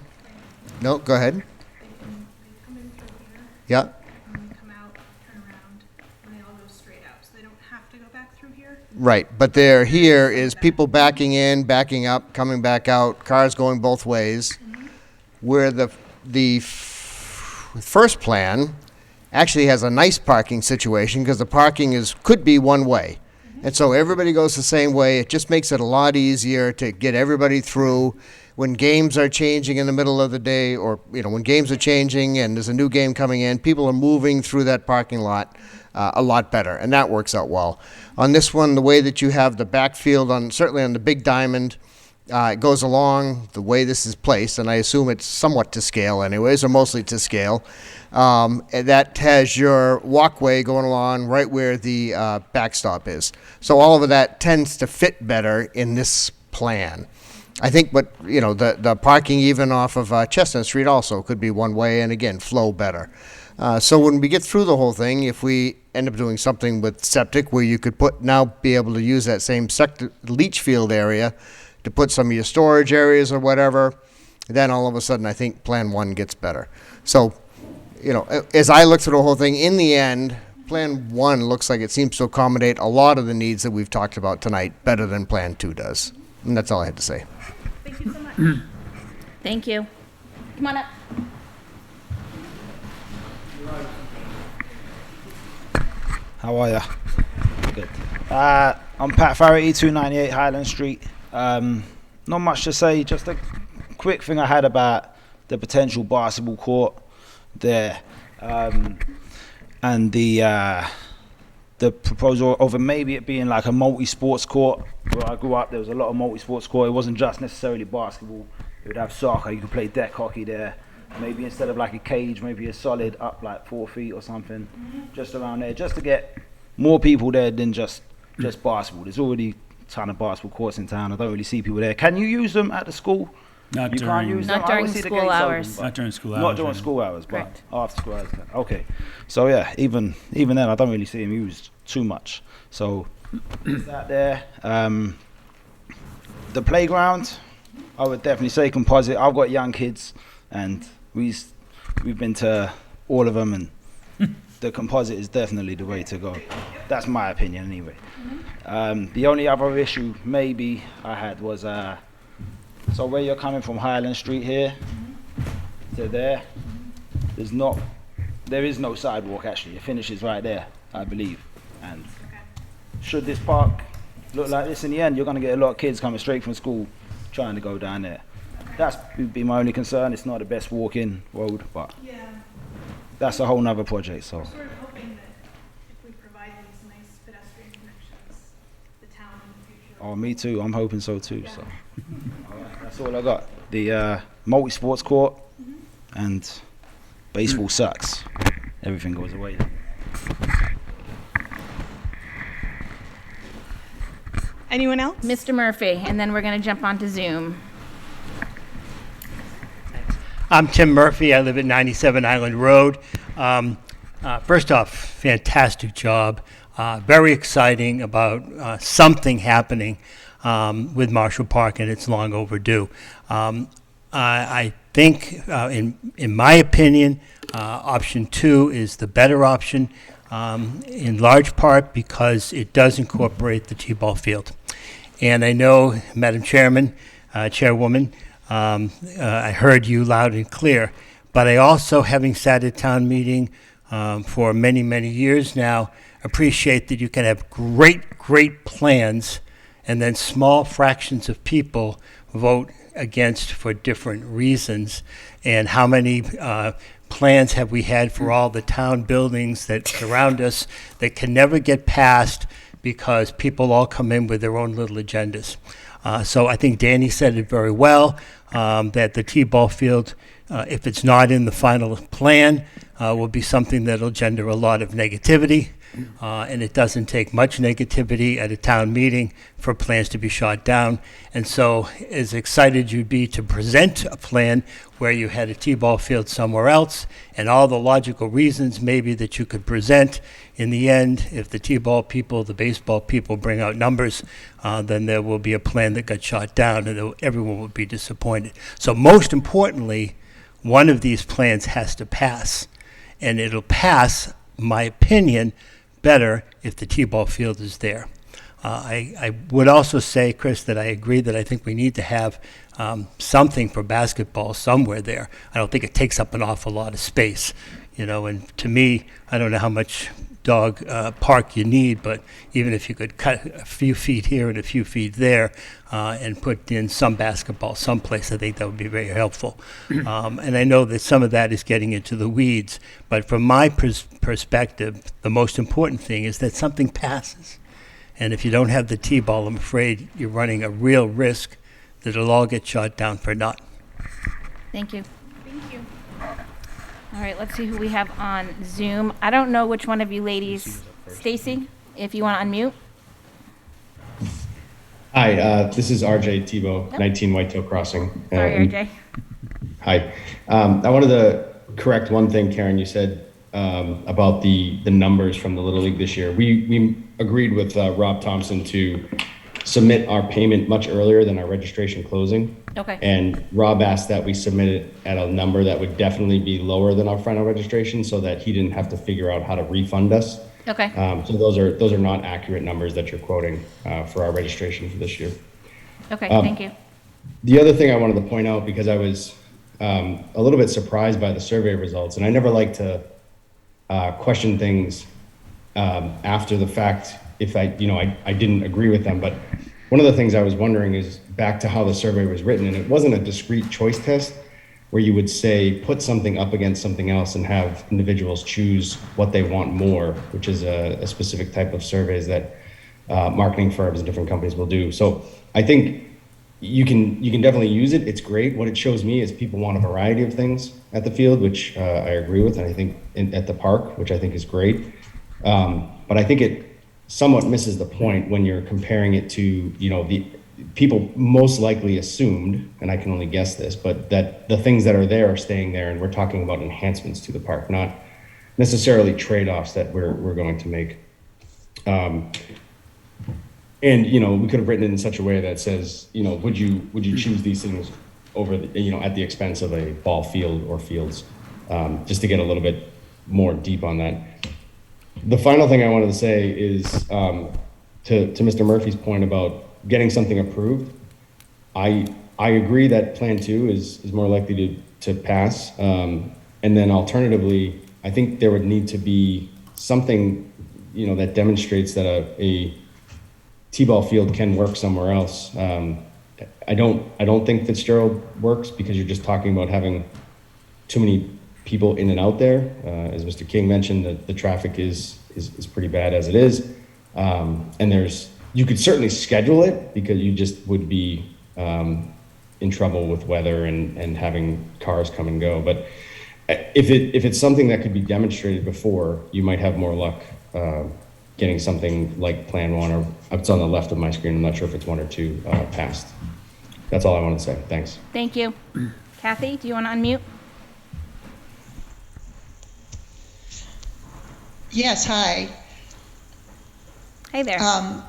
no, go ahead. Yeah. Right, but there here is people backing in, backing up, coming back out, cars going both ways. Where the first plan actually has a nice parking situation because the parking could be one way. And so everybody goes the same way. It just makes it a lot easier to get everybody through. When games are changing in the middle of the day, or when games are changing and there's a new game coming in, people are moving through that parking lot a lot better, and that works out well. On this one, the way that you have the backfield, certainly on the big diamond, It goes along the way this is placed, and I assume it's somewhat to scale anyways, or mostly to scale. And that has your walkway going along right where the backstop is. So all of that tends to fit better in this plan. I think, but the parking even off of Chestnut Street also could be one way, and again, flow better. So when we get through the whole thing, if we end up doing something with septic where you could be able to use that same leach field area to put some of your storage areas or whatever, then all of a sudden I think Plan 1 gets better. So, as I look through the whole thing, in the end, Plan 1 looks like it seems to accommodate a lot of the needs that we've talked about tonight better than Plan 2 does. And that's all I had to say. Thank you so much. Thank you. Come on up. How are ya? Good. I'm Pat Farrity, 298 Highland Street. Not much to say, just a quick thing I had about the potential basketball court there, and the proposal of maybe it being like a multi-sports court. Where I grew up, there was a lot of multi-sports court. It wasn't just necessarily basketball. It would have soccer. You could play deck hockey there. Maybe instead of like a cage, maybe a solid up like 4 feet or something, just around there, just to get more people there than just basketball. There's already a ton of basketball courts in town. I don't really see people there. Can you use them at the school? Not You during, can't use them? Not I during always see the school gates open, hours. but not during school hours. Not during right? school hours, but Correct. after school hours. Okay. So yeah, even then, I don't really see them used too much. So is that there? The playground, I would definitely say composite. I've got young kids, and we've been to all of them, and the composite is definitely the way to go. That's my opinion, anyway. The only other issue maybe I had was so where you're coming from Highland Street here to there, there is no sidewalk actually. It finishes right there, I believe. And should this park look like this in the end, you're going to get a lot of kids coming straight from school trying to go down there. That's would be my only concern. It's not the best walk-in road, but that's a whole nother project. So. We're sort of hoping that if we provide these nice pedestrian connections, the town in the future. Oh, me too. I'm hoping so too. So, all right, that's all I got. The multi-sports court and baseball sucks. Everything goes away. Anyone else? Mr. Murphy, and then we're going to jump onto Zoom. I'm Tim Murphy. I live at 97 Island Road. First off, fantastic job. Very exciting about something happening with Marshall Park, and it's long overdue. I think, in my opinion, option 2 is the better option, in large part because it does incorporate the T-ball field. And I know, Madam Chairman, Chairwoman, I heard you loud and clear, but I also, having sat at town meeting for many, many years now, appreciate that you can have great plans and then small fractions of people vote against for different reasons. And how many plans have we had for all the town buildings that surround us that can never get passed because people all come in with their own little agendas. So I think Danny said it very well, that the T-ball field, if it's not in the final plan, will be something that'll gender a lot of negativity. And it doesn't take much negativity at a town meeting for plans to be shot down. And so as excited you'd be to present a plan where you had a T-ball field somewhere else and all the logical reasons maybe that you could present, in the end, if the T-ball people, the baseball people bring out numbers, then there will be a plan that got shot down and everyone will be disappointed. So most importantly, one of these plans has to pass. And it'll pass, in my opinion, better if the T-ball field is there. I would also say, Chris, that I agree that I think we need to have something for basketball somewhere there. I don't think it takes up an awful lot of space, and to me, I don't know how much dog park you need, but even if you could cut a few feet here and a few feet there and put in some basketball someplace, I think that would be very helpful. And I know that some of that is getting into the weeds, but from my perspective, the most important thing is that something passes. And if you don't have the T-ball, I'm afraid you're running a real risk that it'll all get shot down for naught. Thank you. All right, let's see who we have on Zoom. I don't know which one of you ladies, Stacy, if you want to unmute. Hi, this is RJ Tebow, 19 Whitetail Crossing. Sorry, RJ. Hi. I wanted to correct one thing, Karen, you said about the numbers from the Little League this year. We agreed with Rob Thompson to submit our payment much earlier than our registration closing. Okay. And Rob asked that we submit it at a number that would definitely be lower than our final registration so that he didn't have to figure out how to refund us. Okay. So those are not accurate numbers that you're quoting for our registration for this year. Okay, thank you. The other thing I wanted to point out, because I was a little bit surprised by the survey results, and I never like to question things after the fact if I didn't agree with them. But one of the things I was wondering is back to how the survey was written, and it wasn't a discrete choice test where you would say put something up against something else and have individuals choose what they want more, which is a specific type of surveys that marketing firms and different companies will do. So I think you can definitely use it. It's great. What it shows me is people want a variety of things at the field, which I agree with, and I think at the park, which I think is great. But I think it somewhat misses the point when you're comparing it to, the people most likely assumed, and I can only guess this, but that the things that are there are staying there, and we're talking about enhancements to the park, not necessarily trade-offs that we're going to make. And we could have written it in such a way that says, would you choose these things over at the expense of a ball field or fields, just to get a little bit more deep on that. The final thing I wanted to say is to Mr. Murphy's point about getting something approved. I agree that Plan 2 is more likely to pass, and then alternatively, I think there would need to be something that demonstrates that a T-ball field can work somewhere else. I don't think Fitzgerald works because you're just talking about having too many people in and out there. As Mr. King mentioned, the traffic is pretty bad as it is. And you could certainly schedule it because you just would be in trouble with weather and having cars come and go. But if it's something that could be demonstrated before, you might have more luck getting something like Plan 1, or it's on the left of my screen. I'm not sure if it's 1 or 2 passed. That's all I wanted to say. Thanks. Thank you. Kathy, do you want to unmute? Yes, hi. Hey there. Hi,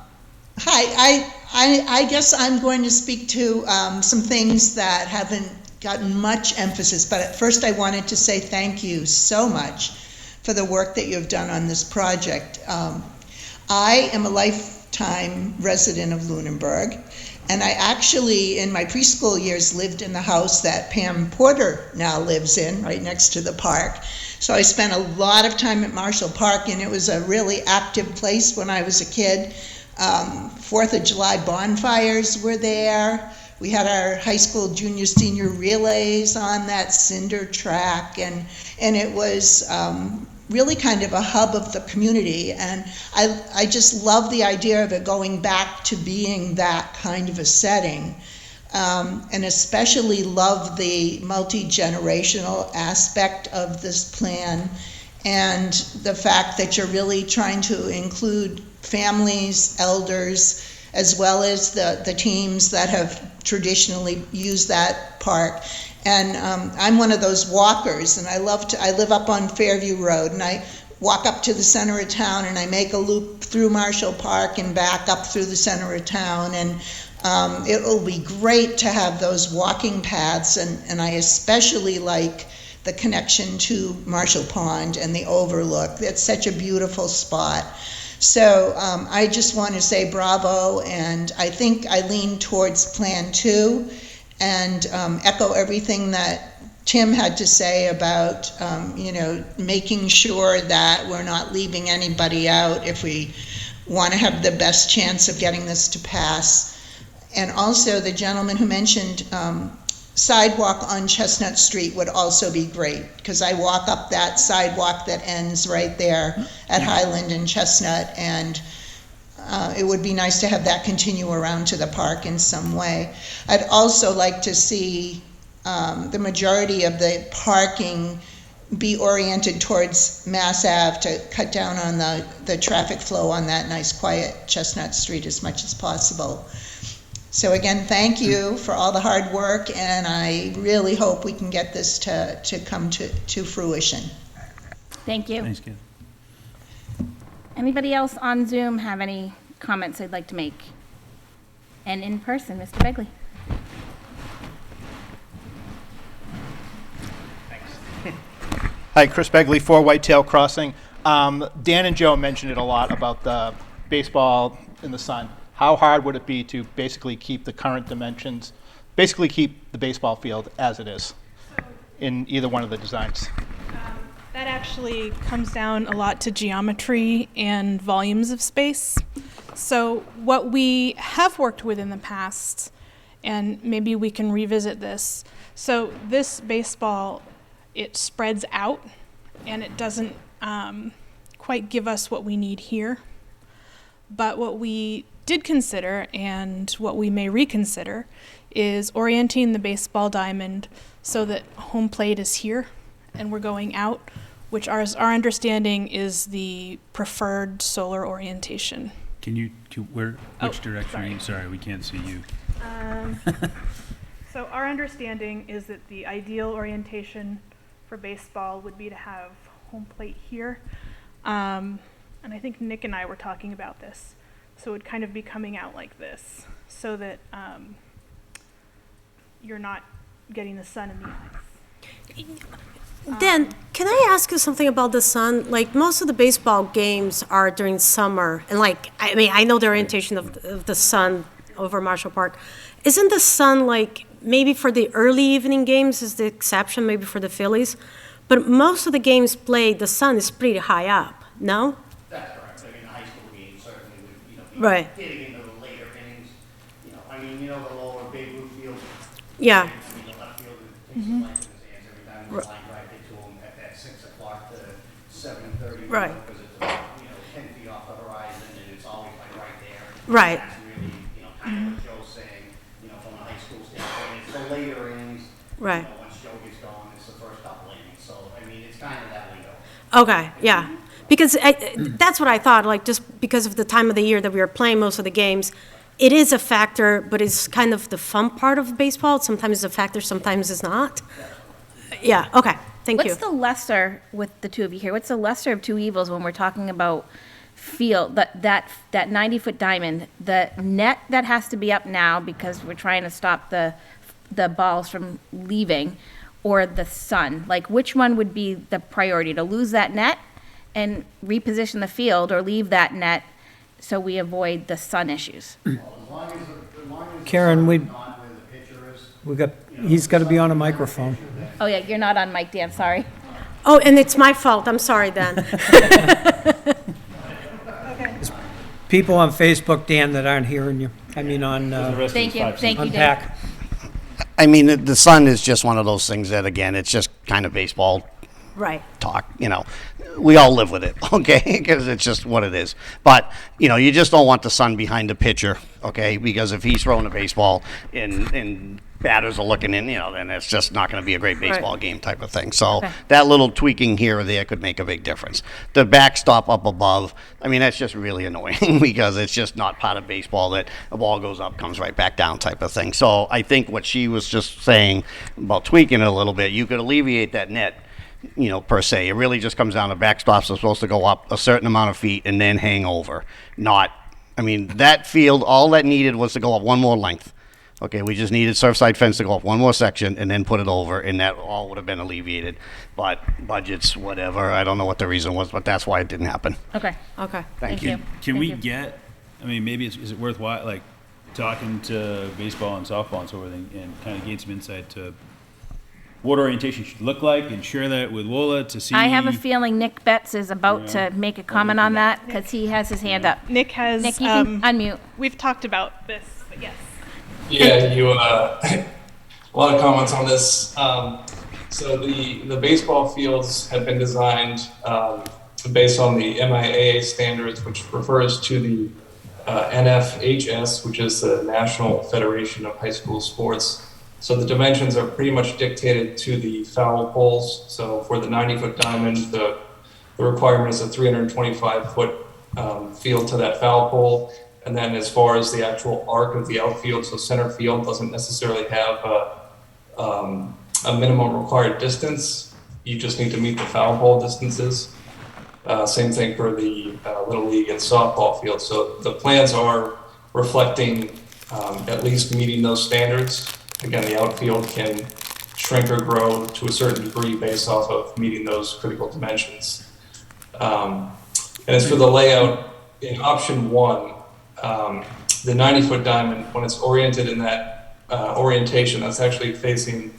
I guess I'm going to speak to some things that haven't gotten much emphasis, but at first I wanted to say thank you so much for the work that you've done on this project. I am a lifetime resident of Luneburg, and I actually, in my preschool years, lived in the house that Pam Porter now lives in, right next to the park. So I spent a lot of time at Marshall Park, and it was a really active place when I was a kid. 4th of July bonfires were there. We had our high school junior senior relays on that cinder track, and it was really kind of a hub of the community. And I just love the idea of it going back to being that kind of a setting. And especially love the multi-generational aspect of this plan and the fact that you're really trying to include families, elders, as well as the teams that have traditionally used that park. And I'm one of those walkers, and I live up on Fairview Road, and I walk up to the center of town, and I make a loop through Marshall Park and back up through the center of town. And it will be great to have those walking paths, and I especially like the connection to Marshall Pond and the overlook. It's such a beautiful spot. So I just want to say bravo, and I think I lean towards Plan 2 and echo everything that Tim had to say about making sure that we're not leaving anybody out if we want to have the best chance of getting this to pass. And also the gentleman who mentioned sidewalk on Chestnut Street would also be great, because I walk up that sidewalk that ends right there at Highland and Chestnut, and it would be nice to have that continue around to the park in some way. I'd also like to see the majority of the parking be oriented towards Mass Ave to cut down on the traffic flow on that nice quiet Chestnut Street as much as possible. So again, thank you for all the hard work, and I really hope we can get this to come to fruition. Thank you. Thanks, Ken. Anybody else on Zoom have any comments they'd like to make? And in person, Mr. Begley. Hi, Chris Begley, 4 Whitetail Crossing. Dan and Joe mentioned it a lot about the baseball in the sun. How hard would it be to basically keep the current dimensions, basically keep the baseball field as it is in either one of the designs? That actually comes down a lot to geometry and volumes of space. So what we have worked with in the past, and maybe we can revisit this. So this baseball, it spreads out and it doesn't quite give us what we need here. But what we did consider, and what we may reconsider, is orienting the baseball diamond so that home plate is here and we're going out, which our understanding is the preferred solar orientation. Which direction are you? Sorry, we can't see you. So our understanding is that the ideal orientation for baseball would be to have home plate here. And I think Nick and I were talking about this. So it would kind of be coming out like this so that you're not getting the sun in the eyes. Dan, can I ask you something about the sun? Like, most of the baseball games are during summer, and I know the orientation of the sun over Marshall Park. Isn't the sun, like, maybe for the early evening games is the exception, maybe for the Phillies, but most of the games played, the sun is pretty high up, no? That's correct. I mean, high school games certainly would, be Right. getting into the later innings. The lower Babe Ruth field. Yeah. The left field takes the life in his hands every time the line drive hit to him at that 6 o'clock to 7:30. Right. Because it's 10 feet off the horizon, and it's always right there. Right. That's really, kind of what Joe's saying, from a high school standpoint. It's the later innings. Right. Once Joe gets going, it's the first couple innings. So, it's kind of that window. Okay, yeah. Because that's what I thought, like, just because of the time of the year that we were playing most of the games, it is a factor, but it's kind of the fun part of baseball. Sometimes it's a factor, sometimes it's not. Yeah, okay, thank you. What's the lesser, with the two of you here, what's the lesser of two evils when we're talking about field, that 90-foot diamond, the net that has to be up now because we're trying to stop the balls from leaving, or the sun? Like, which one would be the priority, to lose that net and reposition the field, or leave that net so we avoid the sun issues? Karen, he's got to be on a microphone. Oh yeah, you're not on mic, Dan, sorry. Oh, and it's my fault, I'm sorry, Dan. People on Facebook, Dan, that aren't hearing you. I mean, on Thank you, Unpack. I mean, the sun is just one of those things that, again, it's just kind of baseball Right. talk, we all live with it, okay, because it's just what it is. But, you just don't want the sun behind the pitcher, okay, because if he's throwing a baseball and batters are looking in, then it's just not going to be a great baseball game type of thing. So Okay. that little tweaking here or there could make a big difference. The backstop up above, that's just really annoying because it's just not part of baseball that a ball goes up, comes right back down type of thing. So I think what she was just saying about tweaking it a little bit, you could alleviate that net, per se. It really just comes down to backstops are supposed to go up a certain amount of feet and then hang over. That field, all that needed was to go up one more length. Okay, we just needed Surfside fence to go up one more section and then put it over, and that all would have been alleviated. But budgets, whatever, I don't know what the reason was, but that's why it didn't happen. Okay. Thank you. Can we get, maybe is it worthwhile, like, talking to baseball and softball and so forth and kind of gain some insight to what orientation should look like, and share that with Wola to see. I have a feeling Nick Betts is about to make a comment on that, because he has his hand up. Nick has, Nick, you can unmute. We've talked about this, but yes. Yeah, a lot of comments on this. So the baseball fields have been designed based on the MIAA standards, which refers to the NFHS, which is the National Federation of High School Sports. So the dimensions are pretty much dictated to the foul poles. So for the 90-foot diamond, the requirement is a 325-foot field to that foul pole. And then as far as the actual arc of the outfield, so center field doesn't necessarily have a minimum required distance. You just need to meet the foul pole distances. Same thing for the Little League and softball field. So the plans are reflecting at least meeting those standards. Again, the outfield can shrink or grow to a certain degree based off of meeting those critical dimensions. And as for the layout, in option 1, the 90-foot diamond, when it's oriented in that orientation, that's actually facing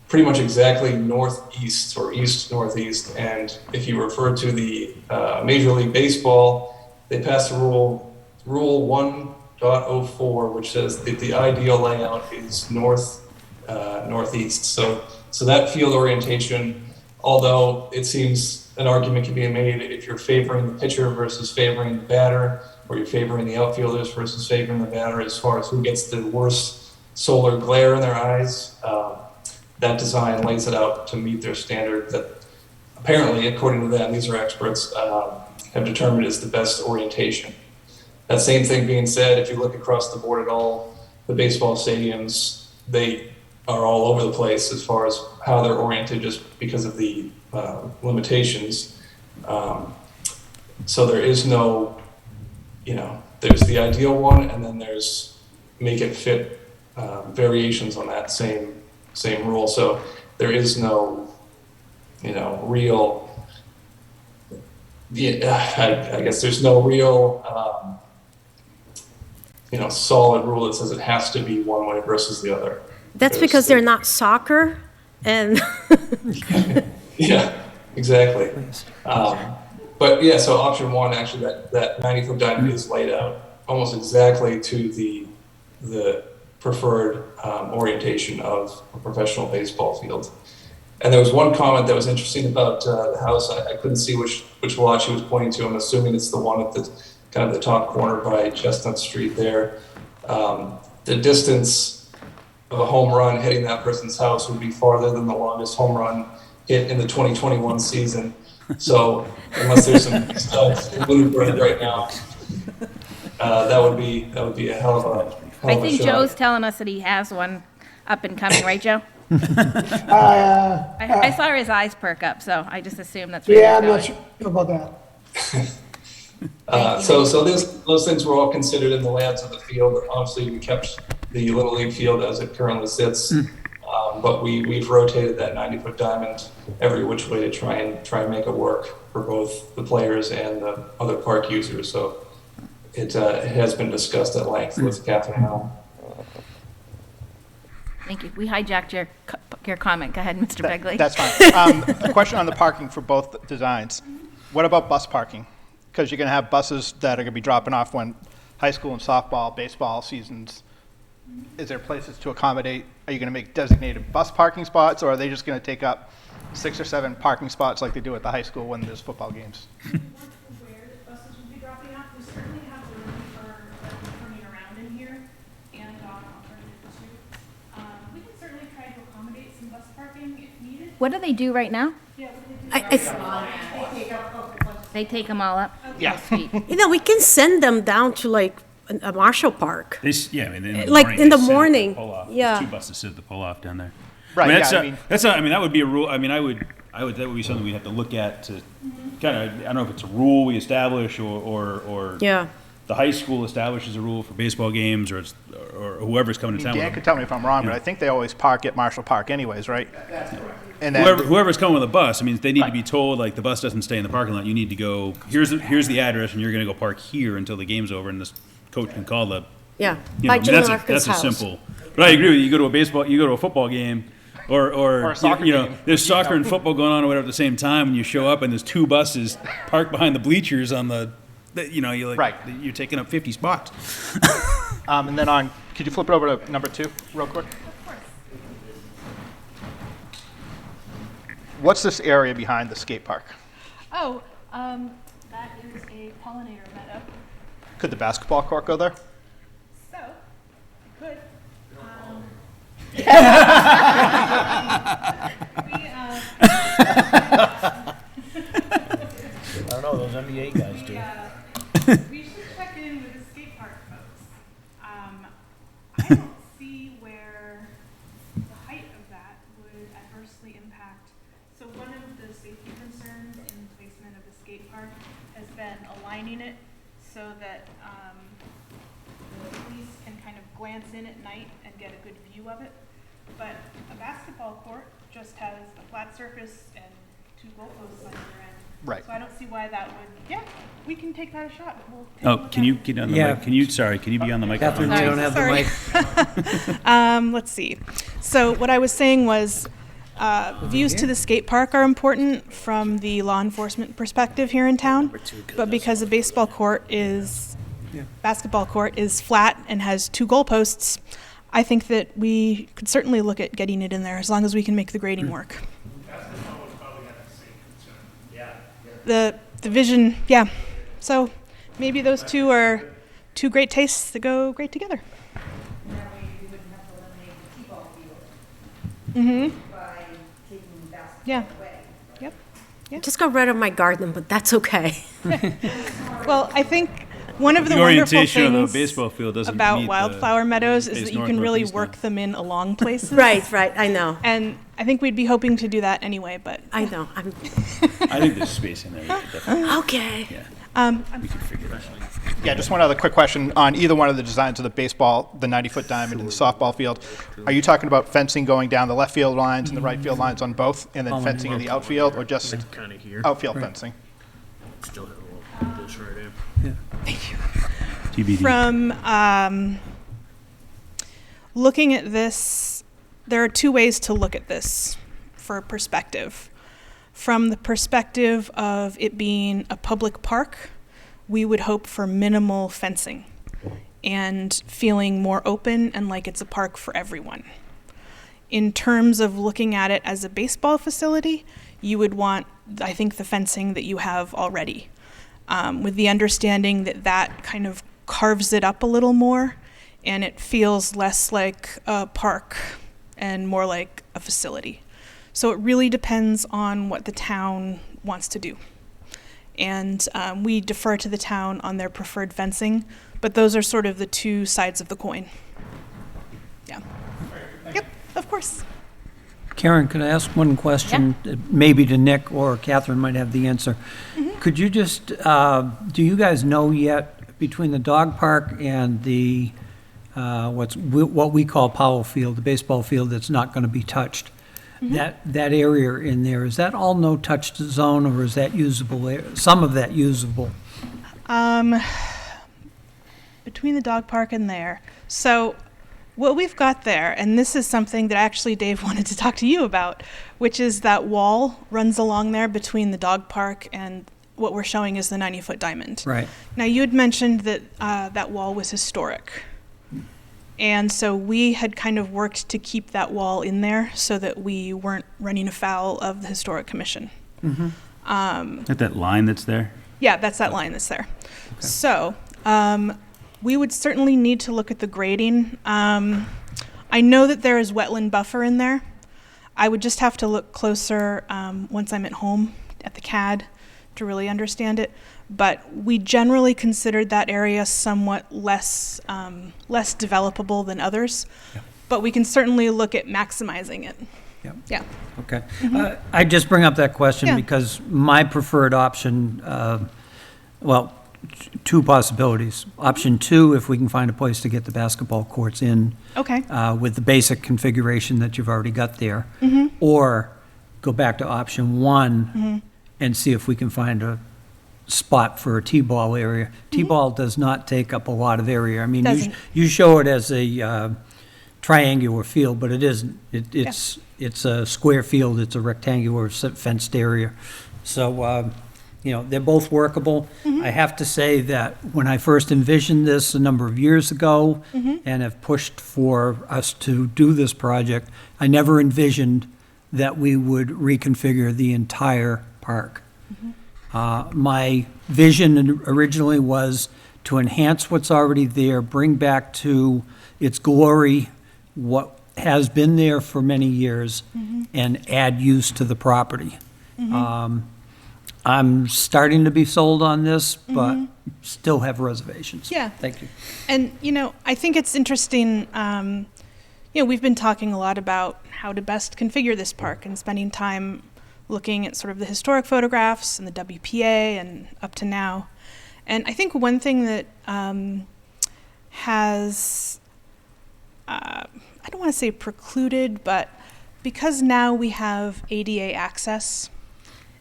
pretty much exactly northeast or east-northeast. And if you refer to the Major League Baseball, they passed a rule 1.04, which says that the ideal layout is northeast. So that field orientation, although it seems an argument can be made if you're favoring the pitcher versus favoring the batter, or you're favoring the outfielders versus favoring the batter as far as who gets the worst solar glare in their eyes, that design lays it out to meet their standard that apparently, according to them, these are experts, have determined is the best orientation. That same thing being said, if you look across the board at all the baseball stadiums, they are all over the place as far as how they're oriented just because of the limitations. So there is no, there's the ideal one, and then there's make it fit variations on that same rule. So there is no, real, I guess there's no real, solid rule that says it has to be one way versus the other. That's because they're not soccer and. Yeah, exactly. But yeah, so option 1, actually that 90-foot diamond is laid out almost exactly to the preferred orientation of a professional baseball field. And there was one comment that was interesting about the house. I couldn't see which lot she was pointing to. I'm assuming it's the one at the kind of the top corner by Chestnut Street there. The distance of a home run hitting that person's house would be farther than the longest home run hit in the 2021 season. So unless there's some studs in Luneburg right now, that would be a hell of a I think Joe's telling us that he has one up and coming, right, Joe? I saw his eyes perk up, so I just assumed that's where Yeah, I'm he's not going. sure about that. So those things were all considered in the layouts of the field. Obviously, we kept the Little League field as it currently sits, but we've rotated that 90-foot diamond every which way to try and make it work for both the players and the other park users. So it has been discussed at length with Catherine Helm. Thank you. We hijacked your comment. Go ahead, Mr. Begley. That's fine. A question on the parking for both designs. What about bus parking? Because you're going to have buses that are going to be dropping off when high school and softball, baseball seasons. Is there places to accommodate? Are you going to make designated bus parking spots, or are they just going to take up 6 or 7 parking spots like they do at the high school when there's football games? Where the buses would be dropping off, we certainly have room for turning around in here and on alternative too. We can certainly try to accommodate some bus parking if needed. What do they do right now? Yeah, what do they do? They take them all up? Yeah. Sweet. We can send them down to like a Marshall Park. In the morning. Yeah. 2 buses sit at the pull-off down there. Right. That would be a rule. That would be something we'd have to look at to kind of, I don't know if it's a rule we establish or the high school establishes a rule for baseball games or whoever's coming to town. Dan could tell me if I'm wrong, but I think they always park at Marshall Park anyways, right? That's correct. And then whoever's coming with a bus, they need to be told, like, the bus doesn't stay in the parking lot. You need to go, here's the address, and you're going to go park here until the game's over, and this coach can call the. Yeah. That's a simple. But I agree with you. You go to a football game, or a soccer game. There's soccer and football going on or whatever at the same time, and you show up and there's 2 buses parked behind the bleachers on the. You're taking up 50 spots. And then could you flip it over to number 2 real quick? What's this area behind the skate park? Oh, that is a Pollinator Meadow. Could the basketball court go there? So, could. I don't know, those NBA guys do. We should check in with the skate park folks. I don't see where the height of that would adversely impact. So one of the safety concerns in placement of the skate park has been aligning it so that the police can kind of glance in at night and get a good view of it. But a basketball court just has a flat surface and 2 goalposts on either end. Right. So I don't see why that would, yeah, we can take that a shot. We'll take a Oh, look can at you it. get on the Yeah. mic? Can you be on the microphone? Catherine, you don't have the mic. Let's see. So what I was saying was, views to the skate park are important from the law enforcement perspective here in town. But because a basketball court is flat and has 2 goalposts, I think that we could certainly look at getting it in there as long as we can make the grading work. The vision, yeah. So maybe those two are 2 great tastes that go great together. That way we wouldn't have to eliminate the T-ball field by taking basketball Yeah. away. Yep. Just got rid of my garden, but that's okay. Well, I think one of the The wonderful orientation of the things baseball field doesn't about meet the Wildflower Meadows is face that you north, can really northeast work now. them in along places. Right, I know. And I think we'd be hoping to do that anyway, but. I know. I think there's space in there. We could definitely- Okay. Yeah, we could figure it out. Yeah, just one other quick question on either one of the designs of the baseball, the 90-foot diamond and the softball field. Are you talking about fencing going down the left field lines and the right field lines on both, and then fencing in the outfield, or just Kind of here. outfield fencing? Still have a little bush right there. TBD. From looking at this, there are 2 ways to look at this for perspective. From the perspective of it being a public park, we would hope for minimal fencing and feeling more open and like it's a park for everyone. In terms of looking at it as a baseball facility, you would want, I think, the fencing that you have already, with the understanding that that kind of carves it up a little more and it feels less like a park and more like a facility. So it really depends on what the town wants to do. And we defer to the town on their preferred fencing, but those are sort of the 2 sides of the coin. Yeah. Yep, of course. Karen, could I ask one question? Maybe to Nick, or Catherine might have the answer. Could you just, do you guys know yet, between the dog park and the, what we call Powell Field, the baseball field that's not going to be touched, that area in there, is that all no-touch zone, or is that usable, some of that usable? Between the dog park and there. So what we've got there, and this is something that actually Dave wanted to talk to you about, which is that wall runs along there between the dog park and what we're showing is the 90-foot diamond. Right. Now, you had mentioned that that wall was historic. And so we had kind of worked to keep that wall in there so that we weren't running afoul of the Historic Commission. That line that's there? Yeah, that's that line that's there. Okay. So we would certainly need to look at the grading. I know that there is wetland buffer in there. I would just have to look closer once I'm at home at the CAD to really understand it. But we generally considered that area somewhat less developable than others. Yeah. But we can certainly look at maximizing it. Yep. Yeah. Okay. I just bring up that question because my preferred option, well, 2 possibilities. Option 2, if we can find a place to get the basketball courts in. Okay. With the basic configuration that you've already got there. Or go back to option 1 and see if we can find a spot for a T-ball area. T-ball does not take up a lot of area. I mean, you show it as a triangular field, but it isn't. It's a square field. It's a rectangular fenced area. So, you know, they're both workable. I have to say that when I first envisioned this a number of years ago and have pushed for us to do this project, I never envisioned that we would reconfigure the entire park. My vision originally was to enhance what's already there, bring back to its glory what has been there for many years, and add use to the property. I'm starting to be sold on this, but still have reservations. Yeah. Thank you. And, I think it's interesting, we've been talking a lot about how to best configure this park and spending time looking at sort of the historic photographs and the WPA and up to now. And I think one thing that has, I don't want to say precluded, but because now we have ADA access,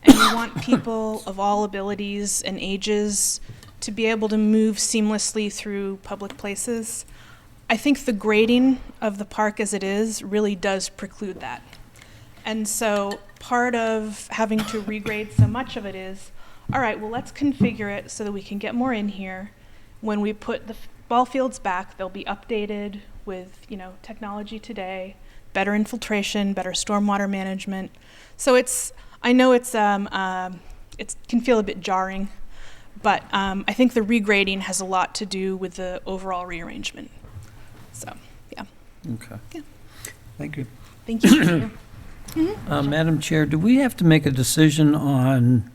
and we want people of all abilities and ages to be able to move seamlessly through public places, I think the grading of the park as it is really does preclude that. And so part of having to regrade so much of it is, all right, well, let's configure it so that we can get more in here. When we put the ball fields back, they'll be updated with, technology today, better infiltration, better stormwater management. So I know it can feel a bit jarring, but I think the regrading has a lot to do with the overall rearrangement. So, yeah. Okay. Yeah. Thank you. Thank you. Madam Chair, do we have to make a decision on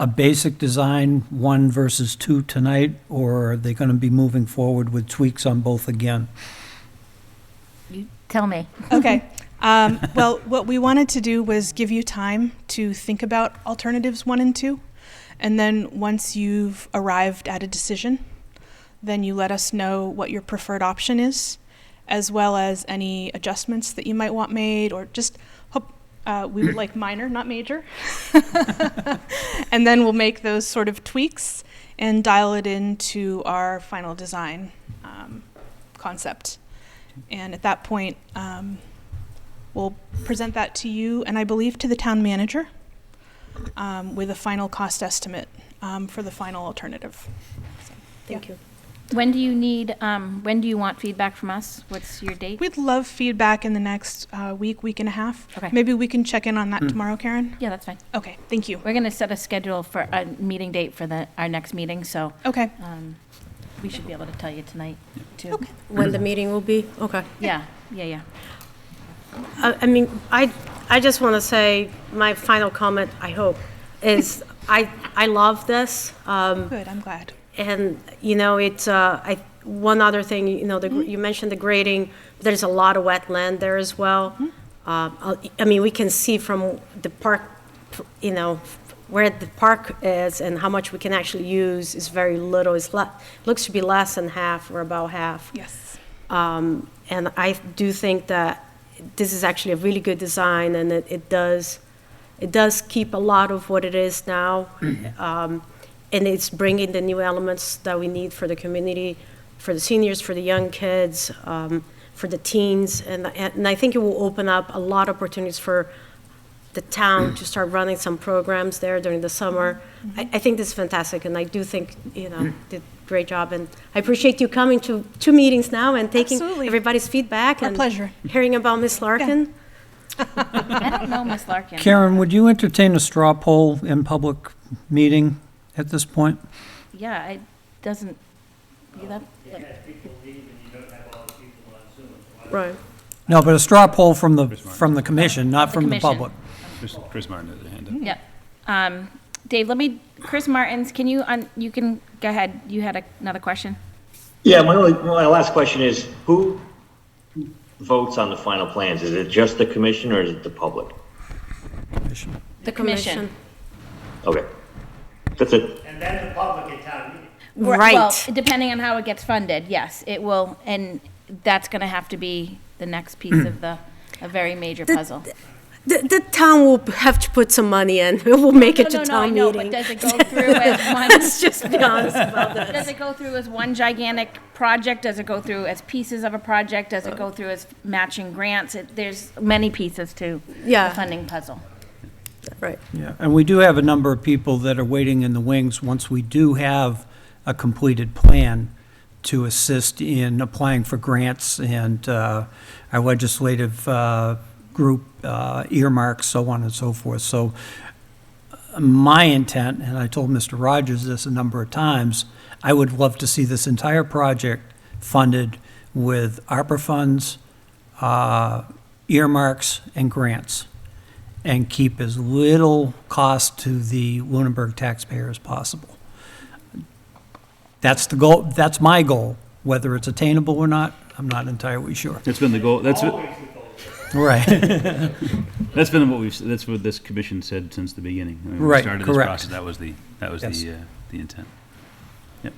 a basic design, 1 versus 2 tonight, or are they going to be moving forward with tweaks on both again? You tell me. Okay. Well, what we wanted to do was give you time to think about alternatives 1 and 2. And then once you've arrived at a decision, then you let us know what your preferred option is, as well as any adjustments that you might want made, or just hope we would like minor, not major. And then we'll make those sort of tweaks and dial it into our final design concept. And at that point, we'll present that to you, and I believe to the town manager, with a final cost estimate for the final alternative. So, Thank you. When do you want feedback from us? What's your date? We'd love feedback in the next week and a half. Okay. Maybe we can check in on that tomorrow, Karen? Yeah, that's fine. Okay, thank you. We're going to set a schedule for a meeting date for our next meeting, so. Okay. We should be able to tell you tonight, too. Okay. When the meeting will be? Okay. Yeah. I mean, I just want to say my final comment, I hope, is I love this. Good, I'm glad. And, it's, one other thing, you mentioned the grading, there's a lot of wetland there as well. I mean, we can see from the park, where the park is and how much we can actually use is very little. Looks to be less than half or about half. Yes. And I do think that this is actually a really good design, and it does keep a lot of what it is now. And it's bringing the new elements that we need for the community, for the seniors, for the young kids, for the teens. And I think it will open up a lot of opportunities for the town to start running some programs there during the summer. I think this is fantastic, and I do think, did a great job. And I appreciate you coming to 2 meetings now and taking everybody's feedback. Our and pleasure. Hearing about Miss Larkin. I don't know Miss Larkin. Karen, would you entertain a straw poll in public meeting at this point? Yeah, it doesn't. Right. No, but a straw poll from the commission, not from the public. Chris Martin has a hand up. Yeah. Dave, Chris Martins, you can go ahead. You had another question? Yeah, my last question is, who votes on the final plans? Is it just the commission or is it the public? Commission. The commission. Okay. That's it. And then the public at town meeting. Right. Well, depending on how it gets funded, yes, it will, and that's going to have to be the next piece of a very major puzzle. The town will have to put some money in. It will make it to town meeting. But does it go through as one? Let's just be honest about this. Does it go through as one gigantic project? Does it go through as pieces of a project? Does it go through as matching grants? There's many pieces to the funding puzzle. Right. Yeah, and we do have a number of people that are waiting in the wings once we do have a completed plan to assist in applying for grants and our legislative group earmarks, so on and so forth. So my intent, and I told Mr. Rogers this a number of times, I would love to see this entire project funded with ARPA funds, earmarks, and grants, and keep as little cost to the Luneburg taxpayer as possible. That's the goal. That's my goal. Whether it's attainable or not, I'm not entirely sure. That's been the goal. Right. That's what this commission said since the beginning. When we Right, started correct. this process, that was Yes. the intent. Yep.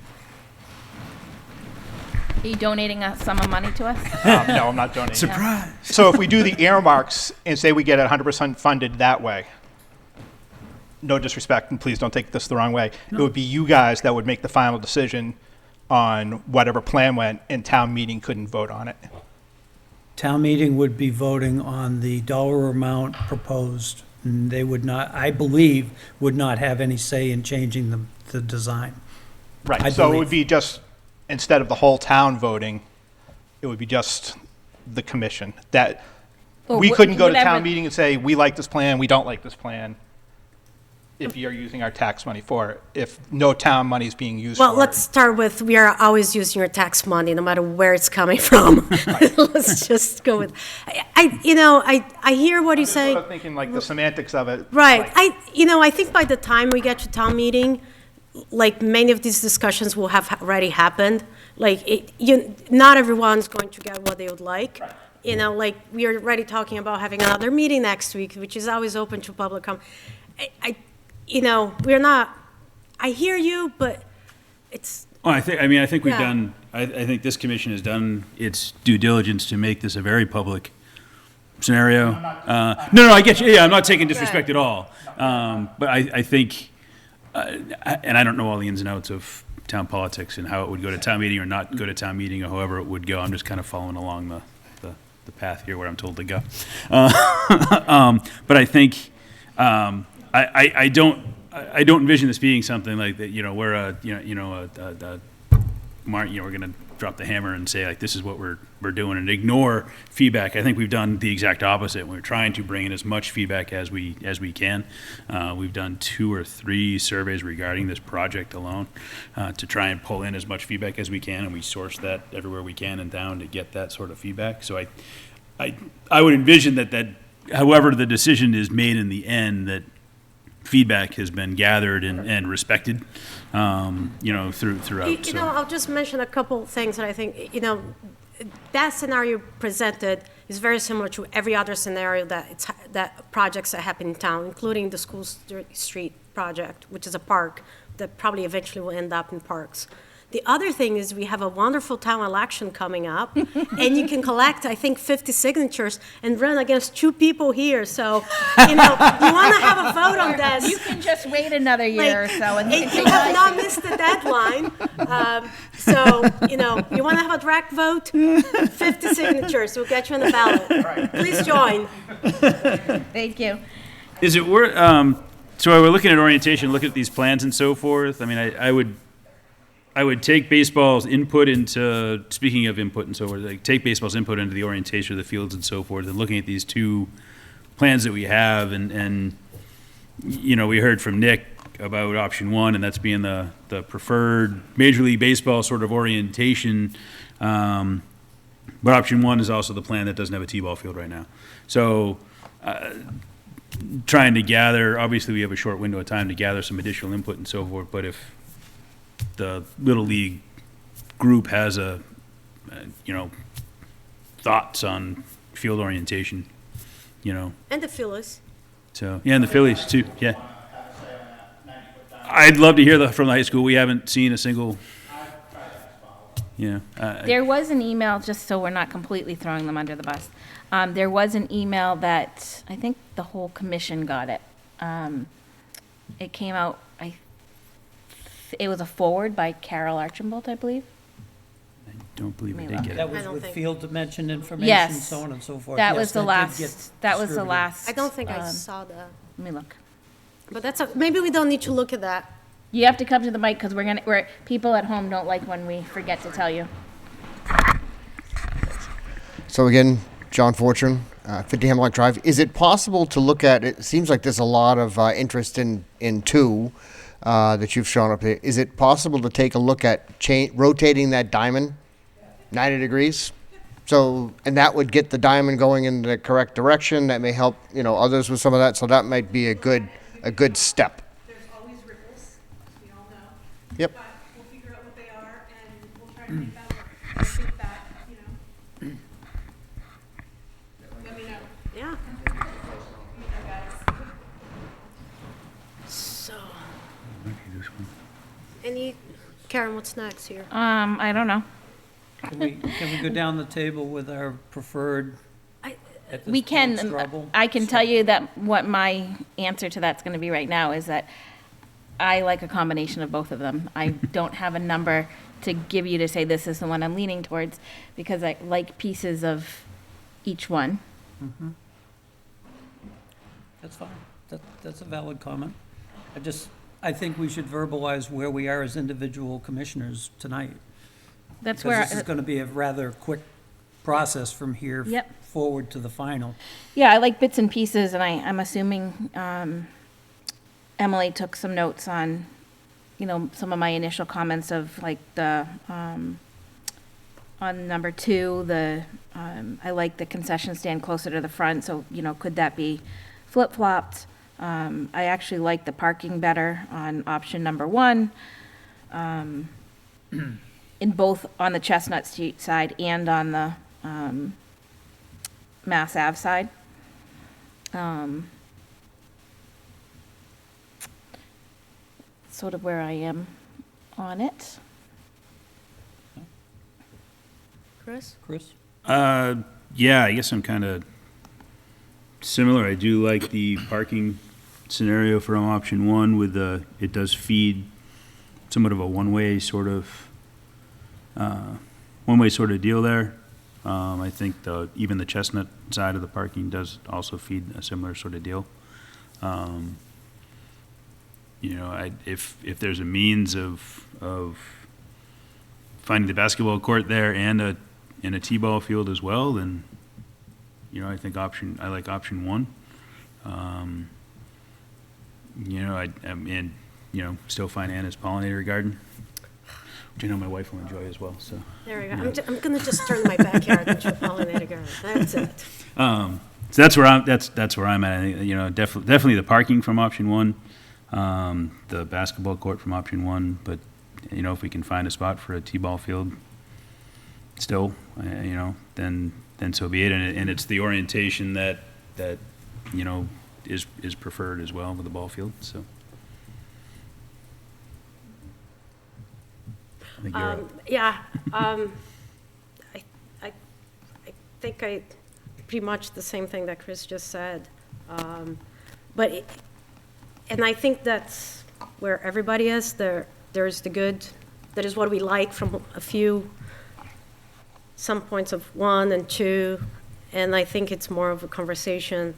Are you donating a sum of money to us? No, I'm not donating. Surprise. So if we do the earmarks and say we get it 100% funded that way, no disrespect, and please don't take this the wrong way, it would be you guys that would make the final decision on whatever plan went, and town meeting couldn't vote on it. Town meeting would be voting on the dollar amount proposed, and they would not, I believe, would not have any say in changing the design. Right, I so it believe. would be just, instead of the whole town voting, it would be just the commission. That, Or we couldn't go to whatever- town meeting and say, we like this plan, we don't like this plan, if you're using our tax money for it, if no town money is being used for it. Well, let's start with, we are always using your tax money, no matter where it's coming from. Let's just go with, I hear what you say. I'm sort of thinking like the semantics of it. Right. like- I think by the time we get to town meeting, like many of these discussions will have already happened. Like, not everyone's going to get what they would like. Like, we are already talking about having another meeting next week, which is always open to public comment. We're not, I hear you, but it's. Well, I think we've Yeah. done, I think this commission has done its due diligence to make this a very public scenario. No, I get you. Yeah, I'm not taking disrespect at all. But I think, and I don't know all the ins and outs of town politics and how it would go to town meeting or not go to town meeting or however it would go. I'm just kind of following along the path here where I'm told to go. But I think, I don't envision this being something like that. We're we're going to drop the hammer and say like this is what we're doing and ignore feedback. I think we've done the exact opposite. We're trying to bring in as much feedback as we can. We've done 2 or 3 surveys regarding this project alone to try and pull in as much feedback as we can, and we source that everywhere we can in town to get that sort of feedback. So I would envision that however the decision is made in the end, that feedback has been gathered and respected, throughout. I'll just mention a couple things that I think, that scenario presented is very similar to every other scenario that projects that happen in town, including the school street project, which is a park that probably eventually will end up in parks. The other thing is we have a wonderful town election coming up, and you can collect, I think, 50 signatures and run against 2 people here. So, you want to have a vote on this. You can just wait another year or so. And You have not missed the deadline. You want to have a direct vote? 50 signatures. We'll get you on the ballot. Please join. Thank you. Is it worth? So we're looking at orientation, looking at these plans and so forth. I mean, I would take baseball's input into, speaking of input and so forth, like take baseball's input into the orientation of the fields and so forth, and looking at these 2 plans that we have, and we heard from Nick about option 1, and that's being the preferred Major League Baseball sort of orientation. But option 1 is also the plan that doesn't have a T-ball field right now. So trying to gather, obviously we have a short window of time to gather some additional input and so forth, but if the Little League group has thoughts on field orientation, And the Phillies. So, yeah, and the Phillies too, yeah. I'd love to hear from the high school. We haven't seen a single, There was an email, just so we're not completely throwing them under the bus. There was an email that I think the whole commission got it. It came out, it was a forward by Carol Archambault, I believe. don't believe we did get That it. was with field dimension information, Yes. so on and so forth. That Yes, was the did last, get that was the distributed. last. I don't think I saw that. Let me look. But maybe we don't need to look at that. You have to come to the mic because people at home don't like when we forget to tell you. So again, John Fortune, 50 Hemlock Drive. Is it possible to look at, it seems like there's a lot of interest in 2. that you've shown up here, is it possible to take a look at rotating that diamond 90 degrees? So, and that would get the diamond going in the correct direction. That may help, others with some of that. So that might be a good step. There's always ripples, as we all know. Yep. But we'll figure out what they are, and we'll try to make that work. I think that, let me know. Yeah. So, Karen, what's next here? I don't know. Can we go down the table with our preferred? At this We point, can, Strobel? I can tell you that what my answer to that's going to be right now is that I like a combination of both of them. I don't have a number to give you to say this is the one I'm leaning towards, because I like pieces of each one. Mhm. That's fine. That's a valid comment. I think we should verbalize where we are as individual commissioners tonight. That's Because where. this is going to be a rather quick process from here Yep. forward to the final. Yeah, I like bits and pieces, and I'm assuming Emily took some notes on, some of my initial comments of like the, on number 2, I like the concession stand closer to the front, so, could that be flip-flopped? I actually like the parking better on option number 1. In both on the Chestnut Street side and on the Mass Ave side. Sort of where I am on it. Chris? Yeah, I guess I'm kind of similar. I do like the parking scenario from option 1 with it does feed somewhat of a one-way sort of deal there. I think even the Chestnut side of the parking does also feed a similar sort of deal. If there's a means of finding the basketball court there and a t-ball field as well, then I think I like option 1. Still find Anna's Pollinator Garden, which I know my wife will enjoy as well. So There we go. I'm going to just turn my backyard into a pollinator garden. That's it. So that's where I'm at. I think, definitely the parking from option 1, the basketball court from option 1. But if we can find a spot for a t-ball field, still, then so be it. And it's the orientation that is preferred as well with the ball field. So. I think pretty much the same thing that Chris just said. And I think that's where everybody is. There's the good, that is what we like from some points of 1 and 2, and I think it's more of a conversation.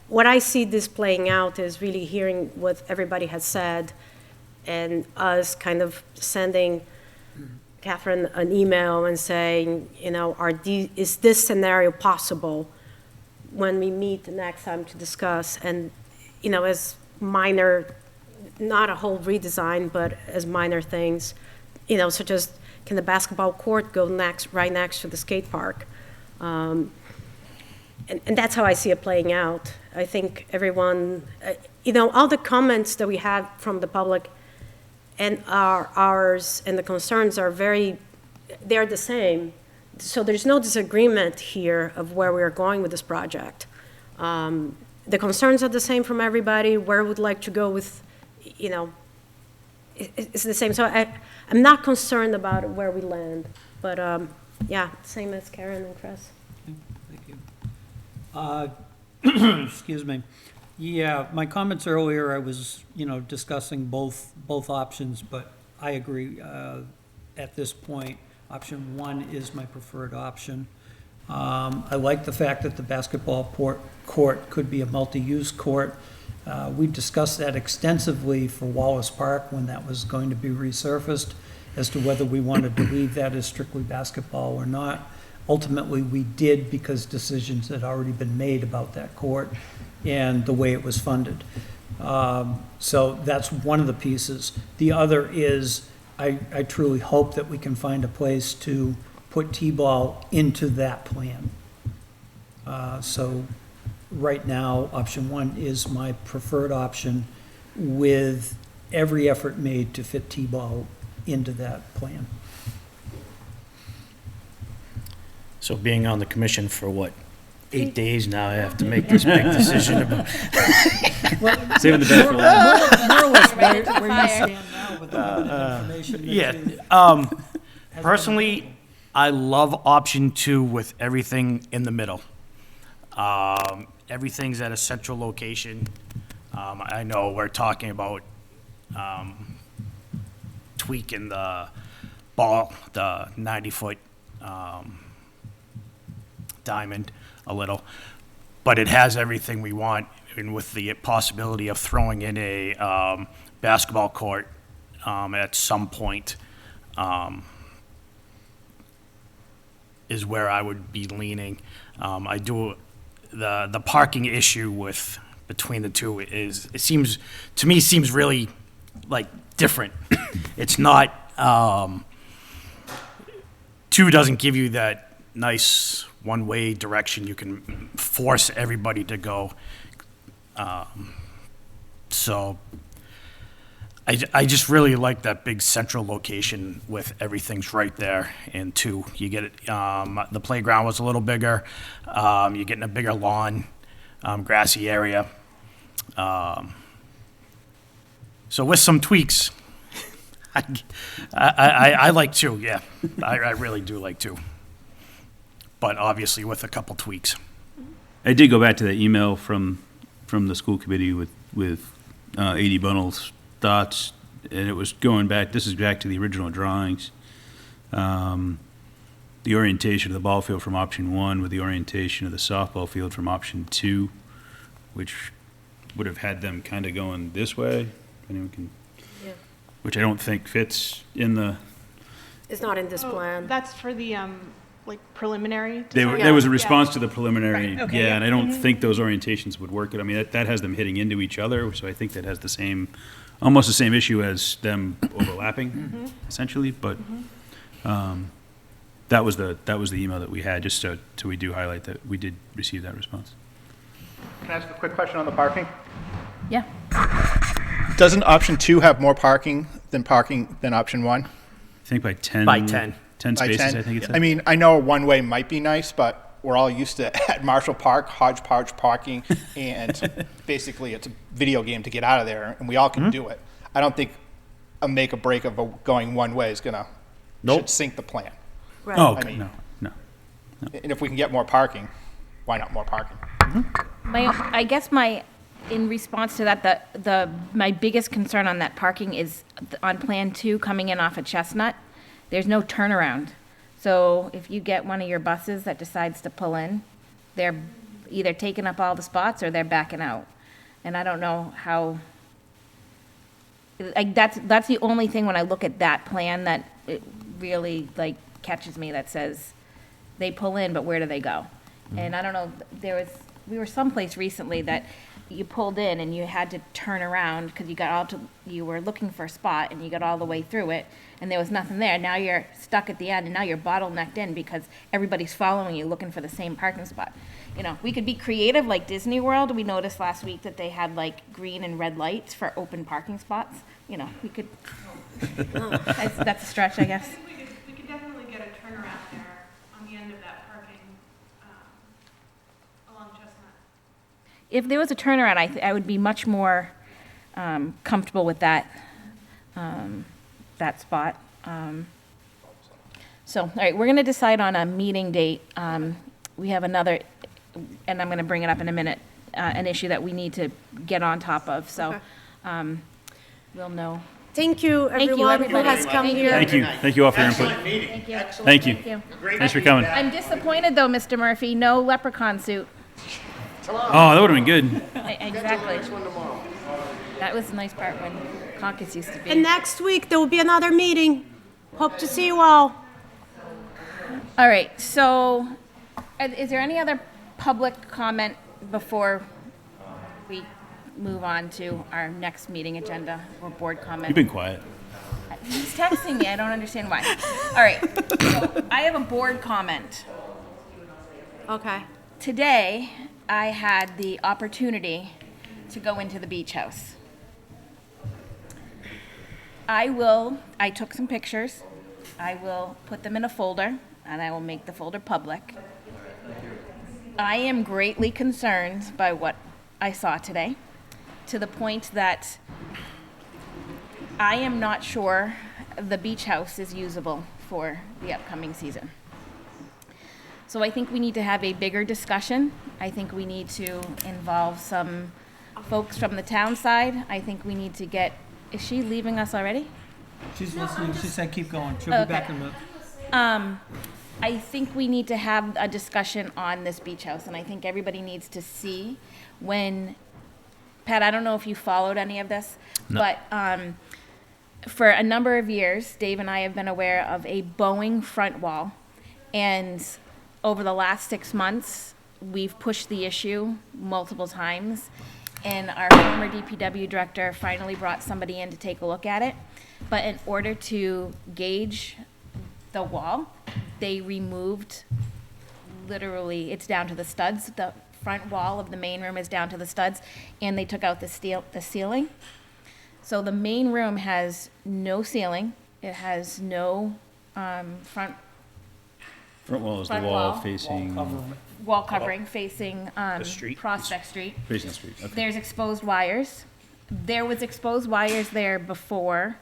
What I see this playing out is really hearing what everybody has said and us kind of sending Catherine an email and saying, is this scenario possible when we meet the next time to discuss? And, as minor, not a whole redesign, but as minor things, such as can the basketball court go right next to the skate park? And that's how I see it playing out. I think everyone, all the comments that we have from the public and ours and the concerns they're the same. So there's no disagreement here of where we're going with this project. The concerns are the same from everybody. Where we would like to go with, it's the same. So I'm not concerned about where we land, but same as Karen and Chris. Thank you. Excuse me. Yeah, my comments earlier, I was, discussing both options, but I agree, at this point, option 1 is my preferred option. I like the fact that the basketball court could be a multi-use court. We discussed that extensively for Wallace Park when that was going to be resurfaced, as to whether we wanted to leave that as strictly basketball or not. Ultimately, we did, because decisions had already been made about that court and the way it was funded. So that's one of the pieces. The other is, I truly hope that we can find a place to put T-ball into that plan. So right now, option one is my preferred option, with every effort made to fit T-ball into that plan. So being on the commission for what, 8 days now, I have to make this big decision about. Saving the best for last. More or less where you stand now with the limited information that you- Personally, I love option 2 with everything in the middle. Everything's at a central location. I know we're talking about tweaking the ball, the 90-foot diamond a little, but it has everything we want, and with the possibility of throwing in a basketball court at some point is where I would be leaning. I do the parking issue with between the two is, it seems to me, seems really like different. It's not 2 doesn't give you that nice one-way direction you can force everybody to go. So I just really like that big central location with everything's right there. And 2, you get it, the playground was a little bigger. You're getting a bigger lawn, grassy area. So with some tweaks, I like 2, yeah. I really do like 2. But obviously with a couple tweaks. I did go back to that email from the school committee with 80 Bunnell's thoughts, and it was going back, this is back to the original drawings. The orientation of the ball field from option 1 with the orientation of the softball field from option 2, which would have had them kind of going this way. If anyone can, which I don't think fits in the. It's not in this plan. That's for the, like preliminary? There was a response to the preliminary, Right, okay, and I don't think those orientations would work. I mean, that has them hitting into each other, so I think that has the same, almost the same issue as them overlapping, essentially. But that was the email that we had, just so we do highlight that we did receive that response. Can I ask a quick question on the parking? Yeah. Doesn't option 2 have more parking than option 1? I think by 10. By 10. 10 By spaces, 10? I think it's. I mean, I know a one-way might be nice, but we're all used to, at Marshall Park, hodgepodge parking, and basically it's a video game to get out of there, and we all can do it. I don't think a make or break of going one way is gonna, should sink the plan. Right. Oh, I okay. mean, No. And if we can get more parking, why not more parking? I guess in response to that, my biggest concern on that parking is on Plan 2 coming in off of Chestnut. There's no turnaround. So if you get one of your buses that decides to pull in, they're either taking up all the spots or they're backing out. And I don't know how, like, that's the only thing when I look at that plan that it really like catches me, that says they pull in, but where do they go? And I don't know, we were someplace recently that you pulled in and you had to turn around because you were looking for a spot and you got all the way through it and there was nothing there. Now you're stuck at the end and now you're bottlenecked in because everybody's following you looking for the same parking spot. You know, we could be creative like Disney World. We noticed last week that they had like green and red lights for open parking spots. You know, we could, that's a stretch, I guess. We could definitely get a turnaround there on the end of that parking along Chestnut. If there was a turnaround, I would be much more comfortable with that, that spot. So, all right, we're going to decide on a meeting date. We have another, and I'm going to bring it up in a minute, an issue that we need to get on top of. So we'll know. Thank you, everyone who has come here. Thank you. Thank you all for your input. Thank you. Thank you. Thank you. Thanks for coming. I'm disappointed, though, Mr. Murphy. No leprechaun suit. Oh, that would have been good. Exactly. That was the nice part when caucus used to be. And next week, there will be another meeting. Hope to see you all. All right, so is there any other public comment before we move on to our next meeting agenda or board comment. You've been quiet. He's texting me, I don't understand why. All right, so I have a board comment. Okay. Today, I had the opportunity to go into the beach house. I took some pictures. I will put them in a folder, and I will make the folder public. I am greatly concerned by what I saw today, to the point that I am not sure the beach house is usable for the upcoming season. So I think we need to have a bigger discussion. I think we need to involve some folks from the town side. I think we need to get, is she leaving us already? She's listening. She said keep going. She'll be back in a minute. I think we need to have a discussion on this beach house, and I think everybody needs to see when, Pat, I don't know if you followed any of this, but for a number of years, Dave and I have been aware of a bowing front wall, and over the last 6 months, we've pushed the issue multiple times, and our former DPW director finally brought somebody in to take a look at it. But in order to gauge the wall, they removed, literally, it's down to the studs. The front wall of the main room is down to the studs, and they took out the ceiling. So the main room has no ceiling. It has no front wall is the front wall wall. facing. Wall covering facing street? Prospect Street. Facing the street, okay. There's exposed wires. There was exposed wires there before,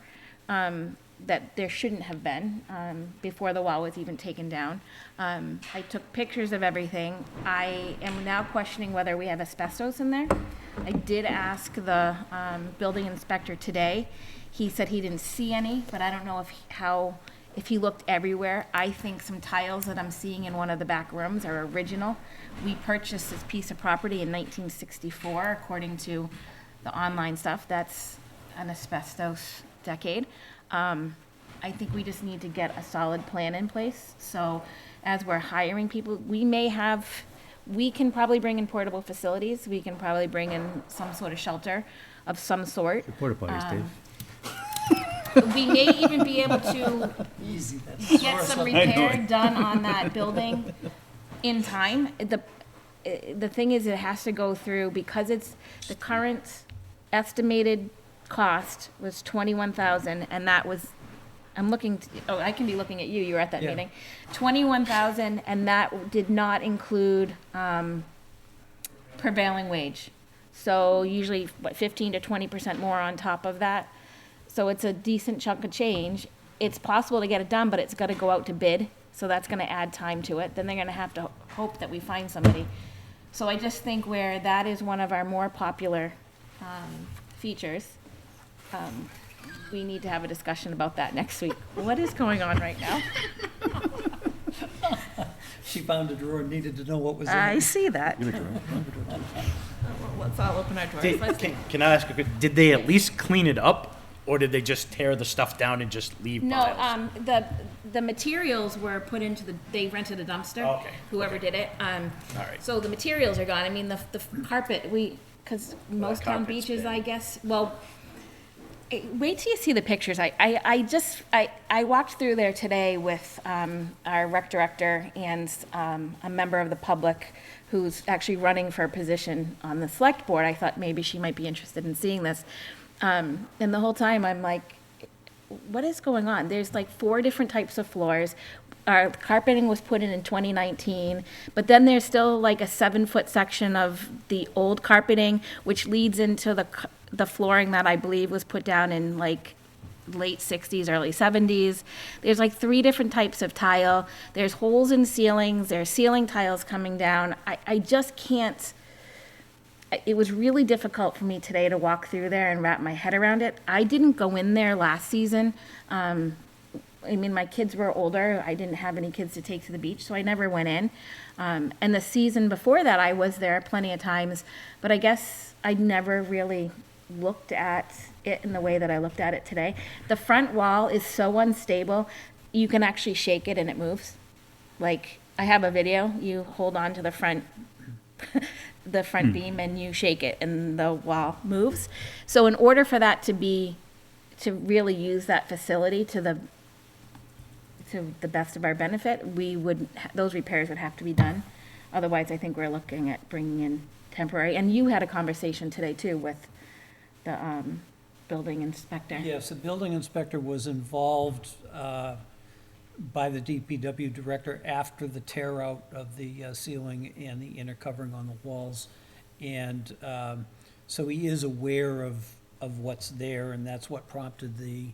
that there shouldn't have been, before the wall was even taken down. I took pictures of everything. I am now questioning whether we have asbestos in there. I did ask the building inspector today. He said he didn't see any, but I don't know if he looked everywhere. I think some tiles that I'm seeing in one of the back rooms are original. We purchased this piece of property in 1964, according to the online stuff. That's an asbestos decade. I think we just need to get a solid plan in place. So as we're hiring people, we can probably bring in portable facilities. We can probably bring in some sort of shelter of some sort. Porta potties, Dave. We may even be able to get some repair done on that building in time. The thing is, it has to go through, because it's, the current estimated cost was $21,000, and that was, I can be looking at you, you were at that meeting. $21,000, and that did not include prevailing wage. So usually, 15 to 20% more on top of that. So it's a decent chunk of change. It's possible to get it done, but it's got to go out to bid, so that's going to add time to it. Then they're going to have to hope that we find somebody. So I just think where that is one of our more popular features, we need to have a discussion about that next week. What is going on right now? She found a drawer and needed to know what was in it. I see that. Let's all open our doors. Can I ask, did they at least clean it up? Or did they just tear the stuff down and just leave piles? No, the materials were put into they rented a dumpster. Okay. Whoever did it. All right. So the materials are gone. I mean, the carpet, because most town carpet's beaches, been- I guess, well, wait till you see the pictures. I walked through there today with our rec director and a member of the public who's actually running for a position on the select board. I thought maybe she might be interested in seeing this. And the whole time I'm like, what is going on? There's like 4 different types of floors. Our carpeting was put in 2019, but then there's still like a 7-foot section of the old carpeting, which leads into the flooring that I believe was put down in like late 60s, early 70s. There's like 3 different types of tile. There's holes in ceilings. There's ceiling tiles coming down. I just can't. It was really difficult for me today to walk through there and wrap my head around it. I didn't go in there last season. I mean, my kids were older. I didn't have any kids to take to the beach, so I never went in. And the season before that, I was there plenty of times, but I guess I never really looked at it in the way that I looked at it today. The front wall is so unstable, you can actually shake it and it moves. Like, I have a video. You hold on to the front the front beam and you shake it and the wall moves. So in order for that to really use that facility to the best of our benefit, those repairs would have to be done. Otherwise, I think we're looking at bringing in temporary. And you had a conversation today too with the building inspector. Yes, the building inspector was involved by the DPW director after the tear out of the ceiling and the inner covering on the walls. And so he is aware of what's there, and that's what prompted the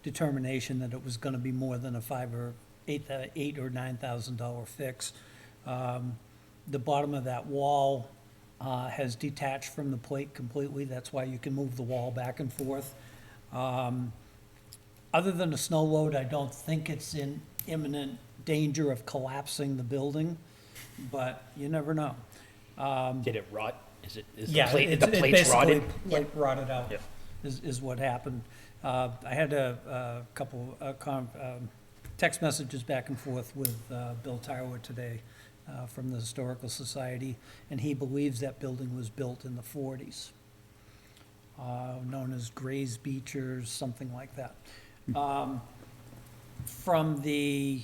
determination that it was going to be more than a $8,000 or $9,000 fix. The bottom of that wall has detached from the plate completely. That's why you can move the wall back and forth. Other than a snow load, I don't think it's in imminent danger of collapsing the building, but you never know. Did it rot? Is Yeah, the plate, it the plate's basically rotted? plate rotted out, Yeah. is what happened. I had a couple text messages back and forth with Bill Tyler today from the Historical Society, and he believes that building was built in the 40s, known as Gray's Beachers, something like that. From the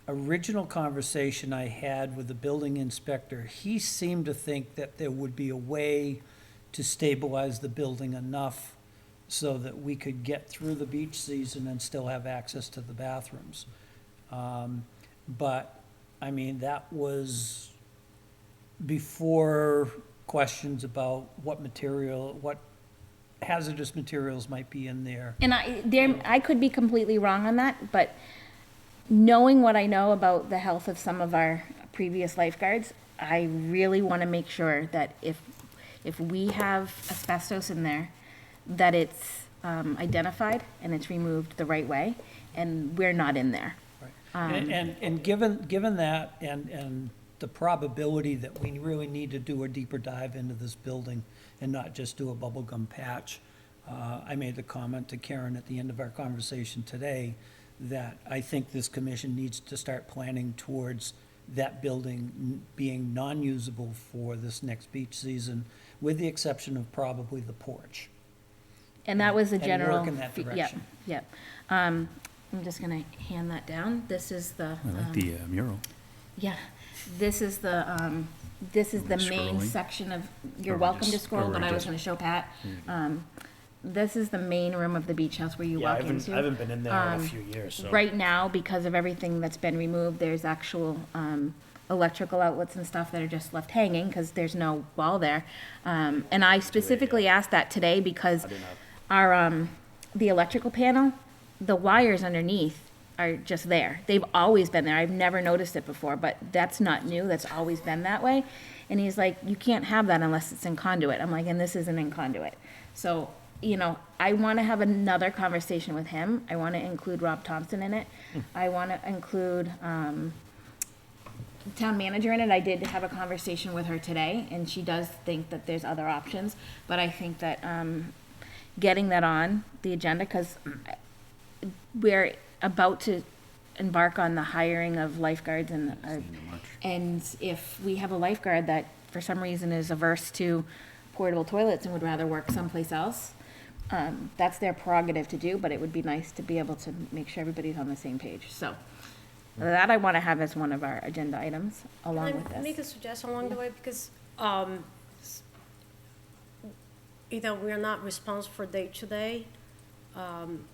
original conversation I had with the building inspector, he seemed to think that there would be a way to stabilize the building enough so that we could get through the beach season and still have access to the bathrooms. But, I mean, that was before questions about what hazardous materials might be in there. And I could be completely wrong on that, but knowing what I know about the health of some of our previous lifeguards, I really want to make sure that if we have asbestos in there, that it's identified and it's removed the right way, and we're not in there. And given that and the probability that we really need to do a deeper dive into this building and not just do a bubblegum patch, I made the comment to Karen at the end of our conversation today that I think this commission needs to start planning towards that building being non-usable for this next beach season, with the exception of probably the porch. And that was the And general. work in that direction. Yep. I'm just gonna hand that down. This is the. I like the mural. Yeah, this is the main Scrolling. section of, you're Or welcome to just- scroll, or but I was just- gonna show Pat. This is the main room of the beach house where you Yeah, walk into. I haven't been in there in a few years, so. Right now, because of everything that's been removed, there's actual electrical outlets and stuff that are just left hanging because there's no wall there. And I specifically asked that today because our, the electrical panel, the wires underneath are just there. They've always been there. I've never noticed it before, but that's not new. That's always been that way. And he's like, you can't have that unless it's in conduit. I'm like, and this isn't in conduit. So, you know, I want to have another conversation with him. I want to include Rob Thompson in it. I want to include town manager in it. I did have a conversation with her today, and she does think that there's other options. But I think that getting that on the agenda, because we're about to embark on the hiring of lifeguards, and if we have a lifeguard that for some reason is averse to portable toilets and would rather work someplace else, that's their prerogative to do, but it would be nice to be able to make sure everybody's on the same page. So that I want to have as one of our agenda items along with Can I make a this. suggestion along the way? Because, you know, we're not responsible for day-to-day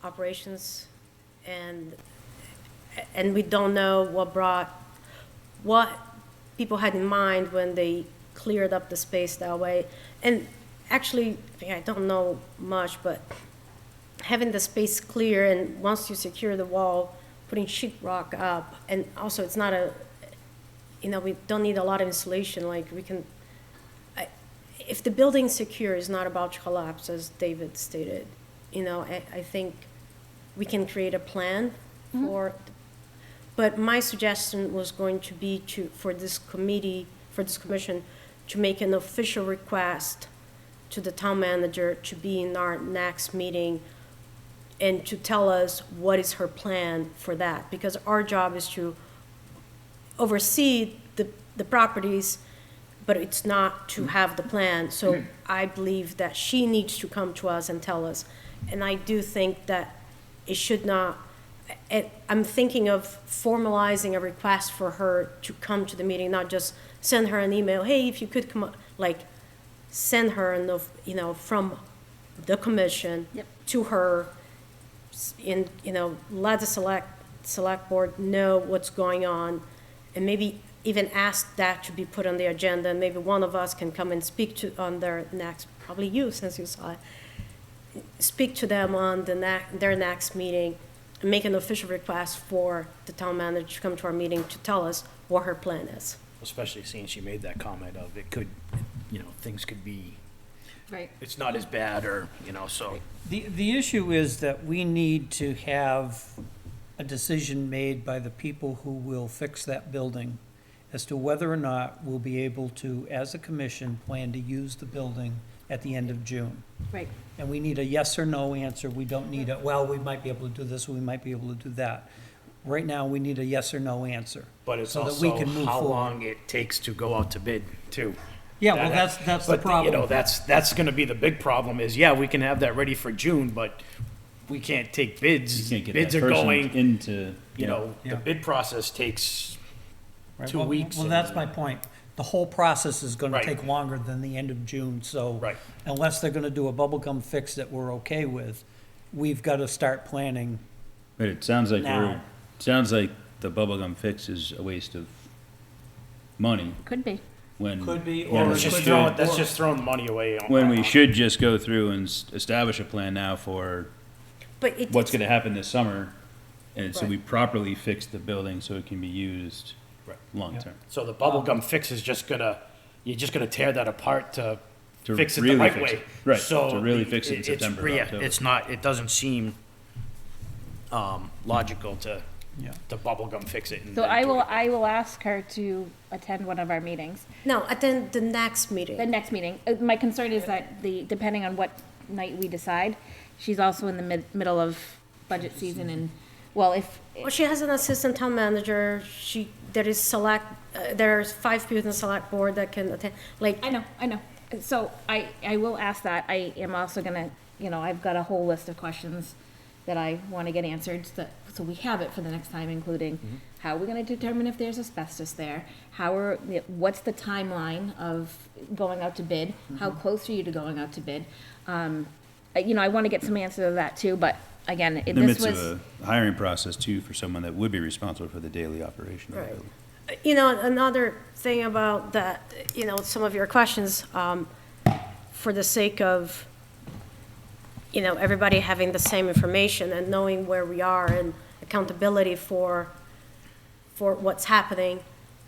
operations, and we don't know what people had in mind when they cleared up the space that way. And actually, I don't know much, but having the space clear, and once you secure the wall, putting sheetrock up, and also it's not we don't need a lot of insulation, like we can, if the building's secure, it's not about to collapse, as David stated, I think we can create a plan for, but my suggestion was going to be for this commission, to make an official request to the town manager to be in our next meeting and to tell us what is her plan for that, because our job is to oversee the properties, but it's not to have the plan. So I believe that she needs to come to us and tell us. And I do think that it should not, I'm thinking of formalizing a request for her to come to the meeting, not just send her an email, hey, if you could come, like, send her, from the commission to her, let the select board know what's going on, and maybe even ask that to be put on the agenda, and maybe one of us can come and speak to, on their next, probably you, since you saw it, speak to them on their next meeting, and make an official request for the town manager to come to our meeting to tell us what her plan is. Especially seeing she made that comment of it could, things could be, Right. it's not as bad, or, so. The issue is that we need to have a decision made by the people who will fix that building as to whether or not we'll be able to, as a commission, plan to use the building at the end of June. Right. And we need a yes or no answer. We don't need a, well, we might be able to do this, we might be able to do that. Right now, we need a yes or no answer. But it's so that we also can move how forward. long it takes to go out to bid, too. Yeah, well, that's the problem. That's gonna be the big problem is, yeah, we can have that ready for June, but we can't take bids. You can't get Bids that are person going, into, the bid process takes Right, 2 well- weeks. Well, that's my point. The whole process is gonna Right. take longer than the end of June, so. Right. Unless they're gonna do a bubblegum fix that we're okay with, we've gotta start planning. But it sounds like Now. the bubblegum fix is a waste of money Could be. when. Could be, when or we it could should- be- That's just throwing money away. When we should just go through and establish a plan now for But what's gonna happen this summer, and so Right. we properly fix the building so it can be used long-term. So the bubblegum fix is just gonna, you're just gonna tear that apart to To fix it the really right fix way. it. Right, So to really fix it in it's- September, yeah, October. it's not, it doesn't seem, logical to Yeah. bubblegum fix it. and So then I do will, it. I will ask her to attend one of our meetings. No, attend the next meeting. The next meeting. My concern is that depending on what night we decide, she's also in the middle of budget season and, well, if, Well, she has an assistant town manager, there's 5 people in the select board that can attend, like. I know. So I will ask that. I am also gonna, I've got a whole list of questions that I want to get answered, so we have it for the next time, including how are we gonna determine if there's asbestos there? What's the timeline of going out to bid? How close are you to going out to bid? I want to get some answers to that too, but again, In the this midst of was, a hiring process too, for someone that would be responsible for the daily operation of the Right. building. Another thing about that, some of your questions, for the sake of, everybody having the same information and knowing where we are and accountability for what's happening,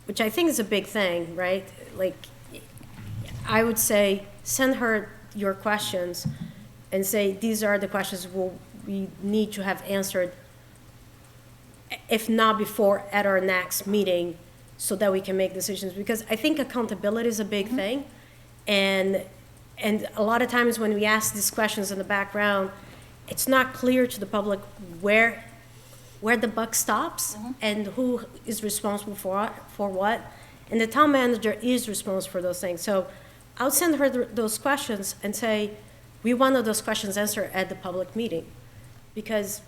which I think is a big thing, right? Like, I would say, send her your questions and say, these are the questions we need to have answered, if not before, at our next meeting, so that we can make decisions. Because I think accountability is a big thing. And a lot of times when we ask these questions in the background, it's not clear to the public where the buck stops and who is responsible for what. And the town manager is responsible for those things. So I'll send her those questions and say, we want those questions answered at the public meeting. Because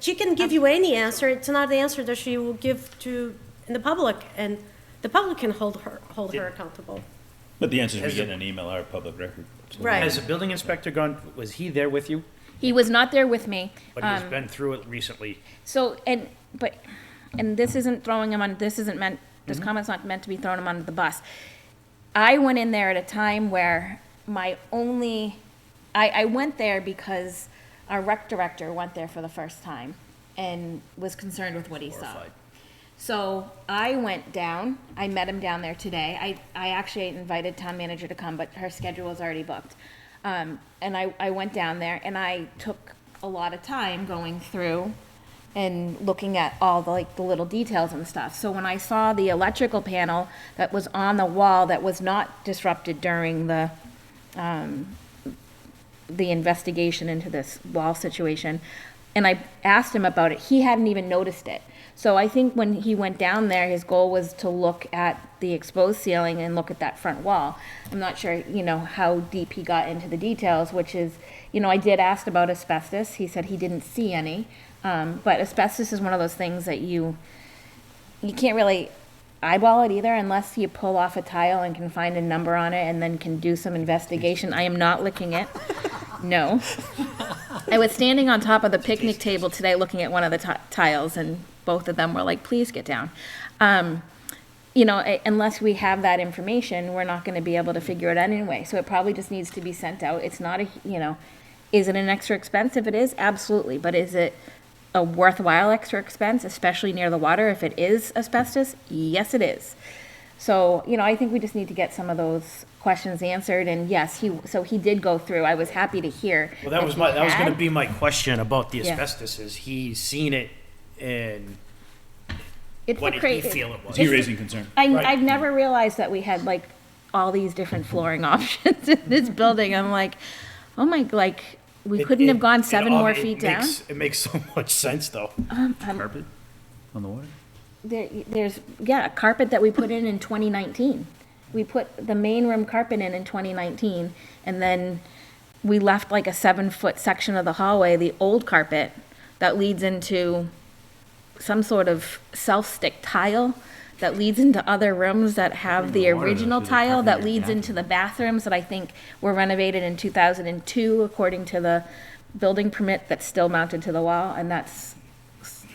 she can give you any answer, it's not the answer that she will give to the public, and the public can hold her accountable. But the answers we get in an email are public record. So- Right. Has the building inspector gone, was he there with you? he was not there with me. But he's been through it recently. So, and this isn't throwing him on, this comment's not meant to be throwing him under the bus. I went in there at a time where I went there because our rec director went there for the first time and was concerned with what he saw. So I went down, I met him down there today. I actually invited town manager to come, but her schedule was already booked. And I went down there and I took a lot of time going through and looking at all the little details and stuff. So when I saw the electrical panel that was on the wall that was not disrupted during the investigation into this wall situation, and I asked him about it, he hadn't even noticed it. So I think when he went down there, his goal was to look at the exposed ceiling and look at that front wall. I'm not sure, you know, how deep he got into the details, which is, you know, I did ask about asbestos. He said he didn't see any. But asbestos is one of those things that you can't really eyeball it either unless you pull off a tile and can find a number on it and then can do some investigation. I am not licking it. No. I was standing on top of the picnic table today looking at one of the tiles, and both of them were like, please get down. You know, unless we have that information, we're not going to be able to figure it out anyway. So it probably just needs to be sent out. It's not you know, is it an extra expense? If it is, absolutely. But is it a worthwhile extra expense, especially near the water? If it is asbestos, yes, it is. So, you know, I think we just need to get some of those questions answered. And yes, he did go through. I was happy to hear. Well, that was going to be my question about the Yeah. asbestos. Is he's seen it, and It's what the did he cra- feel it was? Is he raising concern? I've never realized that we had like all these different flooring options in this building. I'm like, oh my, like we couldn't have gone 7 more feet down. It makes so much sense, though. Carpet on the water? There's a carpet that we put in 2019. We put the main room carpet in 2019, and then we left like a 7-foot section of the hallway, the old carpet, that leads into some sort of self-stick tile that leads into other rooms that have the original tile that leads into the bathrooms that I think were renovated in 2002 according to the building permit that's still mounted to the wall, and that's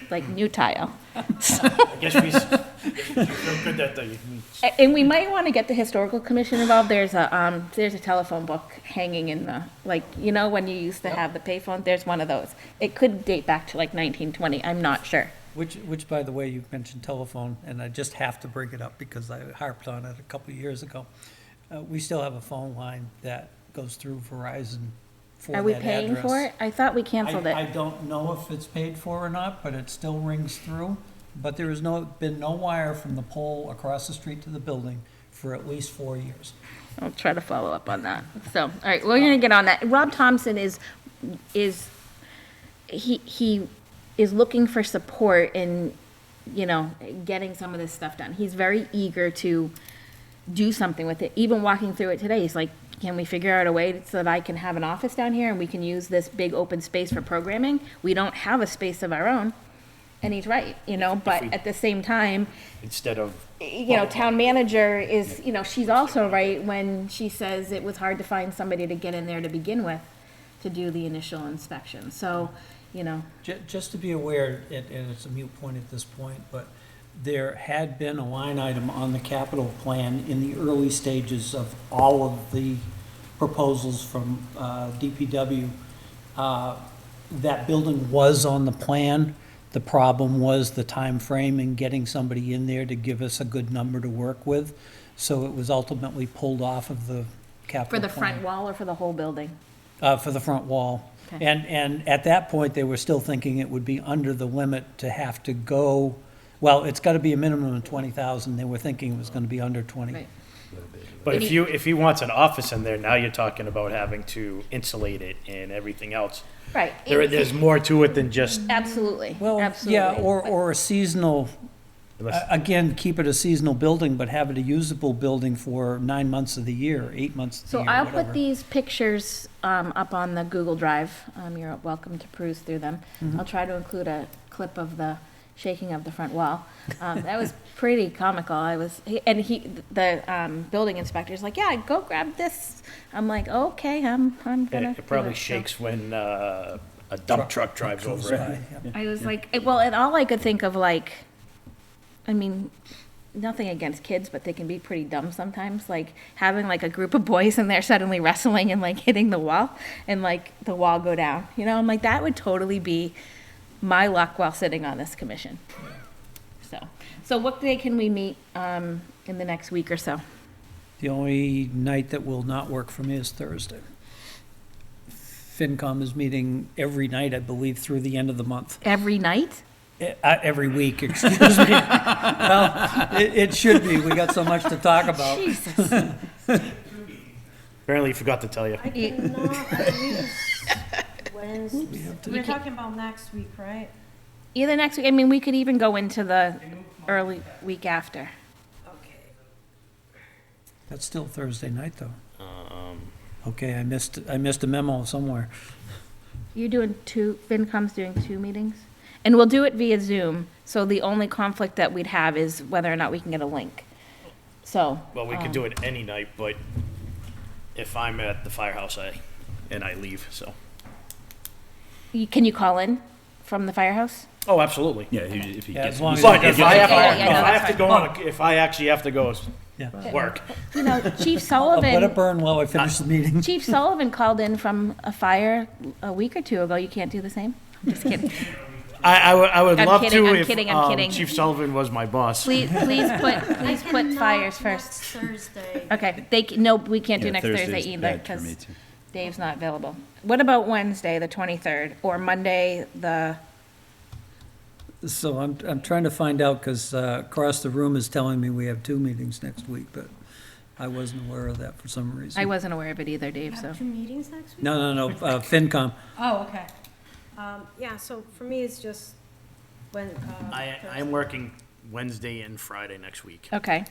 like new tile. I guess we feel good that And we might want to get the historical commission involved. There's a telephone book hanging in the, like, you know, when you used to have the payphone, there's one of those. It could date back to like 1920, I'm not sure. Which, by the way, you mentioned telephone, and I just have to bring it up because I harped on it a couple of years ago. We still have a phone line that goes through Verizon for that Are we address. paying for it? I thought we canceled I it. don't know if it's paid for or not, but it still rings through. But there has been no wire from the pole across the street to the building for at least 4 years. I'll try to follow up on that. So, all right, we're gonna get on that. Rob Thompson he is looking for support in, you know, getting some of this stuff done. He's very eager to do something with it. Even walking through it today, he's like, can we figure out a way so that I can have an office down here and we can use this big open space for programming? We don't have a space of our own. And he's right, you know, but at the same time, instead of, you know, town manager is, you know, she's also right when she says it was hard to find somebody to get in there to begin with to do the initial inspection. So, you know. Just to be aware, and it's a moot point at this point, but there had been a line item on the capital plan in the early stages of all of the proposals from DPW. That building was on the plan. The problem was the time frame and getting somebody in there to give us a good number to work with. So it was ultimately pulled off of the capital For the plan. front wall or for the whole building? For the front wall. Okay. And at that point, they were still thinking it would be under the limit to have to go, well, it's got to be a minimum of 20,000. They were thinking it was going to be under 20. Right. but if he wants an office in there, now you're talking about having to insulate it and everything else. Right. There's more to it than just. Absolutely. Well, Absolutely. yeah, or a seasonal, again, keep it a seasonal building, but have it a usable building for 9 months of the year, 8 months of the So year, I'll whatever. put these pictures up on the Google Drive. You're welcome to peruse through them. Mhm. I'll try to include a clip of the shaking of the front wall. That was pretty comical. The building inspector's like, yeah, go grab this. I'm like, okay, I'm gonna. It probably do it. So shakes when a dump truck drives over it. I was like, well, and all I could think of, like, I mean, nothing against kids, but they can be pretty dumb sometimes. Like having like a group of boys and they're suddenly wrestling and like hitting the wall and like the wall go down. You know, I'm like, that would totally be my luck while sitting on this commission. So what day can we meet in the next week or so? The only night that will not work for me is Thursday. FinCom is meeting every night, I believe, through the end of the month. Every night? Every week, excuse me. Well, it should be. We got so much to talk about. Jesus. Apparently, he forgot to tell you. I cannot use Wednesday. We're talking about next week, right? Either next week, I mean, we could even go into the early week after. That's still Thursday night, though. Okay, I missed a memo somewhere. You're doing FinCom's doing 2 meetings? And we'll do it via Zoom, so the only conflict that we'd have is whether or not we can get a link. So. Well, we could do it any night, but if I'm at the firehouse, I leave, so. Can you call in from the firehouse? Oh, absolutely. Yeah, if he Yeah, gets. as long as But he if doesn't- I have Yeah, to, yeah, no, that's fine. if I actually have to go Yeah. work. You know, Chief I'll let it Sullivan, burn while I finish the meeting. Chief Sullivan called in from a fire a week or 2 ago. You can't do the same? I'm just kidding. I would I'm love kidding, to I'm if kidding, I'm kidding. Chief Sullivan was my boss. Please put fires first. Thursday. Okay, we can't do Yeah, next Thursday's Thursday either, bad for me, because too. Dave's not available. What about Wednesday, the 23rd, or Monday, So I'm trying to find out, because across the room is telling me we have 2 meetings next week, but I wasn't aware of that for some reason. I wasn't aware of it either, Dave, so. 2 meetings next week? No, FinCom. Oh, okay. Yeah, so for me, it's just when. I'm working Wednesday and Friday next week. Okay.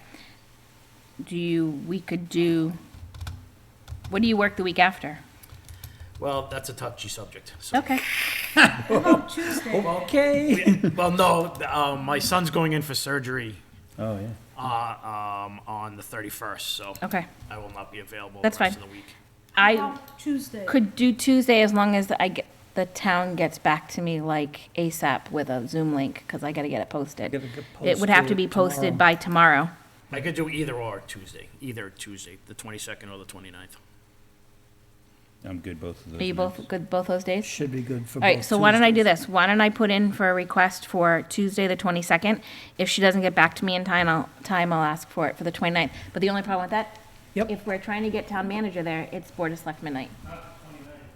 We could do, what do you work the week after? Well, that's a touchy subject. So. Okay. Tuesday. Okay. Well, no, my son's going in for surgery Oh, yeah. on the 31st, so Okay. I will not be available That's the rest fine. of the week. I Tuesday. could do Tuesday as long as the town gets back to me like ASAP with a Zoom link, because I gotta get it posted. Gotta get It would have to be posted posted by tomorrow. I could do either Tuesday, the 22nd or the 29th. I'm good both of those. Are you nights. both good both those days? Should be good for All both right, so why don't I do Tuesdays. this? Why don't I put in for a request for Tuesday, the 22nd? If she doesn't get back to me in time, I'll ask for it for the 29th. But the only problem with that, Yep. if we're trying to get town manager there, it's Board of Selectmen night.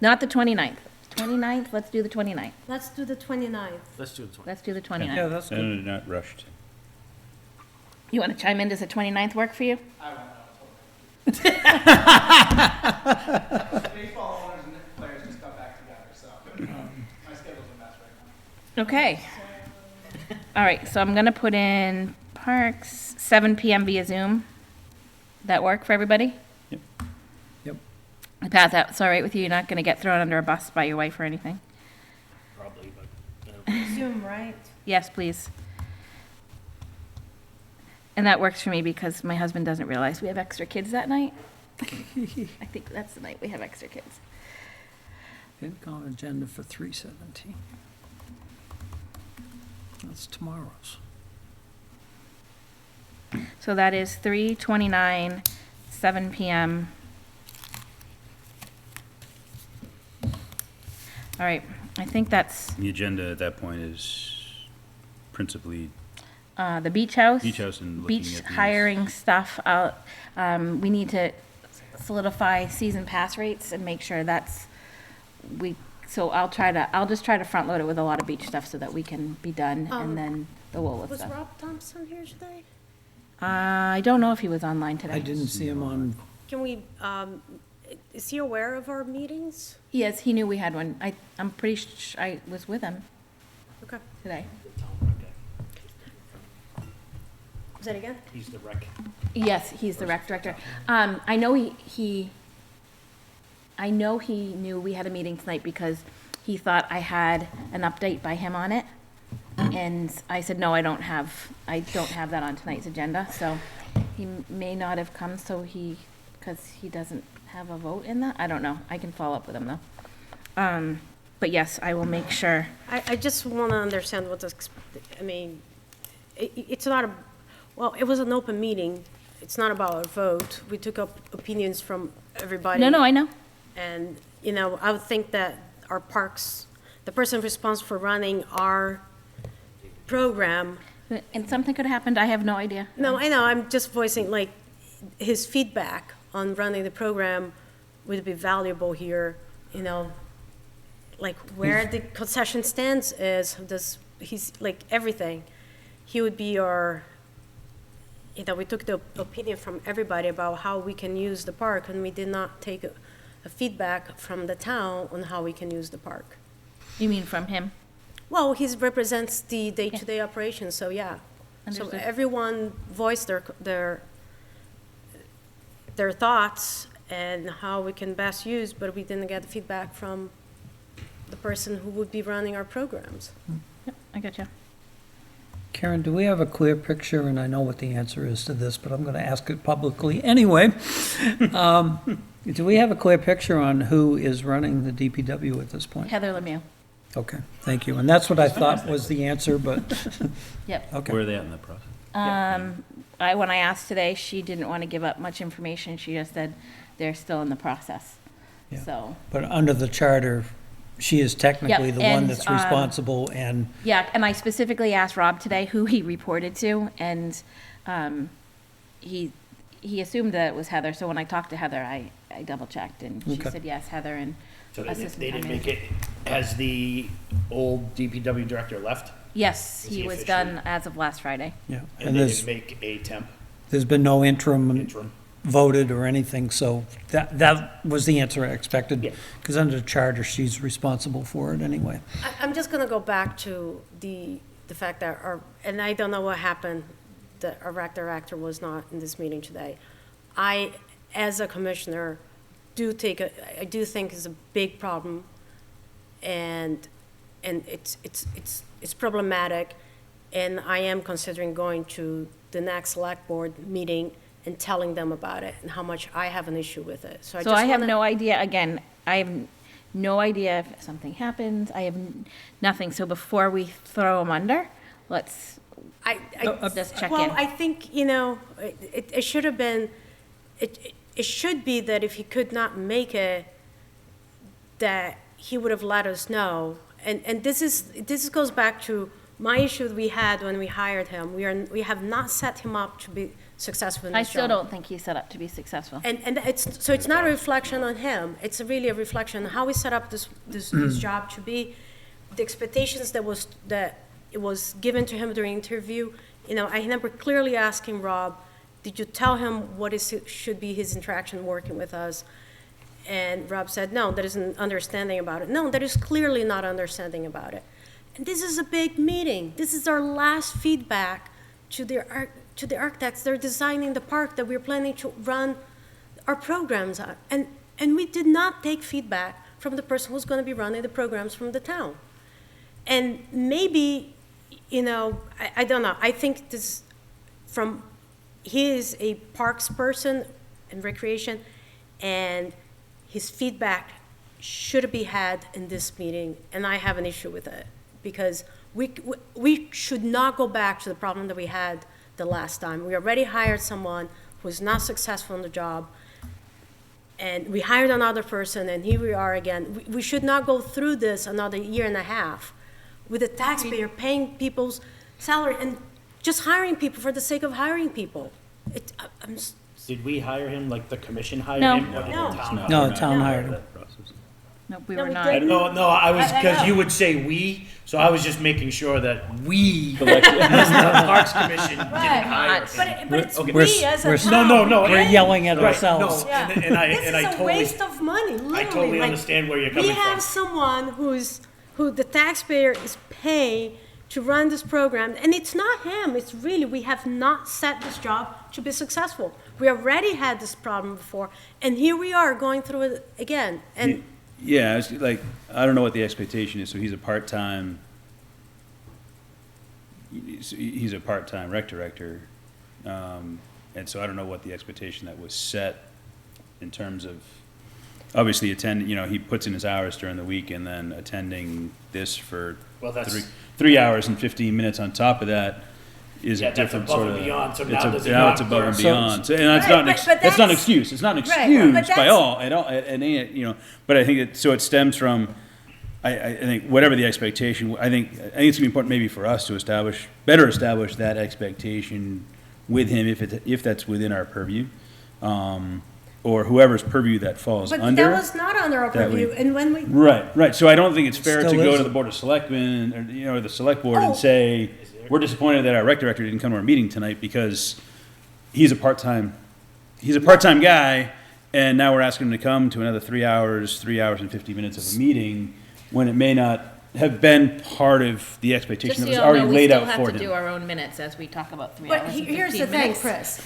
Not the 29th. 29th, let's do the 29th. Let's do the 29th. Let's do the 29th. Let's do the 29th. Yeah, that's good. And not rushed. You want to chime in? Does the 29th work for you? Baseball owners and players just got back together, so my schedule's a mess right now. Okay. All right, so I'm gonna put in Parks, 7 PM via Zoom. That work for everybody? Yep. Yep. Pat, that's all right with you? You're not gonna get thrown under a bus by your wife or anything? Probably, but. Zoom, right? Yes, please. And that works for me because my husband doesn't realize we have extra kids that night. I think that's the night we have extra kids. FinCom agenda for 3/17. That's tomorrow's. So that is 3/29, 7 PM. All right, I think that's The agenda at that point is principally the beach house. beach house and looking Beach at these. hiring stuff out. We need to solidify season pass rates and make sure so I'll just try to front load it with a lot of beach stuff so that we can be done, and then the Woolworth Was stuff. Rob Thompson here today? I don't know if he was online today. I didn't see him on, Can we, is he aware of our meetings? Yes, he knew we had one. I'm pretty I was with him Okay. today. Is that again? He's the rec. Yes, he's the rec director. I know I know he knew we had a meeting tonight because he thought I had an update by him on it. And I said, no, I don't have that on tonight's agenda, so he may not have come, because he doesn't have a vote in that. I don't know. I can follow up with him though. But yes, I will make sure. I just want to understand it's not it was an open meeting. It's not about a vote. We took up opinions from everybody. No, I know. And, I would think that our parks, the person responsible for running our program. And something could have happened. I have no idea. No, I know. I'm just voicing, his feedback on running the program would be valuable here, where the concession stands is, he's, everything. He would be our, we took the opinion from everybody about how we can use the park, and we did not take a feedback from the town on how we can use the park. You mean from him? Well, he represents the day-to-day operations, so yeah. So Understood. everyone voiced their thoughts and how we can best use, but we didn't get feedback from the person who would be running our programs. Yep, I got you. Karen, do we have a clear picture, and I know what the answer is to this, but I'm going to ask it publicly anyway. Do we have a clear picture on who is running the DPW at this point? Heather Lemieux. Okay, thank you. And that's what I thought was the answer, but, Yep. okay. Where are they at in the process? When I asked today, she didn't want to give up much information. She just said they're still in the process. Yeah. So, But under the charter, she is technically Yep, the one and, that's responsible, and yeah, and I specifically asked Rob today who he reported to, and he assumed that it was Heather. So when I talked to Heather, I double checked, and she Okay. said yes, Heather and So assistant they didn't town make manager. it, has the old DPW director left? Yes, Is he he was officially- done as of last Friday. yeah. And they there's, didn't make a temp? there's been no interim Interim. voted or anything, so that was the answer I expected. Yeah. Because under the charter, she's responsible for it anyway. I'm just gonna go back to the fact that and I don't know what happened, that our rec director was not in this meeting today. I, as a commissioner, I do think it's a big problem, and it's problematic, and I am considering going to the next select board meeting and telling them about it and how much I have an issue with it. So So I have no idea, again, I have no idea if something happens, I have nothing, so before we throw them under, let's just check in. Well, I think, it should have been, it should be that if he could not make it, that he would have let us know. And this goes back to my issue that we had when we hired him. We have not set him up to be successful in I this job. still don't think he's set up to be successful. And it's not a reflection on him. It's really a reflection on how we set up this job to be, the expectations that it was given to him during interview. I remember clearly asking Rob, did you tell him what should be his interaction working with us? And Rob said, no, there is an understanding about it. No, there is clearly not understanding about it. And this is a big meeting. This is our last feedback to the architects. They're designing the park that we're planning to run our programs on. And we did not take feedback from the person who's going to be running the programs from the town. And maybe, I don't know. I think he is a parks person and recreation, and his feedback should be had in this meeting, and I have an issue with it, because we should not go back to the problem that we had the last time. We already hired someone who was not successful in the job, and we hired another person, and here we are again. We should not go through this another year and a half with the taxpayer paying people's salary and just hiring people for the sake of hiring people. Did we hire him, like the commission hired No. him? Or did the No. town hire No, him? the town hired him. Nope, we No, were we not. didn't. No, I was, I because know. you would say "we," so I was just making sure that we, as the Parks Commission, didn't hire him. But it's We're- we as a we're- town. No, We're yelling at Right, ourselves. no, Yeah. and I This is a totally, waste of money, literally. I totally Like, understand where you're coming We have from. someone who the taxpayer is paying to run this program, and it's not him, it's really, we have not set this job to be successful. We already had this problem before, and here we are going through it again, and Yeah, it's like, I don't know what the expectation is, so he's a part-time rec director, and so I don't know what the expectation that was set in terms of, obviously he puts in his hours during the week, and then attending this for Well, that's- 3 hours and 15 minutes on top of that is Yeah, a that's different above sort and of. beyond, so it's now a- does it now not it's above and burn? beyond, so, and that's Right, not, but that's not an that's- excuse, it's not an Right, but excuse by that's- all, at all, but I think so it stems from, I think whatever the expectation, I think it's gonna be important maybe for us to better establish that expectation with him if that's within our purview, or whoever's purview that falls but under. that was not under our that we- purview, and when we. Right, so I don't think it's fair to Still go is. to the Board of Selectmen, or the Select Board Oh. and say, we're disappointed that our rec director didn't come to our meeting tonight because he's a part-time guy, and now we're asking him to come to another 3 hours and 50 minutes of a meeting, when it may not have been part of the expectation Just that so was you all already know, we laid still out have for to do him. our own minutes as we talk about 3 But hours and here's 15 the thing, minutes. Chris.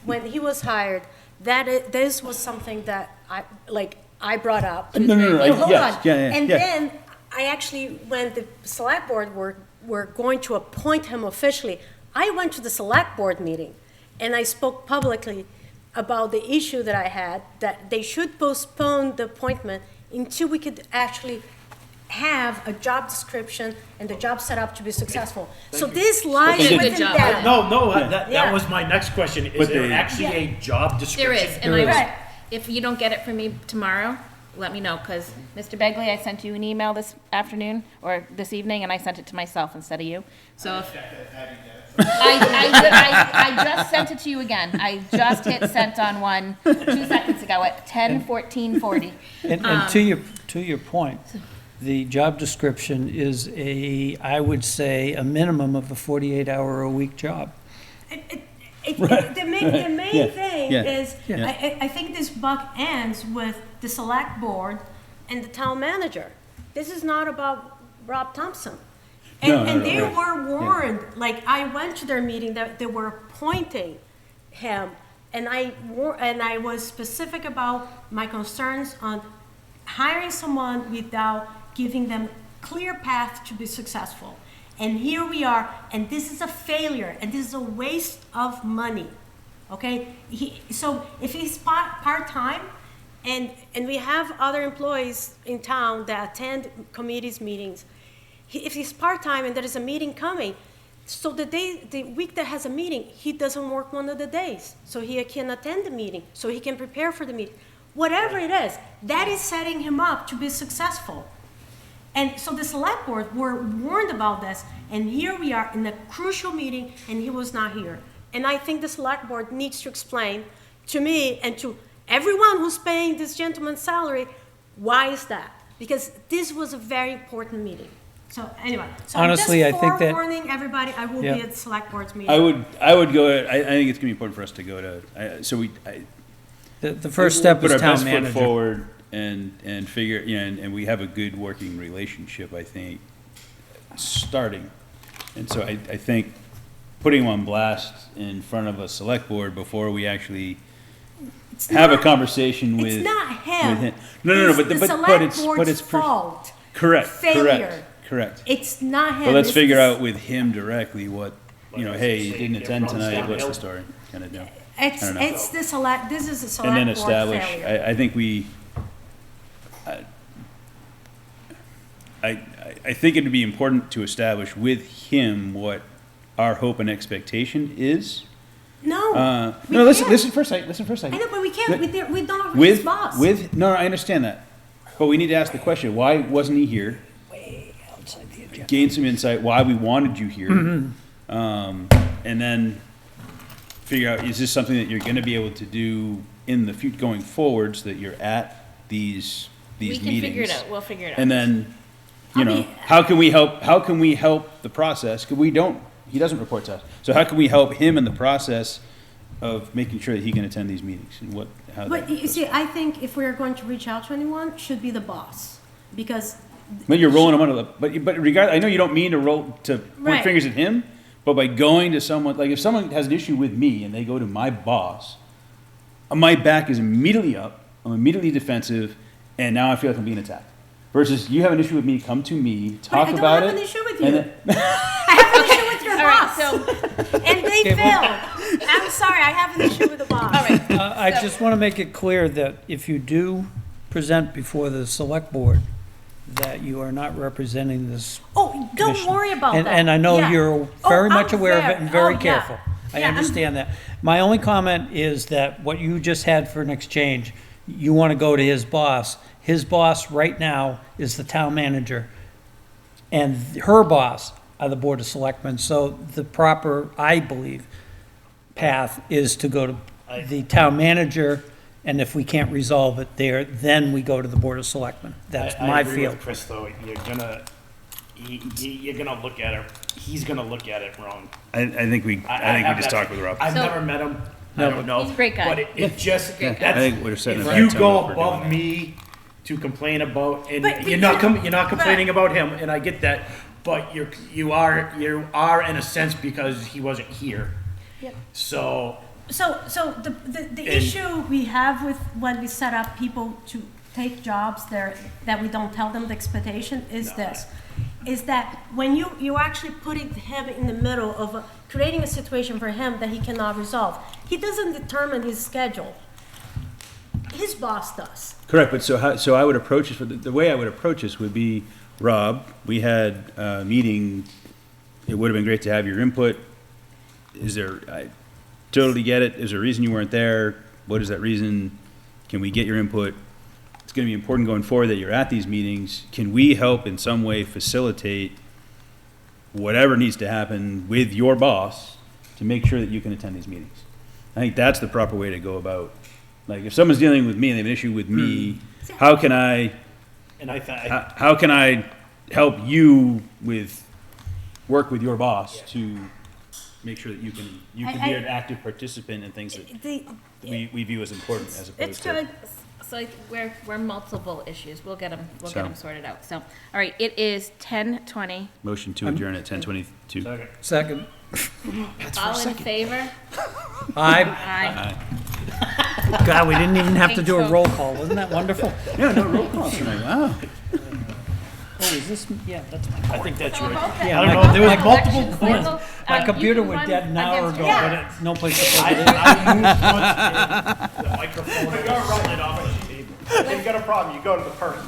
When he was hired, this was something that I brought up. No, Hold yes, on. yeah, yeah, And yeah. then I actually, when the select board were going to appoint him officially, I went to the select board meeting and I spoke publicly about the issue that I had, that they should postpone the appointment until we could actually have a job description and the job set up to be successful. So this lies within them. No, that Yeah. was my next question. Is But there they- actually a job description? There is, and I will, if you don't get it from me tomorrow, let me know, because Mr. Begley, I sent you an email this afternoon, or this evening, and I sent it to myself instead of you. So if, I just sent it to you again. I just hit sent on one 2 seconds ago at 10:14:40. And to your point, the job description is I would say, a minimum of a 48-hour-a-week job. The main Yeah. thing Yeah. is, Yeah. I think this buck ends with the select board and the town manager. This is not about Rob Thompson. And they were warned, like, I went to their meeting, that they were appointing him, and I was specific about my concerns on hiring someone without giving them clear path to be successful. And here we are, and this is a failure, and this is a waste of money, okay? So if he's part-time, and we have other employees in town that attend committees meetings, if he's part-time and there is a meeting coming, so the week that has a meeting, he doesn't work one of the days, so he can attend the meeting, so he can prepare for the meeting. Whatever it is, that is setting him up to be successful. And so the select board were warned about this, and here we are in a crucial meeting, and he was not here. And I think the select board needs to explain to me and to everyone who's paying this gentleman's salary, why is that? Because this was a very important meeting. So anyway, Honestly, I'm just I think that- forewarning everybody, I will Yeah. be at the select board's meeting. I would go, I think it's gonna be important for us to go to, The first step put is our town best foot manager. forward and figure, and we have a good working relationship, I think, starting. And so I think putting him on blast in front of a select board before we actually have a conversation with. It's not him. No, It's but the but select it's board's fault. Failure. Correct. It's not him. But let's It's figure the- out with him directly what, hey, you didn't attend tonight, what's the story, kind of deal. I don't know. This is a select And board then establish, failure. I think I think it'd be important to establish with him what our hope and expectation is. No. we No, listen can't. for a second, I know, but we can't, we don't have his With, boss. no, I understand that. But we need to ask the question, why wasn't he here? Gain some insight, why we wanted you here. And then figure out, is this something that you're gonna be able to do in the future, going forward, so that you're at these meetings? We can figure it out, we'll figure it out. And then, how can we help the process? 'Cause he doesn't report to us. So how can we help him in the process of making sure that he can attend these meetings and how that But you goes? see, I think if we're going to reach out to anyone, should be the boss, because. But you're rolling him under the, but regardless, I know you don't mean to point Right. fingers at him, but by going to someone, like if someone has an issue with me and they go to my boss, my back is immediately up, I'm immediately defensive, and now I feel like I'm being attacked. Versus you have an issue with me, come to me, talk about it. I don't have an issue with and you. then- I have an issue with your All right, boss. And they failed. I'm sorry, I have an issue with the boss. All right. I just want to make it clear that if you do present before the select board, that you are not representing this. Oh, don't commission. worry about And- that. And I know Yeah. you're very Oh, much I'm aware of it and very yeah. careful. I Yeah, I'm- understand that. My only comment is that what you just had for an exchange, you want to go to his boss. His boss right now is the town manager, and her boss are the Board of Selectmen. So the proper, I believe, path is to go to the town manager, and if we can't resolve it there, then we go to the Board of Selectmen. That's I my agree feel. with Chris, though, you're gonna look at it, he's gonna look at it wrong. I think we have just that- talked with Rob. I've So- never met him, I No, don't know. He's a great guy. But it just, Great guy. that's, I think we're setting a if bad you tone go if we're above doing me to complain about, and But you're not complaining about him, and I get that, but you are in a sense because he wasn't here. Yep. So. So the issue we have with when we set up people to take jobs there, that we don't tell them the expectation is is that when you actually putting him in the middle of creating a situation for him that he cannot resolve, he doesn't determine his schedule. His boss does. Correct, but so I would approach this, the way I would approach this would be, Rob, we had a meeting, it would have been great to have your input. I totally get it, is there a reason you weren't there? What is that reason? Can we get your input? It's gonna be important going forward that you're at these meetings. Can we help in some way facilitate whatever needs to happen with your boss to make sure that you can attend these meetings? I think that's the proper way to go about. Like, if someone's dealing with me and they have an issue with me, how can I help you work with your boss to make sure that you can be an active participant in things that we view as important as opposed It's to. good. So we're multiple issues. We'll get them sorted out. So, all right, it is 10:20. Motion to adjourn at 10:22. Second. All in favor? Aye. God, we didn't even have to do a roll call. Wasn't that wonderful? Yeah, no roll call tonight. Wow. Oh, is this, yeah, that's my. I think that's yours. Yeah, I don't know, there was Elections multiple label. points. My You computer can was run dead an hour against ago, yours. but it's no place to put it. I moved once, and the microphone slid off the table. If you've got a problem, you go to the person.